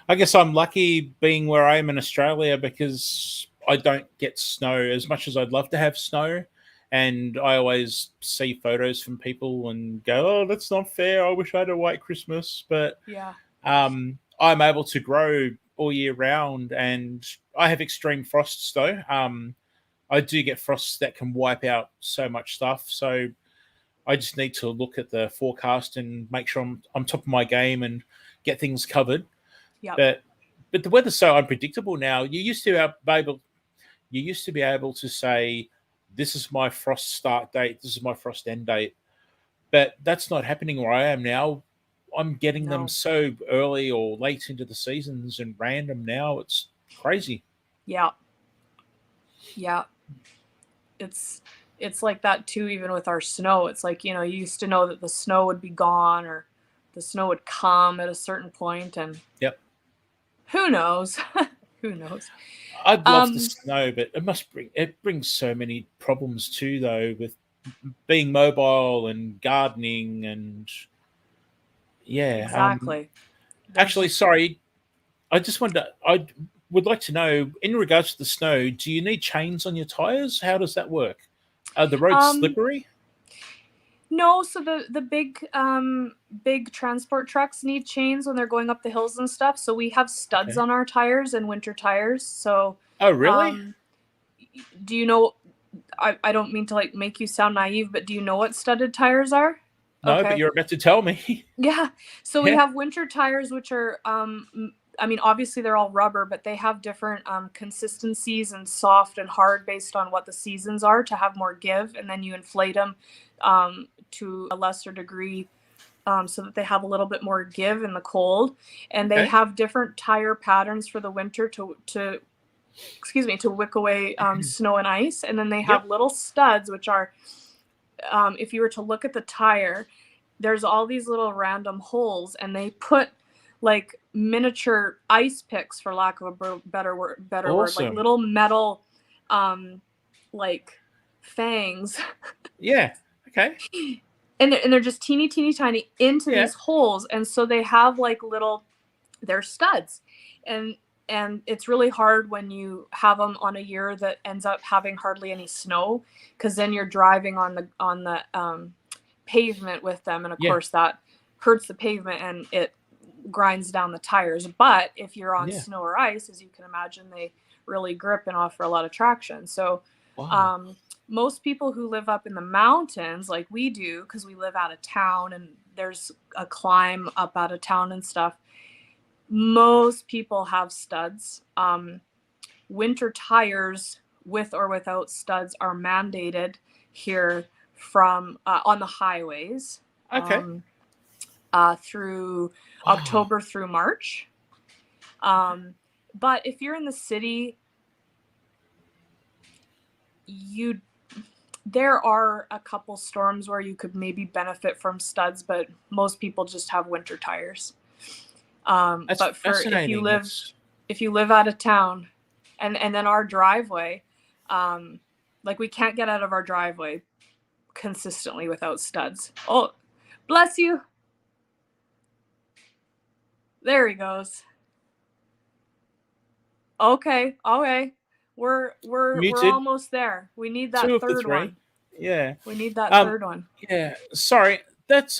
B: I guess I'm lucky being where I am in Australia because I don't get snow as much as I'd love to have snow. And I always see photos from people and go, oh, that's not fair. I wish I had a white Christmas. But
A: Yeah.
B: I'm able to grow all year round, and I have extreme frosts though. I do get frosts that can wipe out so much stuff. So I just need to look at the forecast and make sure I'm on top of my game and get things covered.
A: Yep.
B: But the weather's so unpredictable now. You used to be able to say, this is my frost start date, this is my frost end date. But that's not happening where I am now. I'm getting them
A: No.
B: so early or late into the seasons and random now. It's crazy.
A: Yeah. Yeah. It's like that too, even with our snow. It's like, you used to know that the snow would be gone, or the snow would come at a certain point, and
B: Yep.
A: who knows? Who knows?
B: I'd love the snow, but it brings so many problems too, though, with being mobile and gardening and yeah.
A: Exactly.
B: Actually, sorry, I would like to know, in regards to the snow, do you need chains on your tires? How does that work? Are the roads
A: Um,
B: slippery?
A: no, so the big transport trucks need chains when they're going up the hills and stuff. So we have studs
B: Okay.
A: on our tires and winter tires. So,
B: Oh, really?
A: um, do you know? I don't mean to like make you sound naive, but do you know what studded tires are?
B: No, but
A: Okay.
B: you're about to tell me.
A: Yeah. So we
B: Yeah.
A: have winter tires, which are, I mean, obviously they're all rubber, but they have different consistencies and soft and hard based on what the seasons are to have more give. And then you inflate them to a lesser degree, so that they have a little bit more give in the cold. And they
B: Okay.
A: have different tire patterns for the winter to wick away snow and ice. And then they have
B: Yep.
A: little studs, which are, if you were to look at the tire, there's all these little random holes, and they put like miniature ice picks, for lack of a better word, like
B: Awesome.
A: little metal, like fangs,
B: Yeah. Okay.
A: and they're just teeny tiny into
B: Yeah.
A: these holes, and so they have like little, they're studs, and it's really hard when you have them on a year that ends up having hardly any snow, because then you're driving on the pavement with them, and of
B: Yeah.
A: course that hurts the pavement and it grinds down the tires. But if you're on
B: Yeah.
A: snow or ice, as you can imagine, they really grip and offer a lot of traction. So
B: Wow.
A: most people who live up in the mountains like we do, because we live out of town and there's a climb up out of town and stuff, most people have studs. Winter tires with or without studs are mandated here from on the highways,
B: Okay.
A: through
B: Wow.
A: October through March. But if you're in the city, there are a couple storms where you could maybe benefit from studs, but most people just have winter tires.
B: That's
A: But for
B: fascinating. That's
A: if you live out of town, and then our driveway, like we can't get out of our driveway consistently without studs. Oh, bless you. There he goes. Okay, okay. We're
B: muted.
A: almost there. We need
B: Two
A: that
B: of the
A: third
B: three.
A: one.
B: Yeah.
A: We need that
B: Um.
A: third one.
B: Yeah. Sorry. That's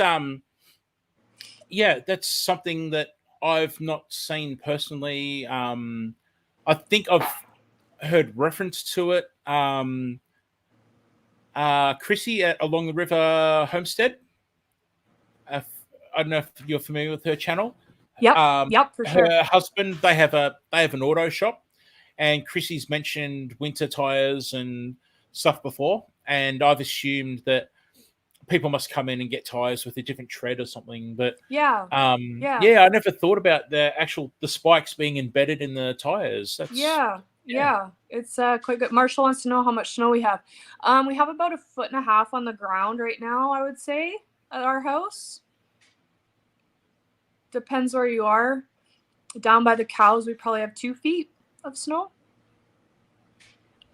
B: Yeah. That's something that I've not seen personally. I think I've heard reference to it. Chrissy at Along the River Homestead. Uh, I don't know if you're familiar with her channel.
A: Yep, yep, for sure.
B: Her husband, they have an auto shop, and Chrissy's mentioned winter tires and stuff before, and I've assumed that people must come in and get tires with a different tread or something. But
A: Yeah, yeah,
B: yeah, I never thought about the spikes being embedded in the tires. That's
A: yeah,
B: yeah.
A: yeah. It's quite good. Marshall wants to know how much snow we have. We have about 1.5 feet on the ground right now, I would say, at our house. depends where you are. Down by the cows, we probably have 2 feet of snow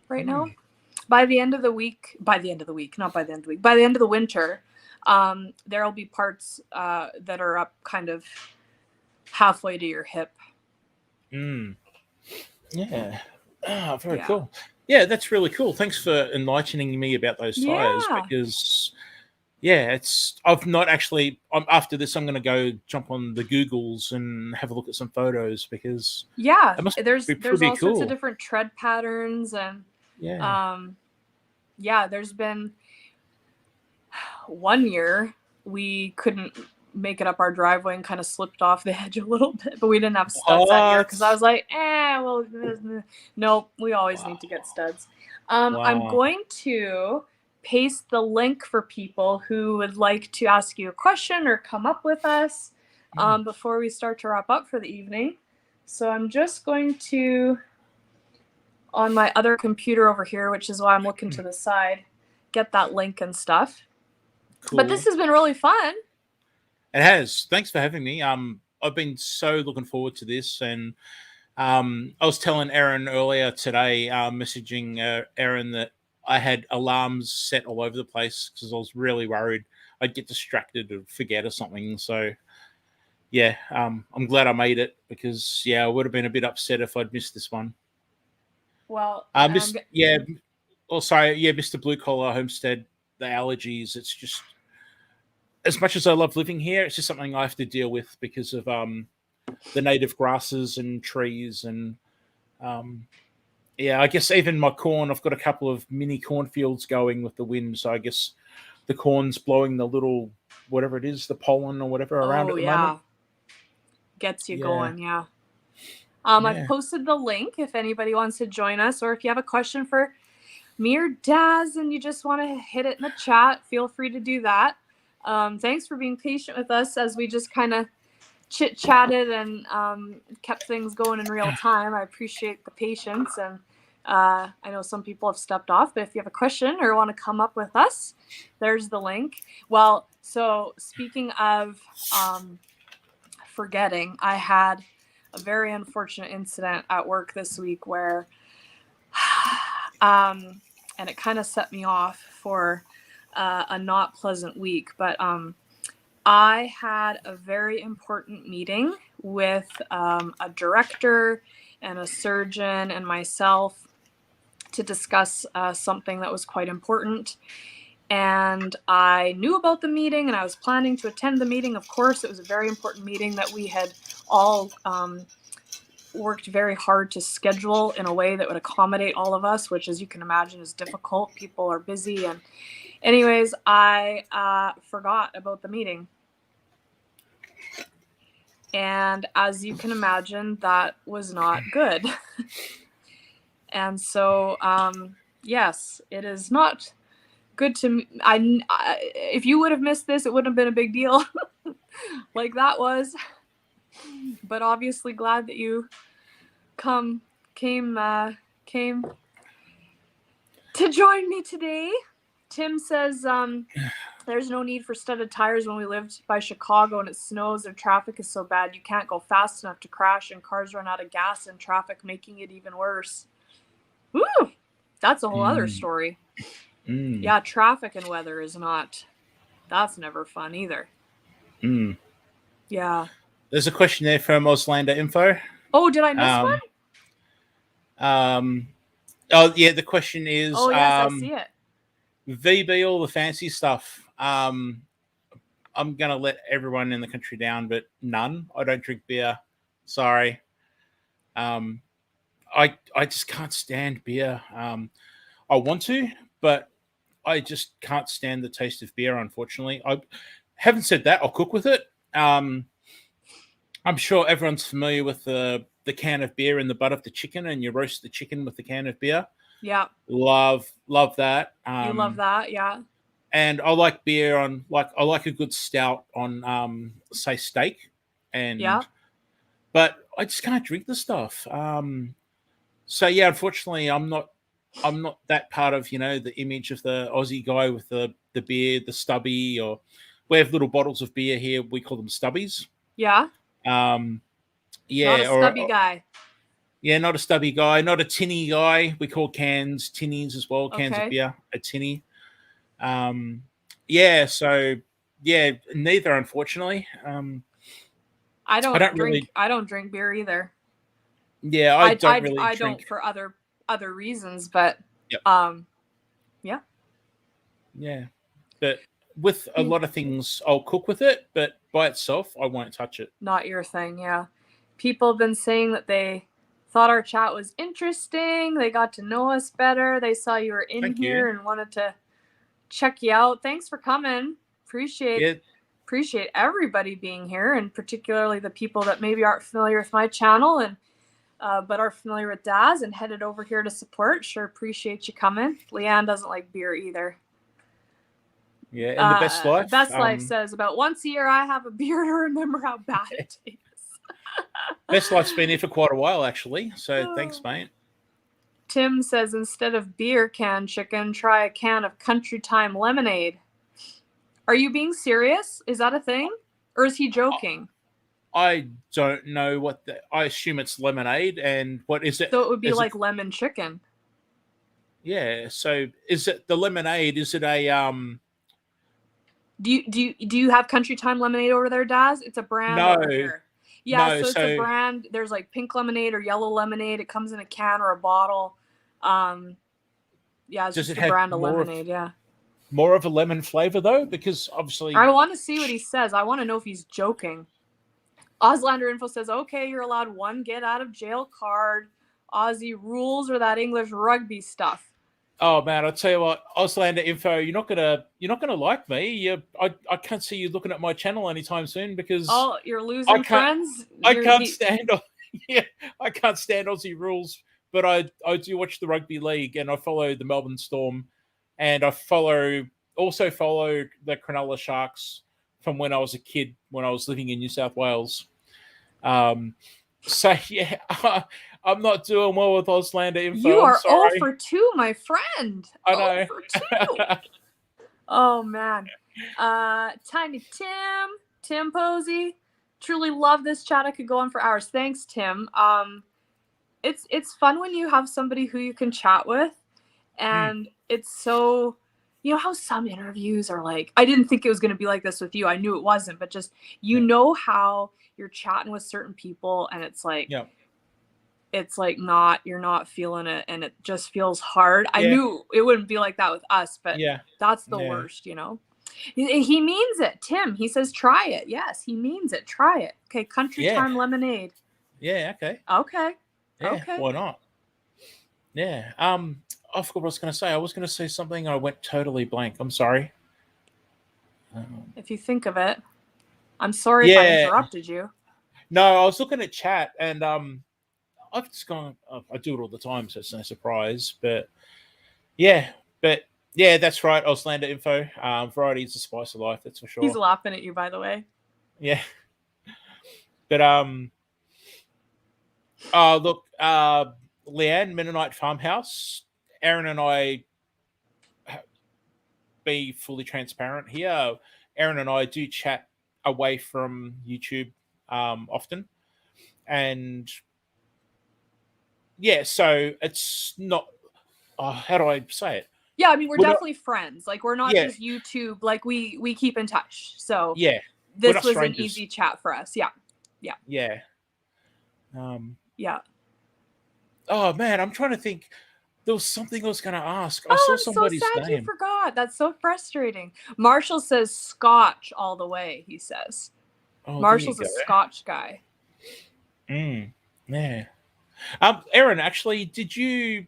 A: right now. By the end of the week, not by the end of the week, by the end of the winter, there'll be parts that are up kind of halfway to your hip.
B: Yeah. Very cool. Yeah, that's really cool. Thanks for enlightening me about those tires, because I've not actually. After this, I'm going to go jump on the Googles and have a look at some photos, because
A: there's all
B: cool.
A: sorts of different tread patterns, and there's been one year we couldn't make it up our driveway and kind of slipped off the edge a little bit, but we didn't have studs that year, because I was like, no, we always need to get studs. I'm going to paste the link for people who would like to ask you a question or come up with us before we start to wrap up for the evening. So I'm just going to, on my other computer over here, which is why I'm looking to the side, get that link and stuff. Cool. But this has been really fun.
B: It has. Thanks for having me. I've been so looking forward to this, and I was telling Erin earlier today, messaging Erin, that I had alarms set all over the place because I was really worried I'd get distracted or forget or something. So, I'm glad I made it, because I would have been a bit upset if I'd missed this one.
A: Well,
B: Mr. Blue Collar Homestead, the allergies, it's just, as much as I love living here, it's just something I have to deal with because of the native grasses and trees. And I guess even my corn, I've got a couple of mini cornfields going with the wind. So I guess the corn's blowing the little, whatever it is, the pollen or whatever around at the moment.
A: Gets you going, I've posted the link if anybody wants to join us, or if you have a question for me or Daz and you just want to hit it in the chat, feel free to do that. Thanks for being patient with us as we just kind of chit-chatted and kept things going in real time. I appreciate the patience, and I know some people have stepped off, but if you have a question or want to come up with us, there's the link. Well, so speaking of forgetting, I had a very unfortunate incident at work this week where and it kind of set me off for a not pleasant week, but I had a very important meeting with a director and a surgeon and myself to discuss something that was quite important. And I knew about the meeting and I was planning to attend the meeting. Of course, it was a very important meeting that we had all worked very hard to schedule in a way that would accommodate all of us, which, as you can imagine, is difficult. People are busy. And anyways, I forgot about the meeting. And as you can imagine, that was not good. And so, yes, it is not good to me. If you would have missed this, it wouldn't have been a big deal like that was. But obviously glad that you came to join me today. Tim says there's no need for studded tires when we lived by Chicago and it snows and traffic is so bad you can't go fast enough to crash and cars run out of gas in traffic, making it even worse. Woo! That's a whole other story. Yeah, traffic and weather is not, that's never fun either. Yeah.
B: There's a question there from Auslander Info.
A: Oh, did I miss
B: one? Oh, yeah, the question is...
A: Oh, yes, I see it.
B: VB, all the fancy stuff. I'm going to let everyone in the country down, but none. I don't drink beer. Sorry. I just can't stand beer. I want to, but I just can't stand the taste of beer, unfortunately. I haven't said that. I'll cook with it. I'm sure everyone's familiar with the can of beer in the butt of the chicken, and you roast the chicken with the can of beer.
A: Yeah.
B: Love that.
A: You love that, yeah.
B: And I like beer on, I like a good stout on, say, steak. And but I just can't drink the stuff. So yeah, unfortunately, I'm not that part of, the image of the Aussie guy with the beer, the stubby, or we have little bottles of beer here. We call them stubbies.
A: Yeah.
B: Um,
A: Not a
B: yeah,
A: stubby guy.
B: yeah, not a stubby guy, not a tinny guy. We call cans tinnies as well. Cans of
A: Okay.
B: beer a tinny. Yeah, so yeah, neither unfortunately.
A: I
B: I
A: don't
B: don't
A: drink.
B: really.
A: I don't drink beer either.
B: Yeah, I don't really
A: I
B: drink.
A: don't for other reasons, but
B: Yep.
A: yeah.
B: Yeah, but with a lot of things, I'll cook with it, but by itself, I won't touch it.
A: Not your thing, yeah. People have been saying that they thought our chat was interesting. They got to know us better. They saw you were in
B: Thank
A: here
B: you.
A: and wanted to check you out. Thanks for coming.
B: Yeah,
A: Appreciate everybody being here, and particularly the people that maybe aren't familiar with my channel and but are familiar with Daz and headed over here to support. Sure appreciate you coming. Leanne doesn't like beer either.
B: yeah. In the best life,
A: Best Life says about once a year I have a beer to remember how bad it tastes.
B: best life's been here for quite a while actually. So thanks, mate.
A: Tim says instead of beer can chicken, try a can of Country Time lemonade. Are you being serious? Is that a thing? Or is he joking?
B: I don't know what I assume it's lemonade, and what is it?
A: So it would be
B: is
A: like
B: it,
A: lemon chicken.
B: yeah. So is it the lemonade? Is it a
A: Do you have Country Time lemonade over there, Daz? It's a brand
B: no,
A: over here. Yeah,
B: no.
A: so it's a
B: So
A: brand. There's like pink lemonade or yellow lemonade. It comes in a can or a bottle. Yeah, it's
B: does
A: just
B: it
A: a
B: have
A: brand of lemonade. Yeah.
B: more of a lemon flavor though? Because obviously,
A: I want to see what he says. I want to know if he's joking. Auslander Info says, okay, you're allowed one get out of jail card. Aussie rules or that English rugby stuff.
B: oh man, I'll tell you what, Auslander Info, you're not gonna like me. I can't see you looking at my channel anytime soon because
A: Oh, you're losing friends.
B: I can't stand. Yeah, I can't stand Aussie rules. But I do watch the rugby league and I follow the Melbourne Storm, and I also follow the Cronulla Sharks from when I was a kid when I was living in New South Wales. So yeah, I'm not doing well with Auslander Info.
A: You
B: I'm
A: are 0
B: sorry.
A: for 2, my friend.
B: I
A: 0
B: know.
A: for 2. Oh man. Tiny Tim Posey. Truly love this chat. I could go on for hours. Thanks, Tim. It's fun when you have somebody who you can chat with, and it's so, you know how some interviews are like, I didn't think it was going to be like this with you. I knew it wasn't, but just know how you're chatting with certain people and it's like
B: Yeah.
A: it's like you're not feeling it and it just feels hard. I
B: Yeah.
A: knew it wouldn't be like that with us, but
B: Yeah.
A: that's the worst, you know. He means it, Tim. He says try it. Yes, he means it. Try it. Okay, Country Time lemonade.
B: Yeah, okay.
A: Okay.
B: Yeah,
A: okay.
B: why not? Yeah. I forgot what I was going to say. I was going to say something. I went totally blank. I'm sorry.
A: If you think of it. I'm sorry if I interrupted you.
B: No, I was looking at chat and I've just gone. I do it all the time, so it's no surprise. But yeah, that's right. Auslander Info. Variety is the spice of life. That's for sure.
A: He's laughing at you, by the way.
B: Yeah. But look, Leanne, Mennonite Farmhouse. Aaron and I, be fully transparent here. Aaron and I do chat away from YouTube often, and yeah, so it's not. How do I say it?
A: Yeah, I mean we're definitely friends. Like we're not just YouTube. Like we keep in touch. So
B: yeah,
A: this was strangers. An easy chat for us. Yeah.
B: Yeah.
A: Yeah.
B: Oh man, I'm trying to think. There was something I was going to ask.
A: I saw somebody's name. I'm so sad you forgot. That's so frustrating. Marshall says Scotch all the way. He says Marshall's a Scotch guy.
B: Yeah. Aaron, actually, did you?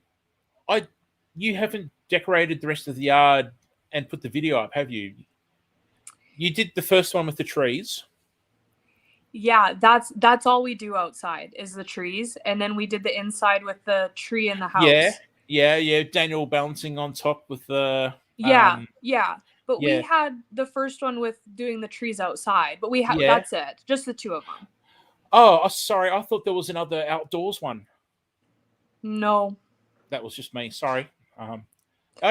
B: You haven't decorated the rest of the yard and put the video up, have you? You did the first one with the trees.
A: Yeah, that's all we do outside is the trees, and then we did the inside with the tree in the house.
B: Yeah. Daniel balancing on top with the.
A: Yeah. But we had the first one with doing the trees outside, but we had that's it, just the two of them.
B: Oh, sorry. I thought there was another outdoors one.
A: No.
B: That was just me. Sorry. I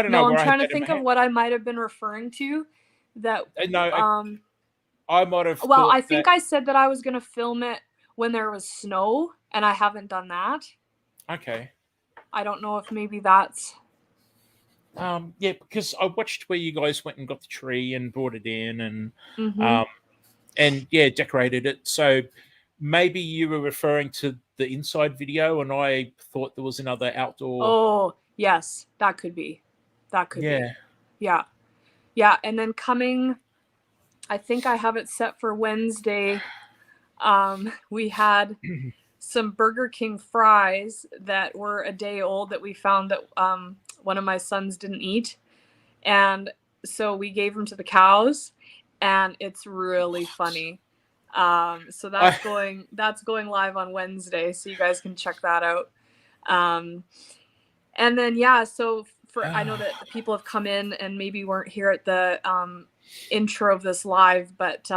B: don't
A: know.
B: No,
A: I'm trying to think of what I might have been referring to. That
B: I might have
A: Well, I
B: thought
A: think
B: that.
A: I said that I was going to film it when there was snow, and I haven't done that.
B: Okay.
A: I don't know if maybe that's.
B: Yeah, because I watched where you guys went and got the tree and brought it in
A: Mm-hmm.
B: um, and yeah, decorated it. So maybe you were referring to the inside video, and I thought there was another outdoor.
A: Oh, yes, that could be. That could be.
B: Yeah.
A: Yeah. Yeah. And then coming, I think I have it set for Wednesday. We had some Burger King fries that were a day old that we found that one of my sons didn't eat. And so we gave them to the cows, and it's really funny. So
B: I,
A: that's going live on Wednesday, so you guys can check that out. Um, and then yeah, so for I know that people have come in and maybe weren't here at the intro of this live, but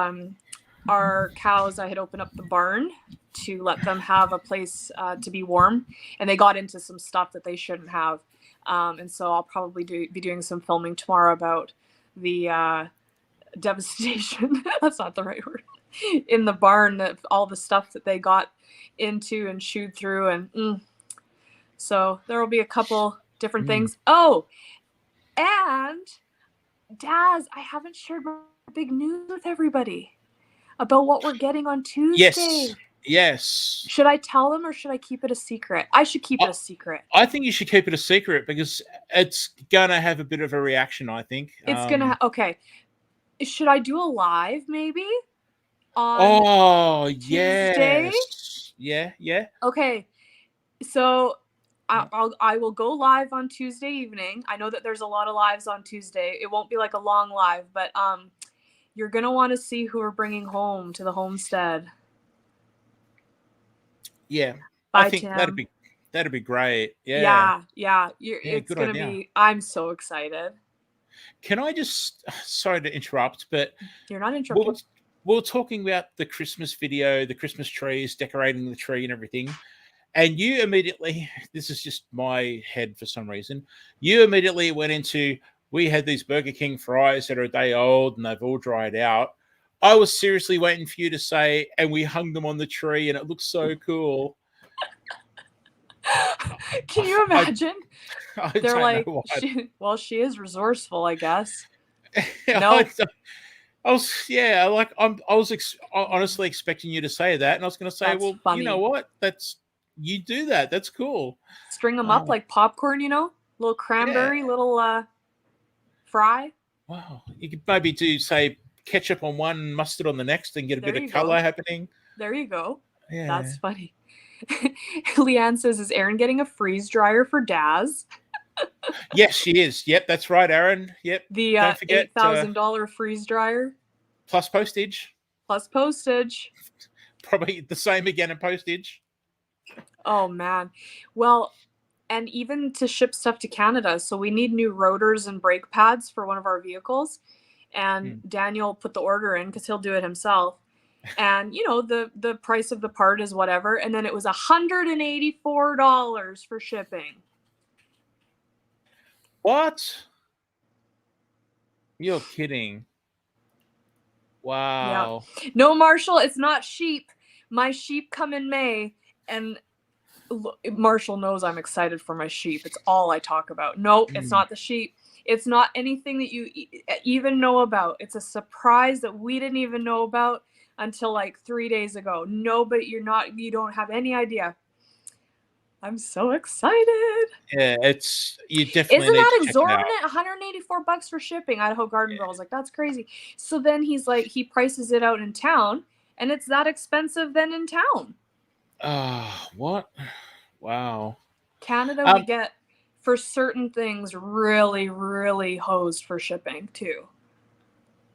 A: our cows, I had opened up the barn to let them have a place to be warm, and they got into some stuff that they shouldn't have. And so I'll probably be doing some filming tomorrow about the devastation. That's not the right word. In the barn, that all the stuff that they got into and chewed through, and so there will be a couple different things. Oh, and Daz, I haven't shared my big news with everybody about what we're getting on Tuesday.
B: yes.
A: Should I tell them or should I keep it a secret? I should keep it a secret.
B: I think you should keep it a secret because it's gonna have a bit of a reaction. I think
A: It's gonna okay. Should I do a live maybe
B: on
A: Tuesday?
B: Yes, yeah.
A: Okay, so I will go live on Tuesday evening. I know that there's a lot of lives on Tuesday. It won't be like a long live, but you're gonna want to see who we're bringing home to the homestead.
B: Yeah,
A: Bye,
B: I think
A: Tim.
B: that'd be great. Yeah.
A: It's
B: Good
A: gonna
B: idea.
A: be. I'm so excited.
B: Can I just? Sorry to interrupt, but
A: You're not interrupting.
B: we're talking about the Christmas video, the Christmas trees, decorating the tree, and everything. And you immediately, this is just my head for some reason, you immediately went into, we had these Burger King fries that are a day old and they've all dried out. I was seriously waiting for you to say, and we hung them on the tree and it looks so cool.
A: Can you imagine?
B: I
A: They're
B: don't
A: like,
B: know why.
A: she is resourceful, I guess.
B: No. I was honestly expecting you to say that, and I was going to say,
A: That's
B: well,
A: funny.
B: you know what? You do that. That's cool.
A: String them up like popcorn, little cranberry, little fry.
B: Wow. You could maybe do, say, ketchup on one, mustard on the next, and get a bit of color happening.
A: There you go.
B: Yeah.
A: That's funny. Leanne says, is Aaron getting a freeze dryer for Daz?
B: Yes, she is. Yep, that's right, Aaron. Yep.
A: The
B: Don't forget
A: $8,000 freeze dryer.
B: Plus postage.
A: Plus postage.
B: Probably the same again in postage.
A: Oh, man. Well, and even to ship stuff to Canada. So we need new rotors and brake pads for one of our vehicles. And Daniel put the order in because he'll do it himself. And, the price of the part is whatever. And then it was $184 for shipping.
B: What? You're kidding. Wow.
A: Yeah. No, Marshall, it's not sheep. My sheep come in May. And Marshall knows I'm excited for my sheep. It's all I talk about. No, it's not the sheep. It's not anything that you even know about. It's a surprise that we didn't even know about until like 3 days ago. No, but you don't have any idea. I'm so excited.
B: Yeah, you definitely
A: Isn't
B: need
A: that
B: to
A: exorbitant? $184 for shipping. Idaho Garden Girl was like, that's crazy. So then he prices it out in town, and it's that expensive then in town.
B: What? Wow.
A: Canada, we get for certain things really, really hosed for shipping too.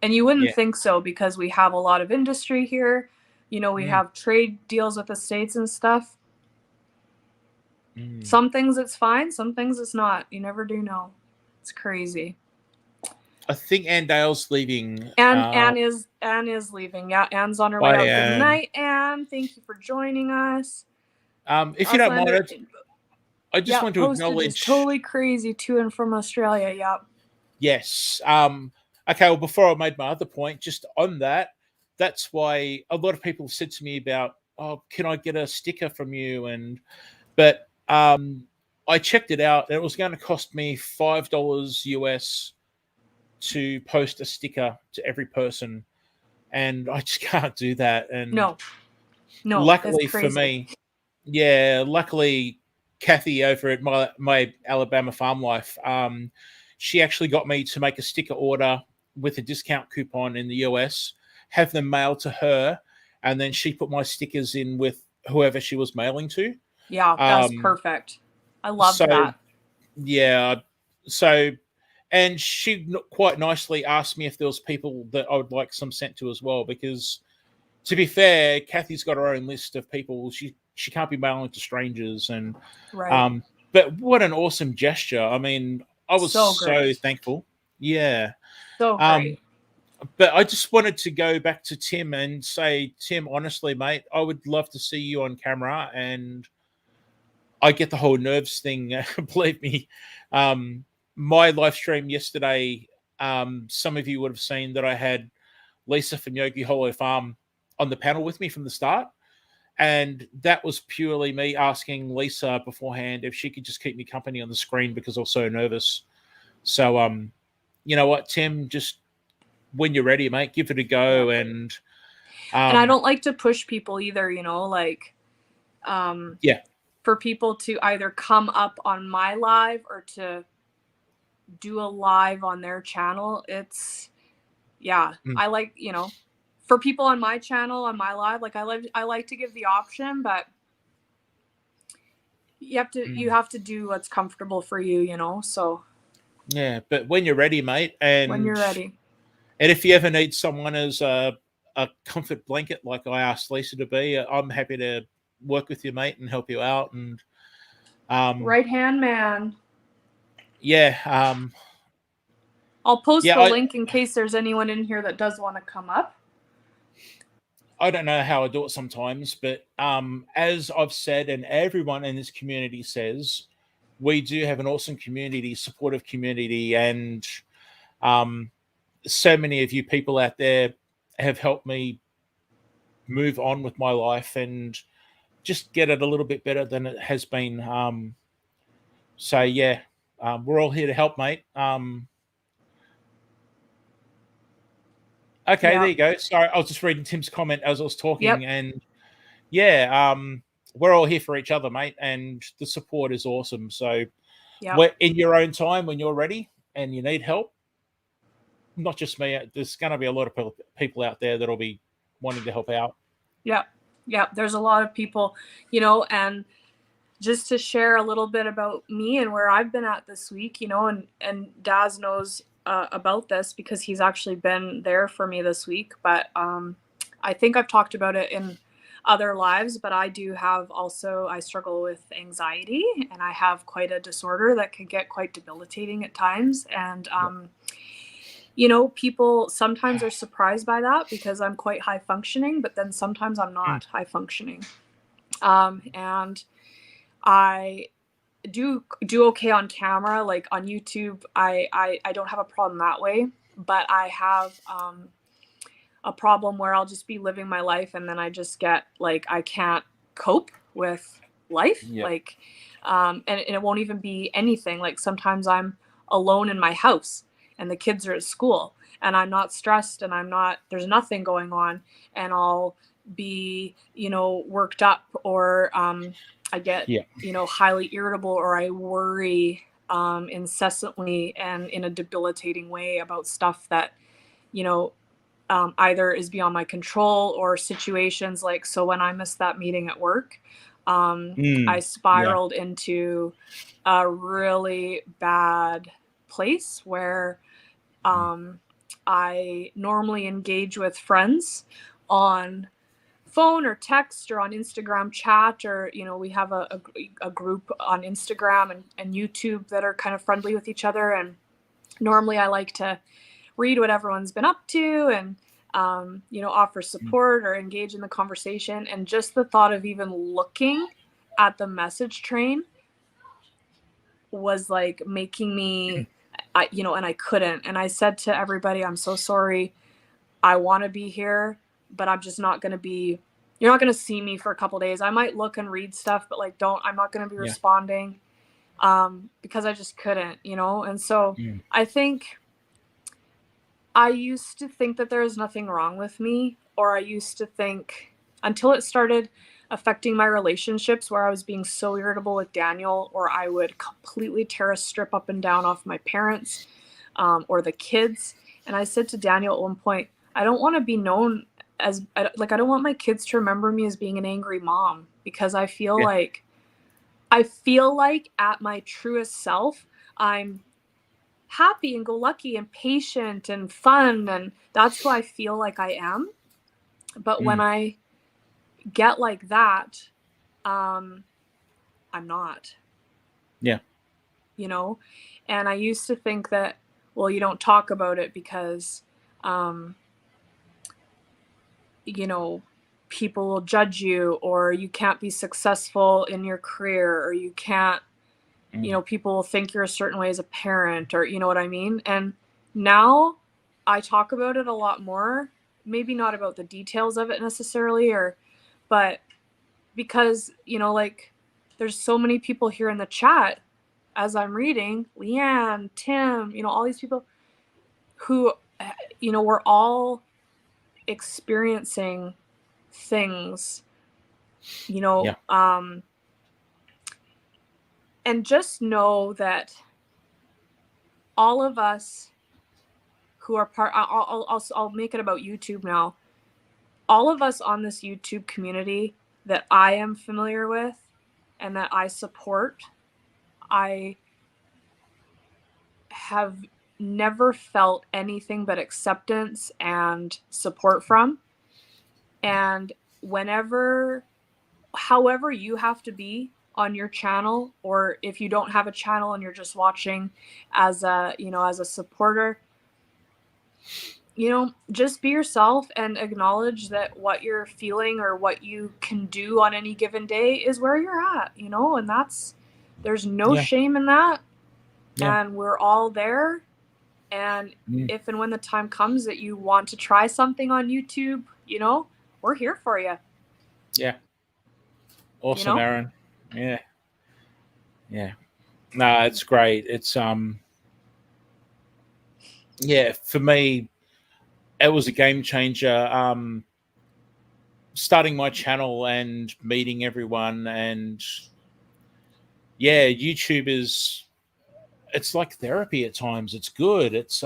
A: And you wouldn't think so because we have a lot of industry here. We have trade deals with the States and stuff. Some things it's fine, some things it's not. You never do know. It's crazy.
B: I think Ann Dale's leaving.
A: Anne is leaving. Yeah, Anne's on her way out. Good night, Anne. Thank you for joining us.
B: If you don't mind, I just want to acknowledge.
A: Is totally crazy to and from Australia. Yep.
B: Yes. Okay. Well, before I made my other point, just on that, that's why a lot of people said to me about, oh, can I get a sticker from you? But I checked it out. And it was going to cost me $5 US to post a sticker to every person, and I just can't do that. And
A: No, it's
B: luckily for
A: crazy.
B: me, luckily Kathy over at my Alabama Farm Life, she actually got me to make a sticker order with a discount coupon in the US, have them mailed to her, and then she put my stickers in with whoever she was mailing to.
A: Yeah, that's perfect. I loved
B: So
A: that.
B: yeah, so and she quite nicely asked me if there was people that I would like some sent to as well, because to be fair, Kathy's got her own list of people. She can't be mailing to strangers, and
A: Right.
B: but what an awesome gesture. I mean, I was
A: So
B: so
A: great.
B: thankful. Yeah.
A: So
B: Um,
A: great.
B: but I just wanted to go back to Tim and say, Tim, honestly, mate, I would love to see you on camera, and I get the whole nerves thing. Believe me. My live stream yesterday, some of you would have seen that I had Lisa from Yogi Hollow Farm on the panel with me from the start. And that was purely me asking Lisa beforehand if she could just keep me company on the screen because I was so nervous. So, you know what, Tim, just when you're ready, mate, give it a go.
A: Yeah.
B: And
A: I don't like to push people either, like
B: yeah,
A: for people to either come up on my live or to do a live on their channel. It's I like, for people on my channel, on my live, like I like to give the option, but you have to do what's comfortable for you, so
B: yeah. But when you're ready, mate,
A: when you're ready.
B: and if you ever need someone as a comfort blanket, like I asked Lisa to be, I'm happy to work with you, mate, and help you out. And
A: right hand man.
B: yeah,
A: I'll post
B: yeah,
A: the link in case there's anyone in here that does want to come up.
B: I don't know how I do it sometimes, but as I've said, and everyone in this community says, we do have an awesome community, supportive community, and so many of you people out there have helped me move on with my life and just get it a little bit better than it has been. So yeah, we're all here to help, mate. Okay, there you go. Sorry, I was just reading Tim's comment as I was talking, and yeah, we're all here for each other, mate, and the support is awesome. So, in your own time, when you're ready and you need help, not just me, there's going to be a lot of people out there that'll be wanting to help out.
A: Yeah, there's a lot of people, and just to share a little bit about me and where I've been at this week, and Daz knows about this because he's actually been there for me this week. But I think I've talked about it in other lives, but I struggle with anxiety, and I have quite a disorder that can get quite debilitating at times. And, people sometimes are surprised by that because I'm quite high functioning, but then sometimes I'm not high functioning. And I do okay on camera, like on YouTube. I don't have a problem that way, but I have a problem where I'll just be living my life and then I just get like I can't cope with life. Like and it won't even be anything. Like sometimes I'm alone in my house and the kids are at school and I'm not stressed and there's nothing going on, and I'll be worked up, or I get highly irritable, or I worry incessantly and in a debilitating way about stuff that either is beyond my control, or situations like, so when I missed that meeting at work, I spiraled into a really bad place where I normally engage with friends on phone or text or on Instagram chat, or we have a group on Instagram and YouTube that are kind of friendly with each other, and normally I like to read what everyone's been up to and offer support or engage in the conversation. And just the thought of even looking at the message train was like making me and I couldn't. And I said to everybody, I'm so sorry, I want to be here, but I'm just not going to be, you're not going to see me for a couple days. I might look and read stuff, but like, I'm not going to be responding, because I just couldn't, you know? And so I think I used to think that there was nothing wrong with me, or I used to think, until it started affecting my relationships, where I was being so irritable with Daniel, or I would completely tear a strip up and down off my parents, or the kids. And I said to Daniel at one point, I don't want to be known as, like, I don't want my kids to remember me as being an angry mom, because I feel like at my truest self, I'm happy and go lucky and patient and fun. And that's who I feel like I am. But when I get like that, I'm not.
B: Yeah.
A: You know? And I used to think that, well, you don't talk about it because, you know, people will judge you, or you can't be successful in your career, or you can't, you know, people will think you're a certain way as a parent, or, you know what I mean? And now I talk about it a lot more, maybe not about the details of it necessarily, but because, you know, like, there's so many people here in the chat as I'm reading, Leanne, Tim, you know, all these people who, you know, we're all experiencing things, you know, and just know that all of us who are part, I'll make it about YouTube now. All of us on this YouTube community that I am familiar with and that I support, I have never felt anything but acceptance and support from. And however you have to be on your channel, or if you don't have a channel and you're just watching as a, you know, as a supporter, you know, just be yourself and acknowledge that what you're feeling or what you can do on any given day is where you're at, you know, and there's no shame in that. And we're all there. And if and when the time comes that you want to try something on YouTube, you know, we're here for you.
B: Yeah. Awesome,
A: you know?
B: Aaron. Yeah. Yeah. No, it's great. It's yeah, for me, it was a game changer. Starting my channel and meeting everyone, and yeah, YouTube it's like therapy at times. It's good. It's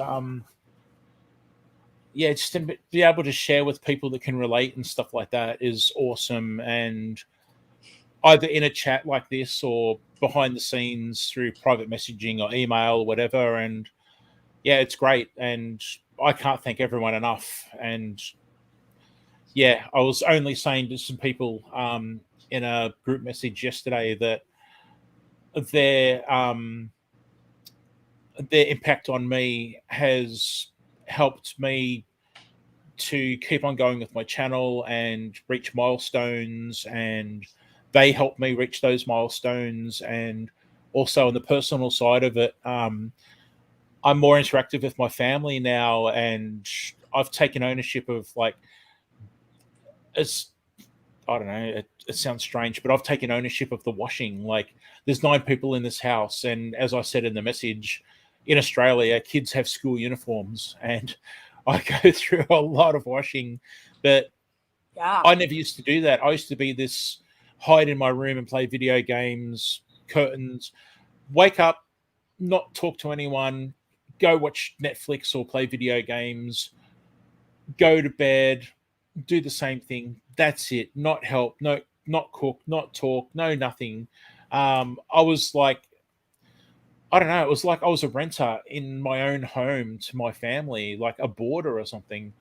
B: yeah, just to be able to share with people that can relate and stuff like that is awesome. And either in a chat like this or behind the scenes through private messaging or email or whatever. And yeah, it's great. And I can't thank everyone enough. And yeah, I was only saying to some people in a group message yesterday that their impact on me has helped me to keep on going with my channel and reach milestones, and they helped me reach those milestones. And also on the personal side of it, I'm more interactive with my family now, and I've taken ownership of, like, it's, I don't know, it sounds strange, but I've taken ownership of the washing. Like, there's 9 people in this house, and as I said in the message, in Australia, kids have school uniforms, and I go through a lot of washing. But I never used to do that. I used to be this hide in my room and play video games, curtains, wake up, not talk to anyone, go watch Netflix or play video games, go to bed, do the same thing. That's it. Not help, no, not cook, not talk, no nothing. I was like, I don't know, it was like I was a renter in my own home to my family, like a boarder or something.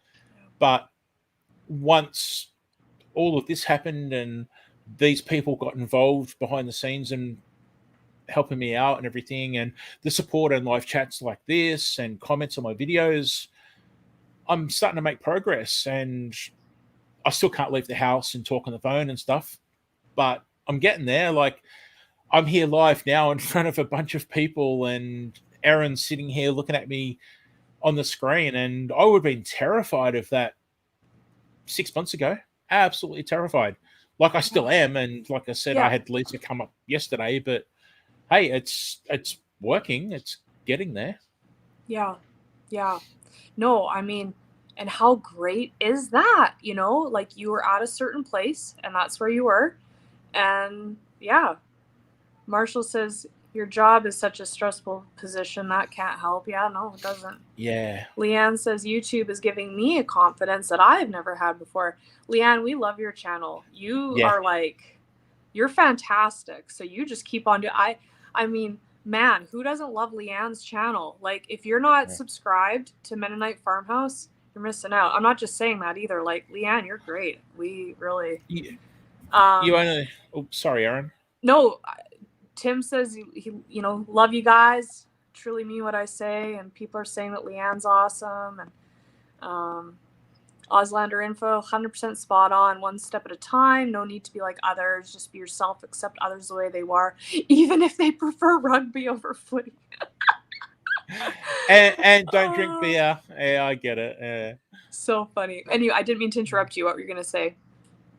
B: But once all of this happened and these people got involved behind the scenes and helping me out and everything, and the support and live chats like this and comments on my videos, I'm starting to make progress. And I still can't leave the house and talk on the phone and stuff, but I'm getting there. Like, I'm here live now in front of a bunch of people, and Erin's sitting here looking at me on the screen, and I would have been terrified of that 6 months ago. Absolutely terrified. Like I still am, and like I said, I
A: Yeah.
B: had Lisa come up yesterday, but hey, it's working. It's getting there.
A: Yeah. Yeah. No, I mean, and how great is that? You know, like you were at a certain place and that's where you were. And yeah, Marshall says, your job is such a stressful position. That can't help. Yeah, no, it doesn't.
B: Yeah.
A: Leanne says, YouTube is giving me a confidence that I've never had before. Leanne, we love your channel. You
B: Yeah.
A: are like, you're fantastic. So you just keep on doing. I mean, man, who doesn't love Leanne's channel? Like, if you're not subscribed to Mennonite Farmhouse, you're missing out. I'm not just saying that either. Like, Leanne, you're great. We really.
B: You only. Oh, sorry, Aaron.
A: No, Tim says he you know, love you guys. Truly mean what I say, and people are saying that Leanne's awesome, and Auslander info, 100% spot on, one step at a time. No need to be like others. Just be yourself. Accept others the way they are, even if they prefer rugby over footy.
B: and don't drink beer. Yeah, I get it.
A: So funny. Anyway, I didn't mean to interrupt you. What were you going to say?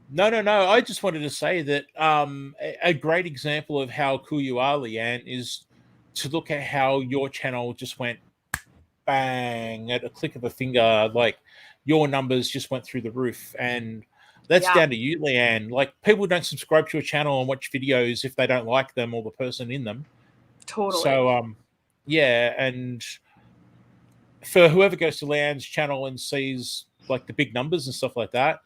B: No. I just wanted to say that a great example of how cool you are, Leanne, is to look at how your channel just went bang at a click of a finger. Like your numbers just went through the roof, and that's down to you, Leanne. Like people don't subscribe to your channel and watch videos if they don't like them or the person in them.
A: Totally.
B: So yeah, and for whoever goes to Leanne's channel and sees like the big numbers and stuff like that,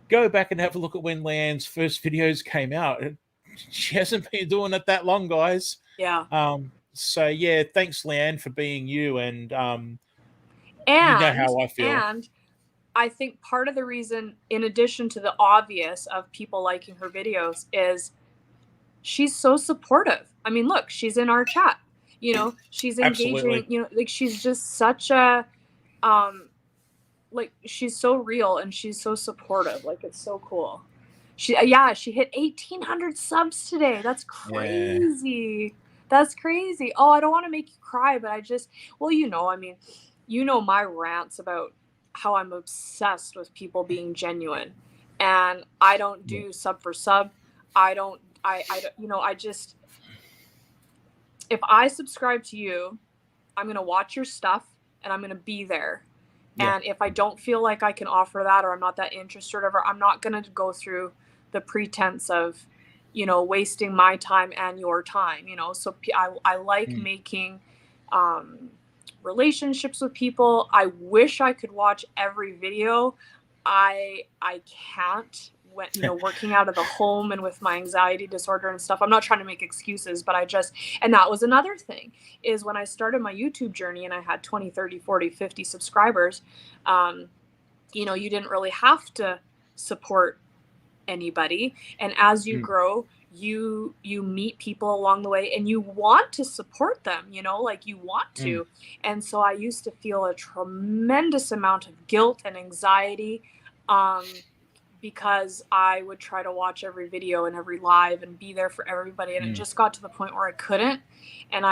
B: go back and have a look at when Leanne's first videos came out. She hasn't been doing it that long, guys.
A: Yeah.
B: So yeah, thanks, Leanne, for being you, and you know how I feel.
A: And I think part of the reason, in addition to the obvious of people liking her videos, is she's so supportive. I mean, look, she's in our chat. You know, she's engaging.
B: Absolutely.
A: You know, like she's just such a like she's so real and she's so supportive. Like it's so cool. She hit 1,800 subs today. That's crazy. Yeah. That's crazy. Oh, I don't want to make you cry, but well, you know, I mean, you know my rants about how I'm obsessed with people being genuine, and I don't do sub for sub. I don't, you know, if I subscribe to you, I'm going to watch your stuff and I'm going to be there. Yeah. And if I don't feel like I can offer that, or I'm not that interested or whatever, I'm not going to go through the pretense of, you know, wasting my time and your time, you know? So I like making, relationships with people. I wish I could watch every video. I can't, when, you know, working out of the home and with my anxiety disorder and stuff. I'm not trying to make excuses, but and that was another thing, is when I started my YouTube journey and I had 20, 30, 40, 50 subscribers, you know, you didn't really have to support anybody. And as you grow, you meet people along the way and you want to support them, you know, like you want to. And so I used to feel a tremendous amount of guilt and anxiety, because I would try to watch every video and every live and be there for everybody. And it just got to the point where I couldn't. And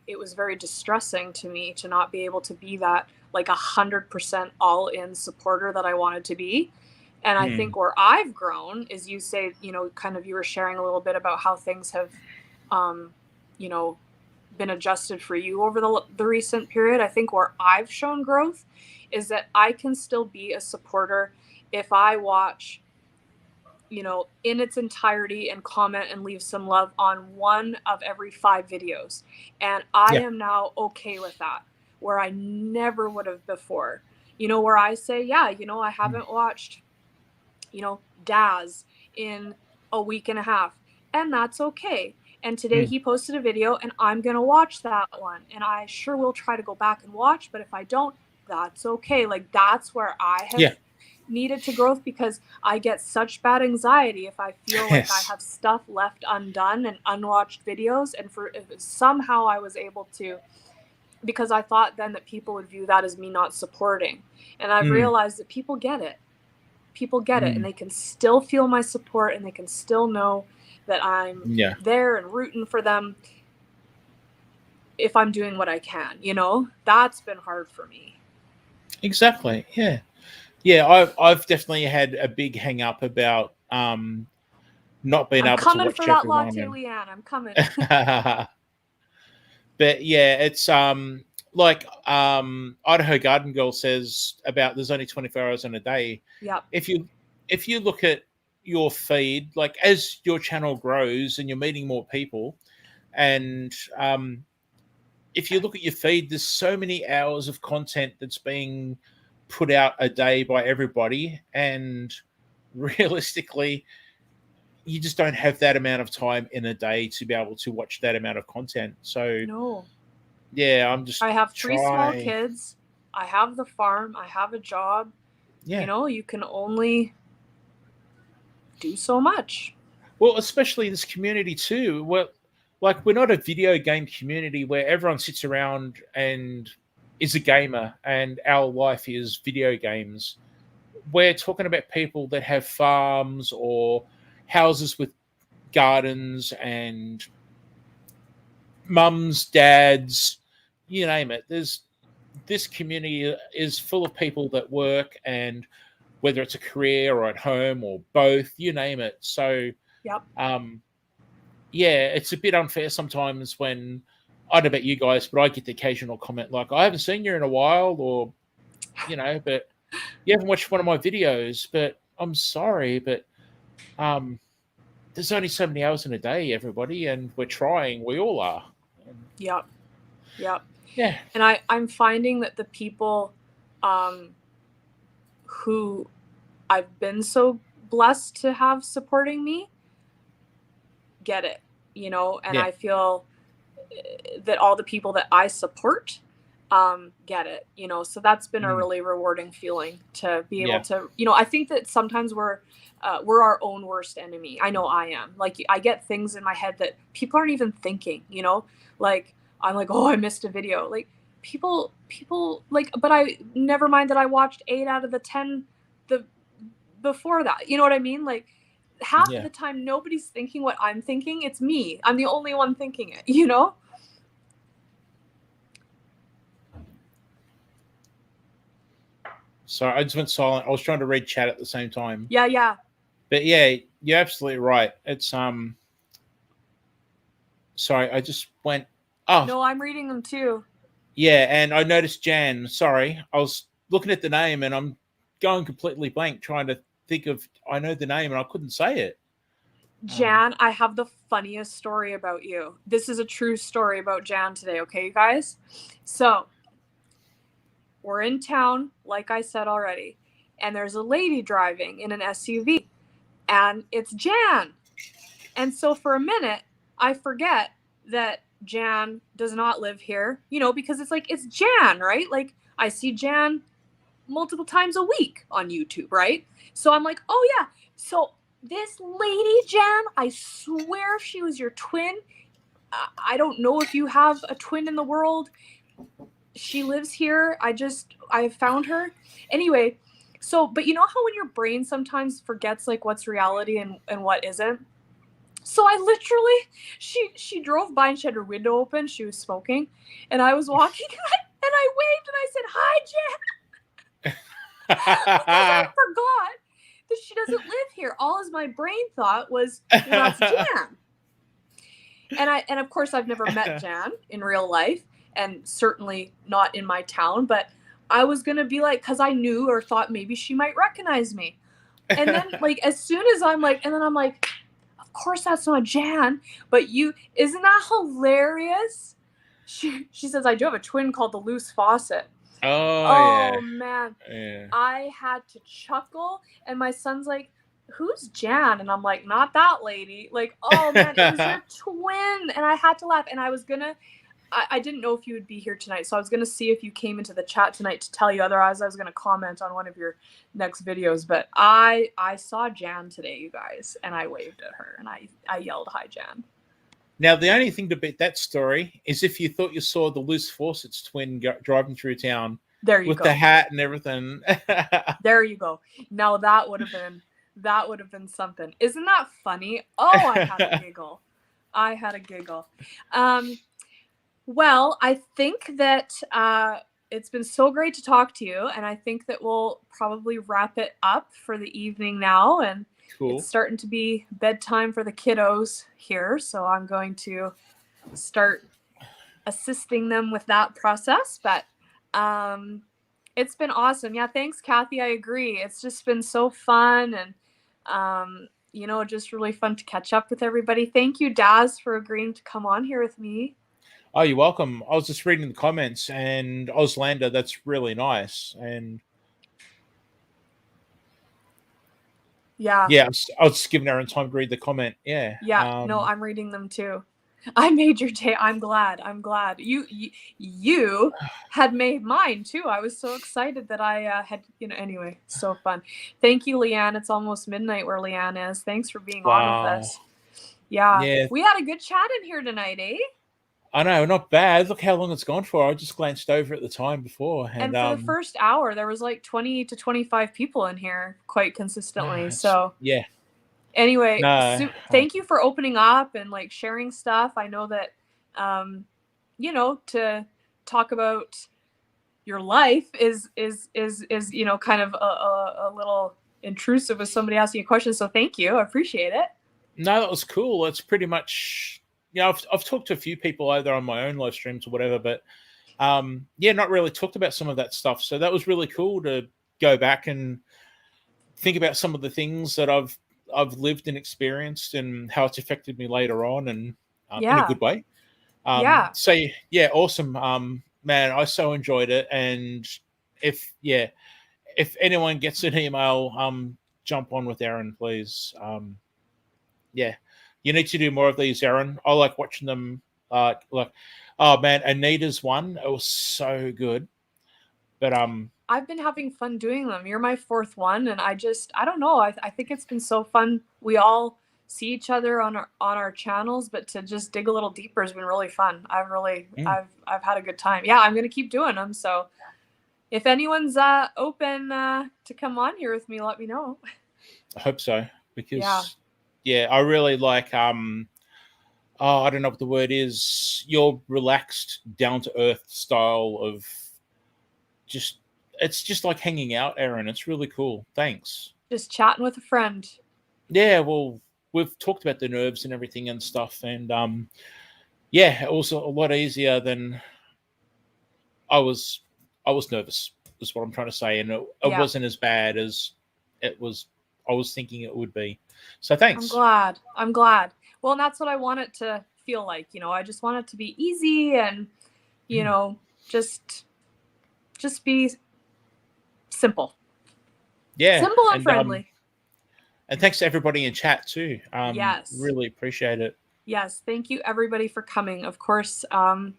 A: it was very distressing to me to not be able to be that like 100% all in supporter that I wanted to be. And I think where I've grown is, you say, you know, kind of, you were sharing a little bit about how things have, you know, been adjusted for you over the recent period. I think where I've shown growth is that I can still be a supporter if I watch, you know, in its entirety and comment and leave some love on one of every 5 videos. And I am now okay with that, where I never would have before. You know, where I say, yeah, you know, I haven't watched, you know, Daz in a week and a half, and that's okay. And today he posted a video and I'm going to watch that one. And I sure will try to go back and watch, but if I don't, that's okay. Like that's where I have needed to growth, because I get such bad anxiety if I feel like I have stuff left undone and unwatched videos. And if somehow I was able to, because I thought then that people would view that as me not supporting. And I've realized that people get it. People get it, and they can still feel my support, and they can still know that I'm there and rooting for them if I'm doing what I can, you know? That's been hard for me.
B: Exactly. Yeah. Yeah, I've definitely had a big hang up about not being
A: I'm
B: able to
A: coming for
B: watch
A: that
B: everyone.
A: latte, Leanne. I'm coming.
B: But yeah, it's like Idaho Garden Girl says about there's only 24 hours in a day.
A: Yep.
B: If you look at your feed, like as your channel grows and you're meeting more people, and if you look at your feed, there's so many hours of content that's being put out a day by everybody, and realistically, you just don't have that amount of time in a day to be able to watch that amount of content. So
A: No.
B: yeah, I'm just
A: I have 3 small
B: trying.
A: kids. I have the farm. I have a job.
B: Yeah.
A: You know, you can only do so much.
B: Well, especially this community too. Well, like we're not a video game community where everyone sits around and is a gamer and our life is video games. We're talking about people that have farms or houses with gardens and mums, dads, you name it. There's this community is full of people that work, and whether it's a career or at home or both, you name it. So
A: Yep.
B: yeah, it's a bit unfair sometimes when I don't know about you guys, but I get the occasional comment like, I haven't seen you in a while, or, but you haven't watched one of my videos, but I'm sorry, but there's only so many hours in a day, everybody, and we're trying. We all are.
A: Yep. Yep.
B: Yeah.
A: And I'm finding that the people who I've been so blessed to have supporting me get it, and
B: Yeah.
A: I feel that all the people that I support get it, so that's been a really rewarding feeling to be able to, I think that sometimes we're our own worst enemy. I know I am. Like, I get things in my head that people aren't even thinking, like I'm like, oh, I missed a video. Like, people like, but I never mind that I watched 8 out of the 10 the before that. You know what I mean? Like, half of the time nobody's thinking what I'm thinking. It's me. I'm the only one thinking it.
B: Sorry, I just went silent. I was trying to read chat at the same time.
A: Yeah.
B: But yeah, you're absolutely right. It's sorry, I just went. Oh
A: No, I'm reading them too.
B: yeah, and I noticed Jan. Sorry, I was looking at the name and I'm going completely blank, trying to think of. I know the name and I couldn't say it.
A: Jan, I have the funniest story about you. This is a true story about Jan today, okay, you guys? So, we're in town, like I said already, and there's a lady driving in an SUV, and it's Jan. And so for a minute, I forget that Jan does not live here, because it's like, it's Jan, right? Like, I see Jan multiple times a week on YouTube, right? So I'm like, oh yeah. So this lady, Jan, I swear if she was your twin, I don't know if you have a twin in the world. She lives here. I found her. Anyway, so, but you know how when your brain sometimes forgets like what's reality and what isn't? So I literally, she drove by and she had her window open. She was smoking, and I was walking and I waved and I said, "Hi, Jan," because I forgot that she doesn't live here. All as my brain thought was, well, that's Jan. And of course I've never met Jan in real life, and certainly not in my town. But I was gonna be like, because I knew or thought maybe she might recognize me. And then like as soon as I'm like, and then I'm like, of course that's not Jan, but isn't that hilarious? She says, I do have a twin called the loose faucet.
B: Oh yeah.
A: Man.
B: Yeah.
A: I had to chuckle, and my son's like, who's Jan? And I'm like, not that lady. Like, oh man, it was your twin. And I had to laugh. And I didn't know if you would be here tonight, so I was gonna see if you came into the chat tonight to tell you. Otherwise, I was gonna comment on one of your next videos. But I saw Jan today, you guys, and I waved at her and I yelled, "Hi, Jan."
B: Now, the only thing to beat that story is if you thought you saw the loose faucets twin driving through town with the hat and everything.
A: There you go. Now that would have been something. Isn't that funny? Oh, I had a giggle. Well, I think that it's been so great to talk to you, and I think that we'll probably wrap it up for the evening now, and it's
B: Cool.
A: starting to be bedtime for the kiddos here, so I'm going to start assisting them with that process. But it's been awesome. Yeah, thanks, Kathy. I agree. It's just been so fun, and just really fun to catch up with everybody. Thank you, Daz, for agreeing to come on here with me.
B: Oh, you're welcome. I was just reading the comments, and Auslander, that's really nice. And
A: Yeah.
B: I was just giving Aaron time to read the comment. Yeah.
A: Yeah. No, I'm reading them too. I made your day. I'm glad. You had made mine too. I was so excited that I had, anyway, so fun. Thank you, Leanne. It's almost midnight where Leanne is. Thanks for being on with us. Yeah. We had a good chat in here tonight, eh?
B: I know, not bad. Look how long it's gone for. I just glanced over at the time before.
A: And for the first hour, there was like 20 to 25 people in here quite consistently. So
B: yeah.
A: Anyway, thank you for opening up and like sharing stuff. I know that, to talk about your life is kind of a little intrusive with somebody asking a question. So thank you. I appreciate it.
B: No, that was cool. It's pretty much, I've talked to a few people either on my own live streams or whatever, but not really talked about some of that stuff. So that was really cool to go back and think about some of the things that I've lived and experienced and how it's affected me later on, and in a good way. So yeah, awesome. Man, I so enjoyed it. And if anyone gets an email, jump on with Aaron, please. You need to do more of these, Aaron. I like watching them. Oh man, Anita's one, it was so good. But
A: I've been having fun doing them. You're my fourth one, and I don't know. I think it's been so fun. We all see each other on our channels, but to just dig a little deeper has been really fun. I've had a good time. Yeah, I'm gonna keep doing them. So if anyone's open to come on here with me, let me know.
B: I hope so, because I really like I don't know what the word is. Your relaxed, down to earth style of it's just like hanging out, Aaron. It's really cool. Thanks.
A: Just chatting with a friend.
B: Yeah, well, we've talked about the nerves and everything and stuff, and it was a lot easier than I was nervous, is what I'm trying to say, and it wasn't as bad as I was thinking it would be. So thanks.
A: I'm glad. Well, and that's what I want it to feel like. I just want it to be easy and just be simple.
B: Yeah.
A: Simple and friendly.
B: And thanks to everybody in chat too.
A: Yes.
B: Really appreciate it.
A: Yes. Thank you everybody for coming. Of course, all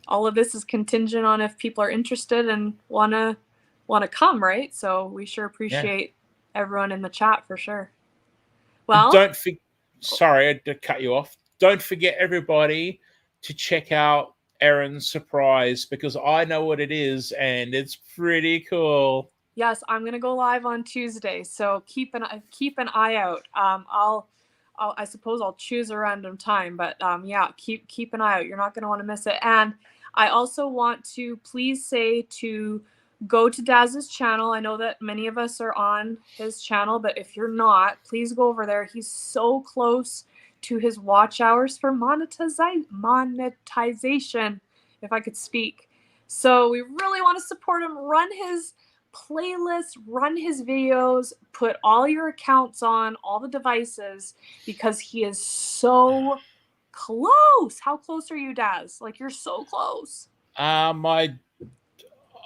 A: of this is contingent on if people are interested and wanna come, right? So we sure appreciate everyone in the chat for sure. Well,
B: sorry, I had to cut you off. Don't forget, everybody, to check out Aaron's surprise, because I know what it is and it's pretty cool.
A: Yes, I'm gonna go live on Tuesday, so keep an eye out. I suppose I'll choose a random time, but keep an eye out. You're not gonna want to miss it. And I also want to please say to go to Daz's channel. I know that many of us are on his channel, but if you're not, please go over there. He's so close to his watch hours for monetization, if I could speak. So we really want to support him. Run his playlist, run his videos, put all your accounts on all the devices, because he is so close. How close are you, Daz? Like, you're so close.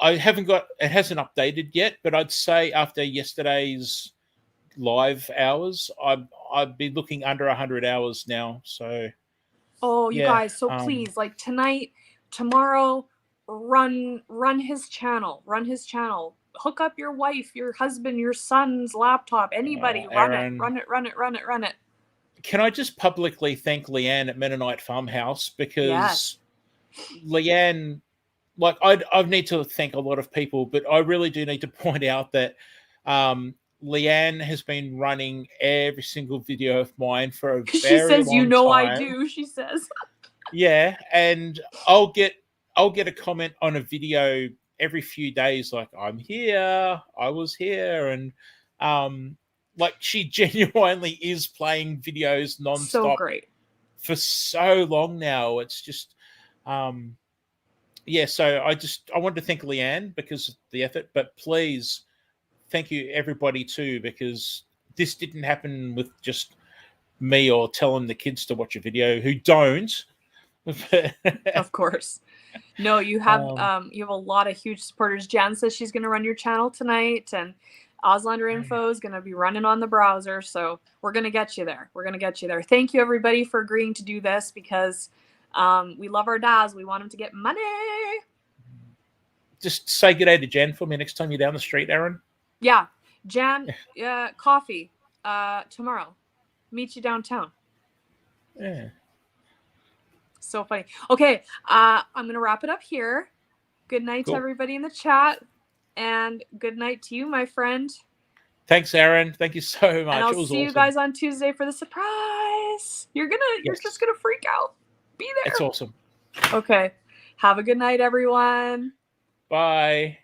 B: I haven't got, it hasn't updated yet, but I'd say after yesterday's live hours, I'd be looking under 100 hours now. So
A: you guys, so please, like tonight, tomorrow, run his channel. Hook up your wife, your husband, your son's laptop, anybody. Run it.
B: Can I just publicly thank Leanne at Mennonite Farmhouse, because Leanne, like, I need to thank a lot of people, but I really do need to point out that Leanne has been running every single video of mine for a very long time. She says,
A: I do. She says,
B: yeah, and I'll get a comment on a video every few days, like, I'm here, I was here, and like she genuinely is playing videos
A: So
B: nonstop
A: great.
B: for so long now. It's just yeah, so I wanted to thank Leanne because of the effort, but please thank you everybody too, because this didn't happen with just me or telling the kids to watch a video who don't.
A: Of course. No, you have a lot of huge supporters. Jan says she's going to run your channel tonight, and Auslander Info is going to be running on the browser. So we're going to get you there. We're going to get you there. Thank you, everybody, for agreeing to do this, because we love our dads. We want them to get money.
B: Just say good day to Jan for me next time you're down the street, Aaron.
A: Yeah. Jan, coffee tomorrow. Meet you downtown.
B: Yeah.
A: So funny. Okay, I'm going to wrap it up here. Good night to everybody in the chat, and good night to you, my friend.
B: Thanks, Aaron. Thank you so much.
A: And I'll
B: it was
A: see you guys on Tuesday for the surprise. You're just gonna freak out. Be there.
B: It's awesome.
A: Okay. Have a good night, everyone.
B: Bye.